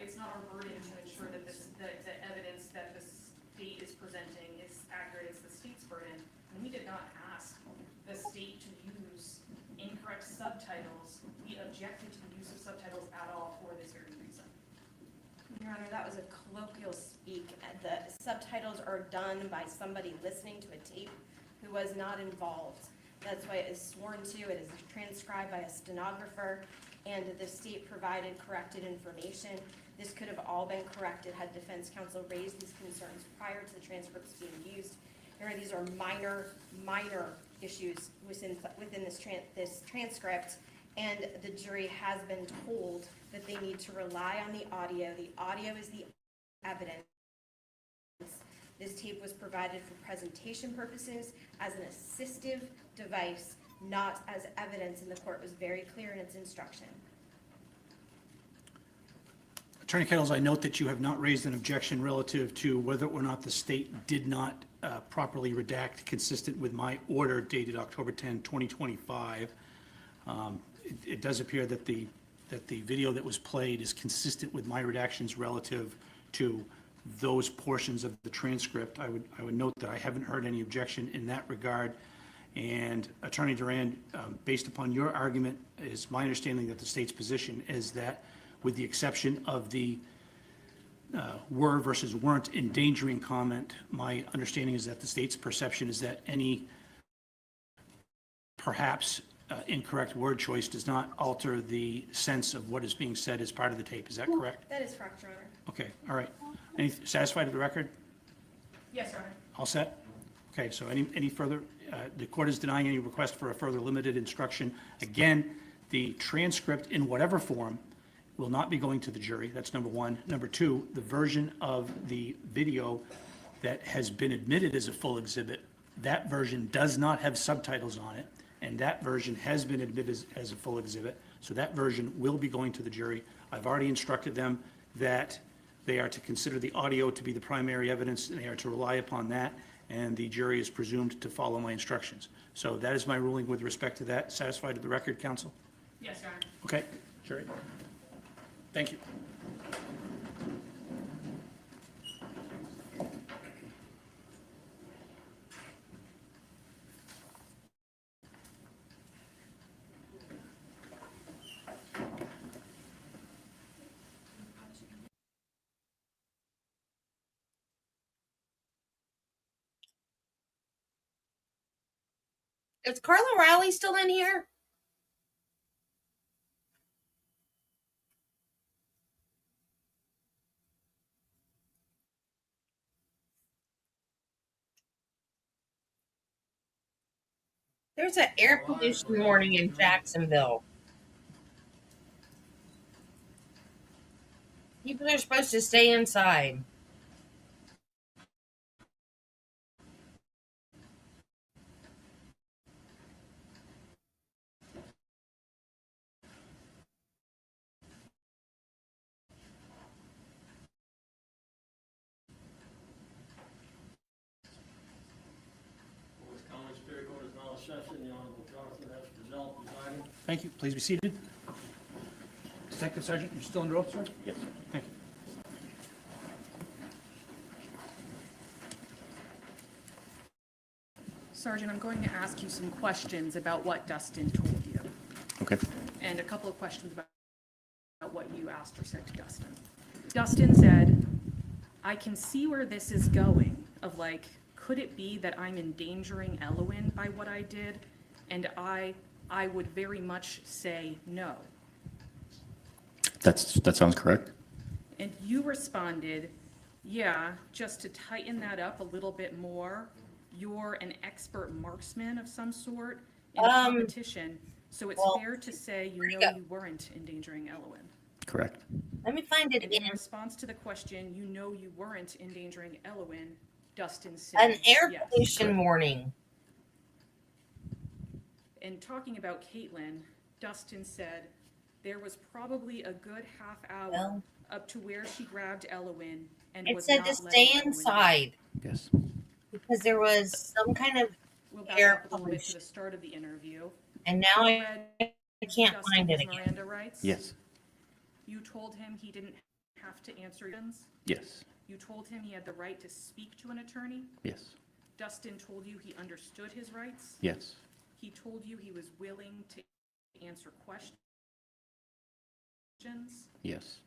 It's not our burden to ensure that the evidence that the state is presenting is accurate. It's the state's burden. And we did not ask the state to use incorrect subtitles. We objected to the use of subtitles at all for this very reason. Your Honor, that was a colloquial speak. The subtitles are done by somebody listening to a tape who was not involved. That's why it is sworn to. It is transcribed by a stenographer, and the state provided corrected information. This could have all been corrected had defense counsel raised these concerns prior to the transcripts being used. Your Honor, these are minor issues within this transcript, and the jury has been told that they need to rely on the audio. The audio is the evidence. This tape was provided for presentation purposes as an assistive device, not as evidence, and the court was very clear in its instruction. Attorney Kettles, I note that you have not raised an objection relative to whether or not the state did not properly redact consistent with my order dated October 10, 2025. It does appear that the video that was played is consistent with my redactions relative to those portions of the transcript. I would note that I haven't heard any objection in that regard. And Attorney Duren, based upon your argument, is my understanding that the state's position is that, with the exception of the were versus weren't endangering comment, my understanding is that the state's perception is that any perhaps incorrect word choice does not alter the sense of what is being said as part of the tape. Is that correct? That is correct, Your Honor. Okay, all right. Satisfied with the record? Yes, Your Honor. All set? Okay, so any further, the court is denying any request for a further limited instruction. Again, the transcript in whatever form will not be going to the jury. That's number one. Number two, the version of the video that has been admitted as a full exhibit, that version does not have subtitles on it, and that version has been admitted as a full exhibit. So that version will be going to the jury. I've already instructed them that they are to consider the audio to be the primary evidence, and they are to rely upon that, and the jury is presumed to follow my instructions. So that is my ruling with respect to that. Satisfied with the record, counsel? Yes, Your Honor. Okay, jury. Thank you. Is Carla Riley still in here? There's an air pollution warning in Jacksonville. People are supposed to stay inside. Common Spirit Court is now in session. The Honorable Jonathan S. Gazelle presiding. Thank you. Please be seated. Detective Sergeant, you're still under oath, sir? Yes. Thank you. Sergeant, I'm going to ask you some questions about what Dustin told you, Okay. and a couple of questions about what you asked or said to Dustin. Dustin said, I can see where this is going, of like, could it be that I'm endangering Elwyn by what I did? And I would very much say no. That sounds correct. And you responded, yeah, just to tighten that up a little bit more, you're an expert marksman of some sort in a competition, so it's well, fair to say you know go. you weren't endangering Elwyn. Correct. Let me find it And in again. response to the question, you know you weren't endangering Elwyn, Dustin said An air yes. pollution warning. And talking about Caitlyn, Dustin said there was probably a good half hour Well, up to where she grabbed Elwyn and it was said not to letting stay Elwyn go. inside Yes. because there was some kind of We'll back air up a little bit to pollution. the start of the interview. And now You I read can't Dustin find it his again. Miranda rights. Yes. You told him he didn't have to answer questions. Yes. You told him he had the right to speak to an attorney. Yes. Dustin told you he understood his rights. Yes. He told you he was willing to answer questions. Yes.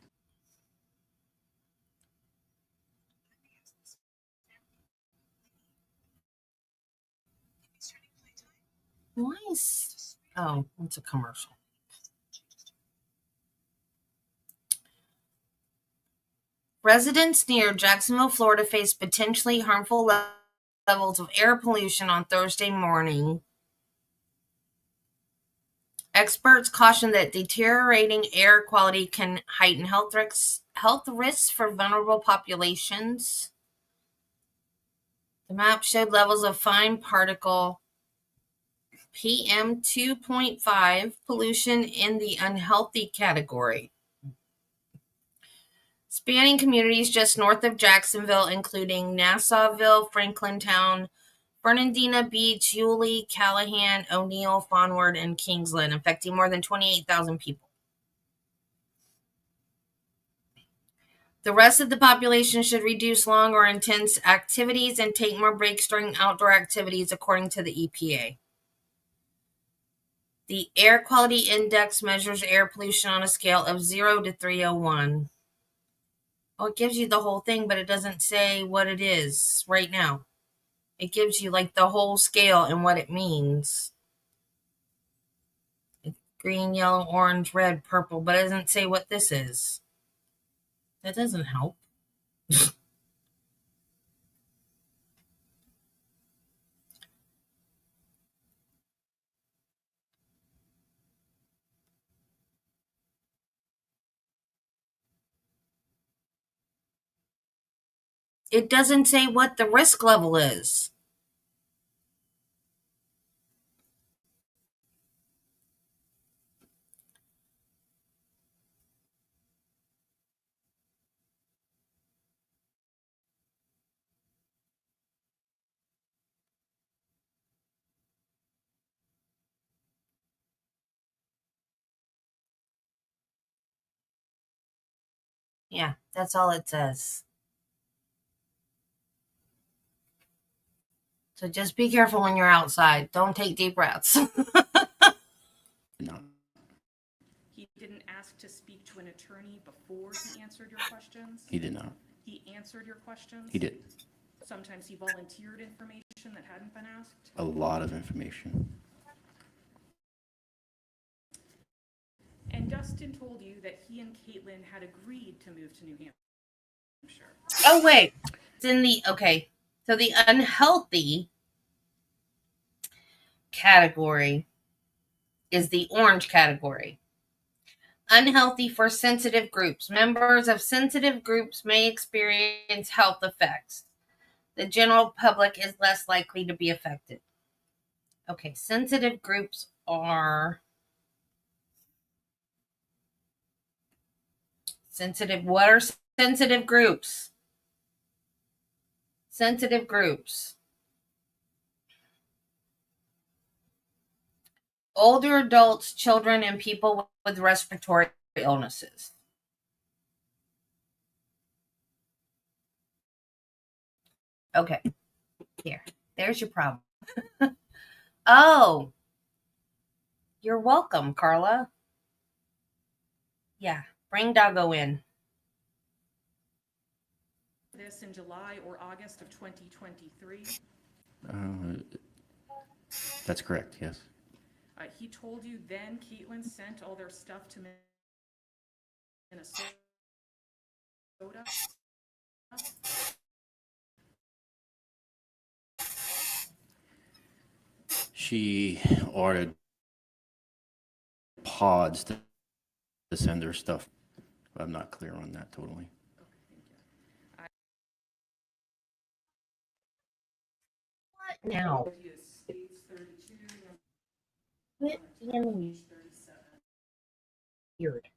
Why is... Oh, it's a commercial. Residents near Jacksonville, Florida face potentially harmful levels of air pollution on Thursday morning. Experts caution that deteriorating air quality can heighten health risks for vulnerable populations. The map showed levels of fine particle PM 2.5 pollution in the unhealthy category, spanning communities just north of Jacksonville, including Nassauville, Franklintown, Fernandina Beach, Yulee, Callahan, O'Neill, Fonward, and Kingsland, affecting more than 28,000 people. The rest of the population should reduce long or intense activities and take more breaks during outdoor activities, according to the EPA. The Air Quality Index measures air pollution on a scale of 0 to 301. Oh, it gives you the whole thing, but it doesn't say what it is right now. It gives you like the whole scale and what it means. It's green, yellow, orange, red, purple, but it doesn't say what this is. That doesn't help. It doesn't say what the risk level is. Yeah, that's all it says. So just be careful when you're outside. Don't take deep breaths. No. He didn't ask to speak to an attorney before he answered your questions? He did not. He answered your questions? He did. Sometimes he volunteered information that hadn't been asked? A lot of information. And Dustin told you that he and Caitlyn had agreed to move to New Hampshire. Oh, wait. It's in the, okay. So the unhealthy category is the orange category. Unhealthy for sensitive groups. Members of sensitive groups may experience health effects. The general public is less likely to be affected. Okay, sensitive groups are sensitive. What are sensitive groups? Sensitive groups. Older adults, children, and people with respiratory illnesses. Okay, here. There's your problem. Oh, you're welcome, Carla. Yeah, bring Doggo in. This in July or August of 2023. That's correct, yes. He told you then Caitlyn sent all their stuff to Minnesota. She ordered pods to send her stuff. I'm not clear on that totally. What now? Quit being weird.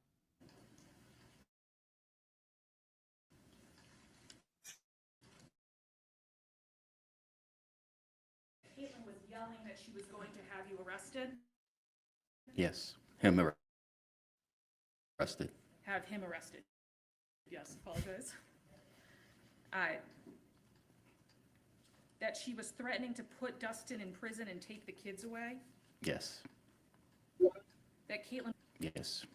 Caitlyn was yelling that she was going to have you arrested. Yes, him arrested. Have him arrested. Yes, apologize. That she was threatening to put Dustin in prison and take the kids away. Yes, That Caitlyn yes,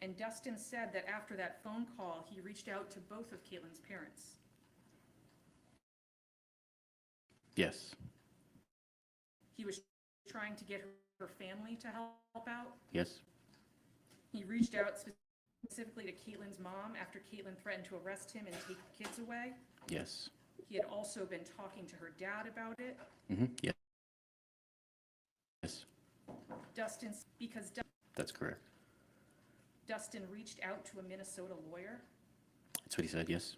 and Dustin said that after that phone call, he reached out to both of Caitlyn's parents. yes, He was trying to get her family to help out. yes, He reached out specifically to Caitlyn's mom after Caitlyn threatened to arrest him and take the kids away. yes. He had also been talking to her dad about it. Yes. Yes, Because that's correct. Dustin reached out to a Minnesota lawyer. That's what he said, yes.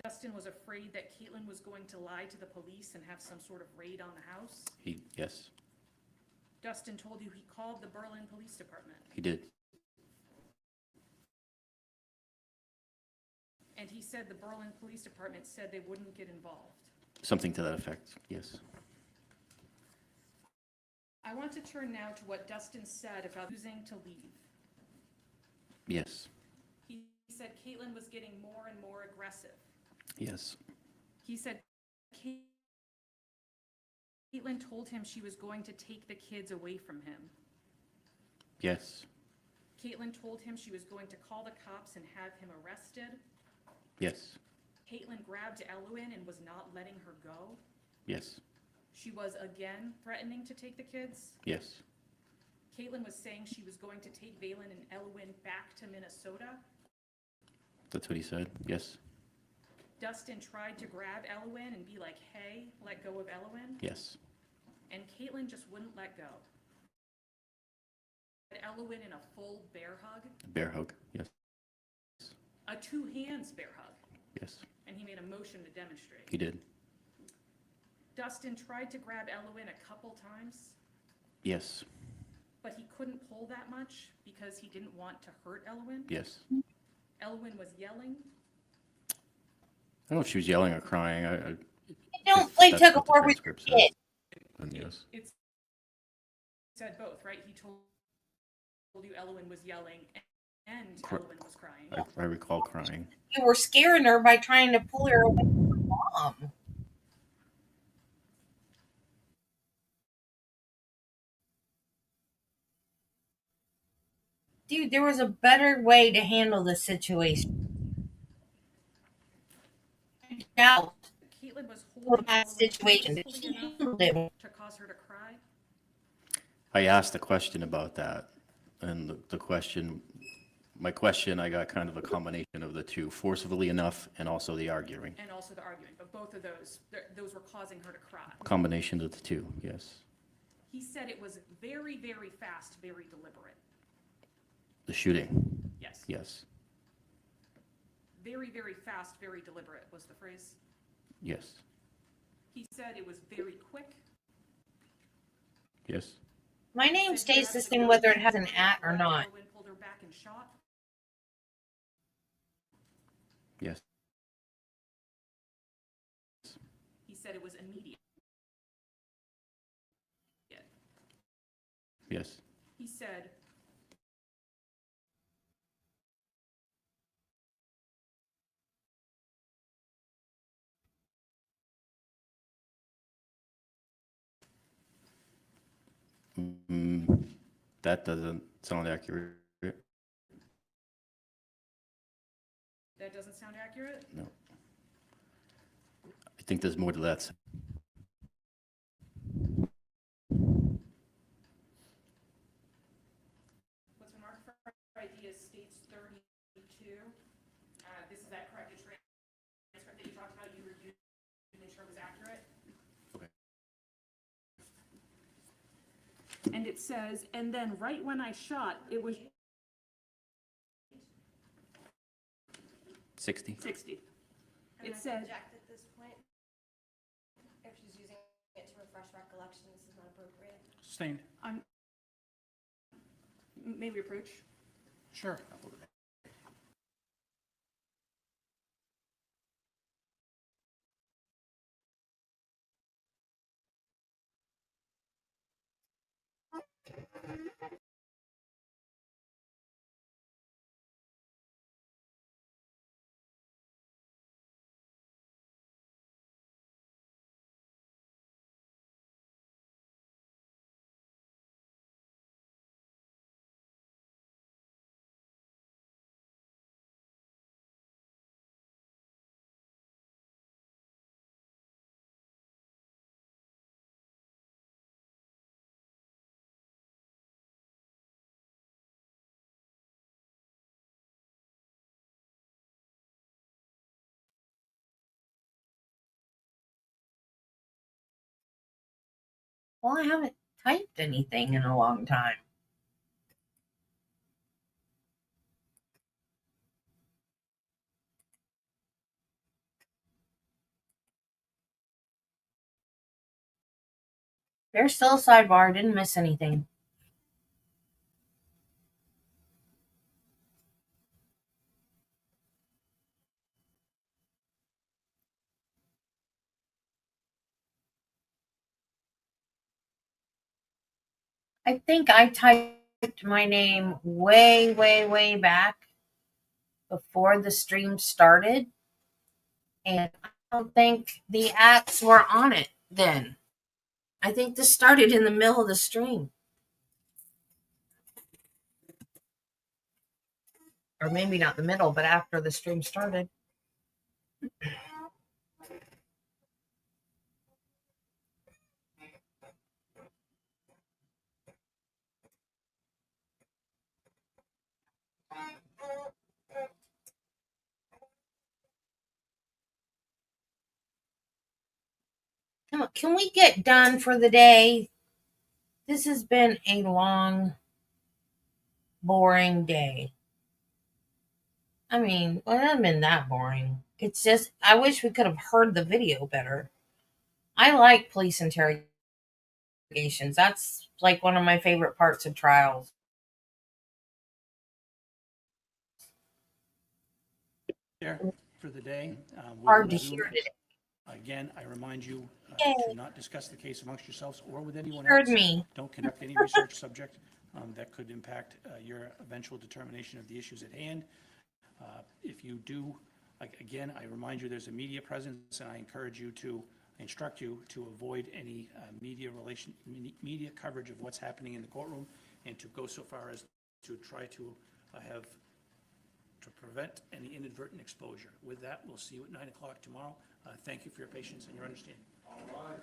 Dustin was afraid that Caitlyn was going to lie to the police and have some sort of raid on the house. Yes, Dustin told you he called the Berlin Police Department. he did. And he said the Berlin Police Department said they wouldn't get involved. Something to that effect, yes. I want to turn now to what Dustin said about choosing to leave. Yes, He said Caitlyn was getting more and more aggressive. yes, He said Caitlyn told him she was going to take the kids away from him. yes, Caitlyn told him she was going to call the cops and have him arrested. Yes. Caitlyn grabbed Elwyn and was not letting her go. Yes. She was again threatening to take the kids. Yes. Caitlyn was saying she was going to take Valen and Elwyn back to Minnesota. That's what he said. Yes. Dustin tried to grab Elwyn and be like, hey, let go of Elwyn. Yes. And Caitlyn just wouldn't let go. Elwyn in a full bear hug, Bear hug. Yes. a two hands bear hug, Yes. and he made a motion to demonstrate. He did. Dustin tried to grab Elwyn a couple times, Yes. but he couldn't pull that much because he didn't want to hurt Elwyn. Yes. Elwyn was yelling. I don't know if she was yelling or crying. I don't if play that's tug what of the war with your transcript says. kid. Then yes. It said both, right? He told you Elwyn was yelling and Elwyn was crying. I recall crying. You were scaring her by trying to pull her away from her mom. Dude, there was a better way to handle the situation. Out Caitlyn was for holding that Elwyn situation. closely She enough handled it. to cause her to cry. I asked a question about that, and the question, my question, I got kind of a combination of the two, forcefully enough and also the arguing. And also the arguing, but both of those were causing her to cry. Combination of the two, yes. He said it was very, very fast, very deliberate. The shooting, Yes. yes, Very, very fast, very deliberate was the phrase. yes, He said it was very quick. yes, My name Said stays he the grabbed same gun, whether it has an grabbed at or not. Elwyn, pulled her back and shot. yes, He said it was immediate. yes, He said that doesn't sound accurate. that doesn't sound accurate. No. I think there's more to that. What's been marked for ID is states 32. This is that corrected transcript that you talked about. You reviewed to make sure it was accurate. Okay. And it says, and then right when I shot, it was 60? 60. I'm It gonna said, object at this point. If she's using it to refresh recollection, this is not appropriate. Sustained. may we approach? Sure. Well, I haven't typed anything in a long time. There's still a sidebar. Didn't miss anything. I think I typed my name way, way, way back before the stream started. And I don't think the acts were on it then. I think this started in the middle of the stream. Or maybe not the middle, but after the stream started. Come on, can we get done for the day? This has been a long, boring day. I mean, well, it hasn't been that boring. It's just, I wish we could have heard the video better. I like police interrogations. That's like one of my favorite parts of trials. There for the day. We'll Hard to resume. hear today. Again, I remind you Yay. to not discuss the case amongst yourselves or with anyone Heard else. me. Don't conduct any research subject that could impact your eventual determination of the issues at hand. If you do, again, I remind you there's a media presence, and I instruct you to avoid any media coverage of what's happening in the courtroom, and to go so far as to try to prevent any inadvertent exposure. With that, we'll see you at 9 o'clock tomorrow. Thank you for your patience and your understanding. All right.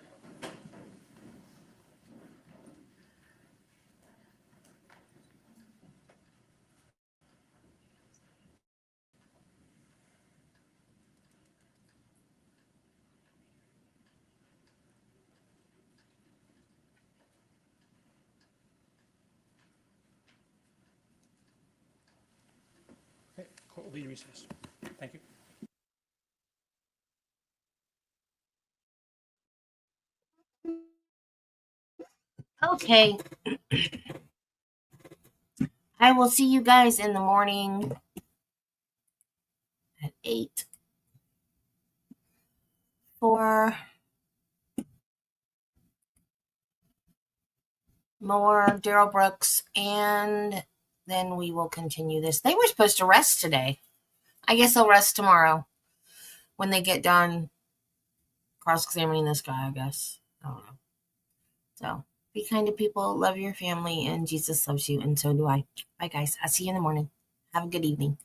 Okay, court will be in recess. Thank you. Okay. I will see you guys in the morning at 8 for more Daryl Brooks, and then we will continue this. They were supposed to rest today. I guess they'll rest tomorrow when they get done cross-examining this guy, I guess. I don't know. So be kind to people, love your family, and Jesus loves you, and so do I. Bye, guys. I'll see you in the morning. Have a good evening.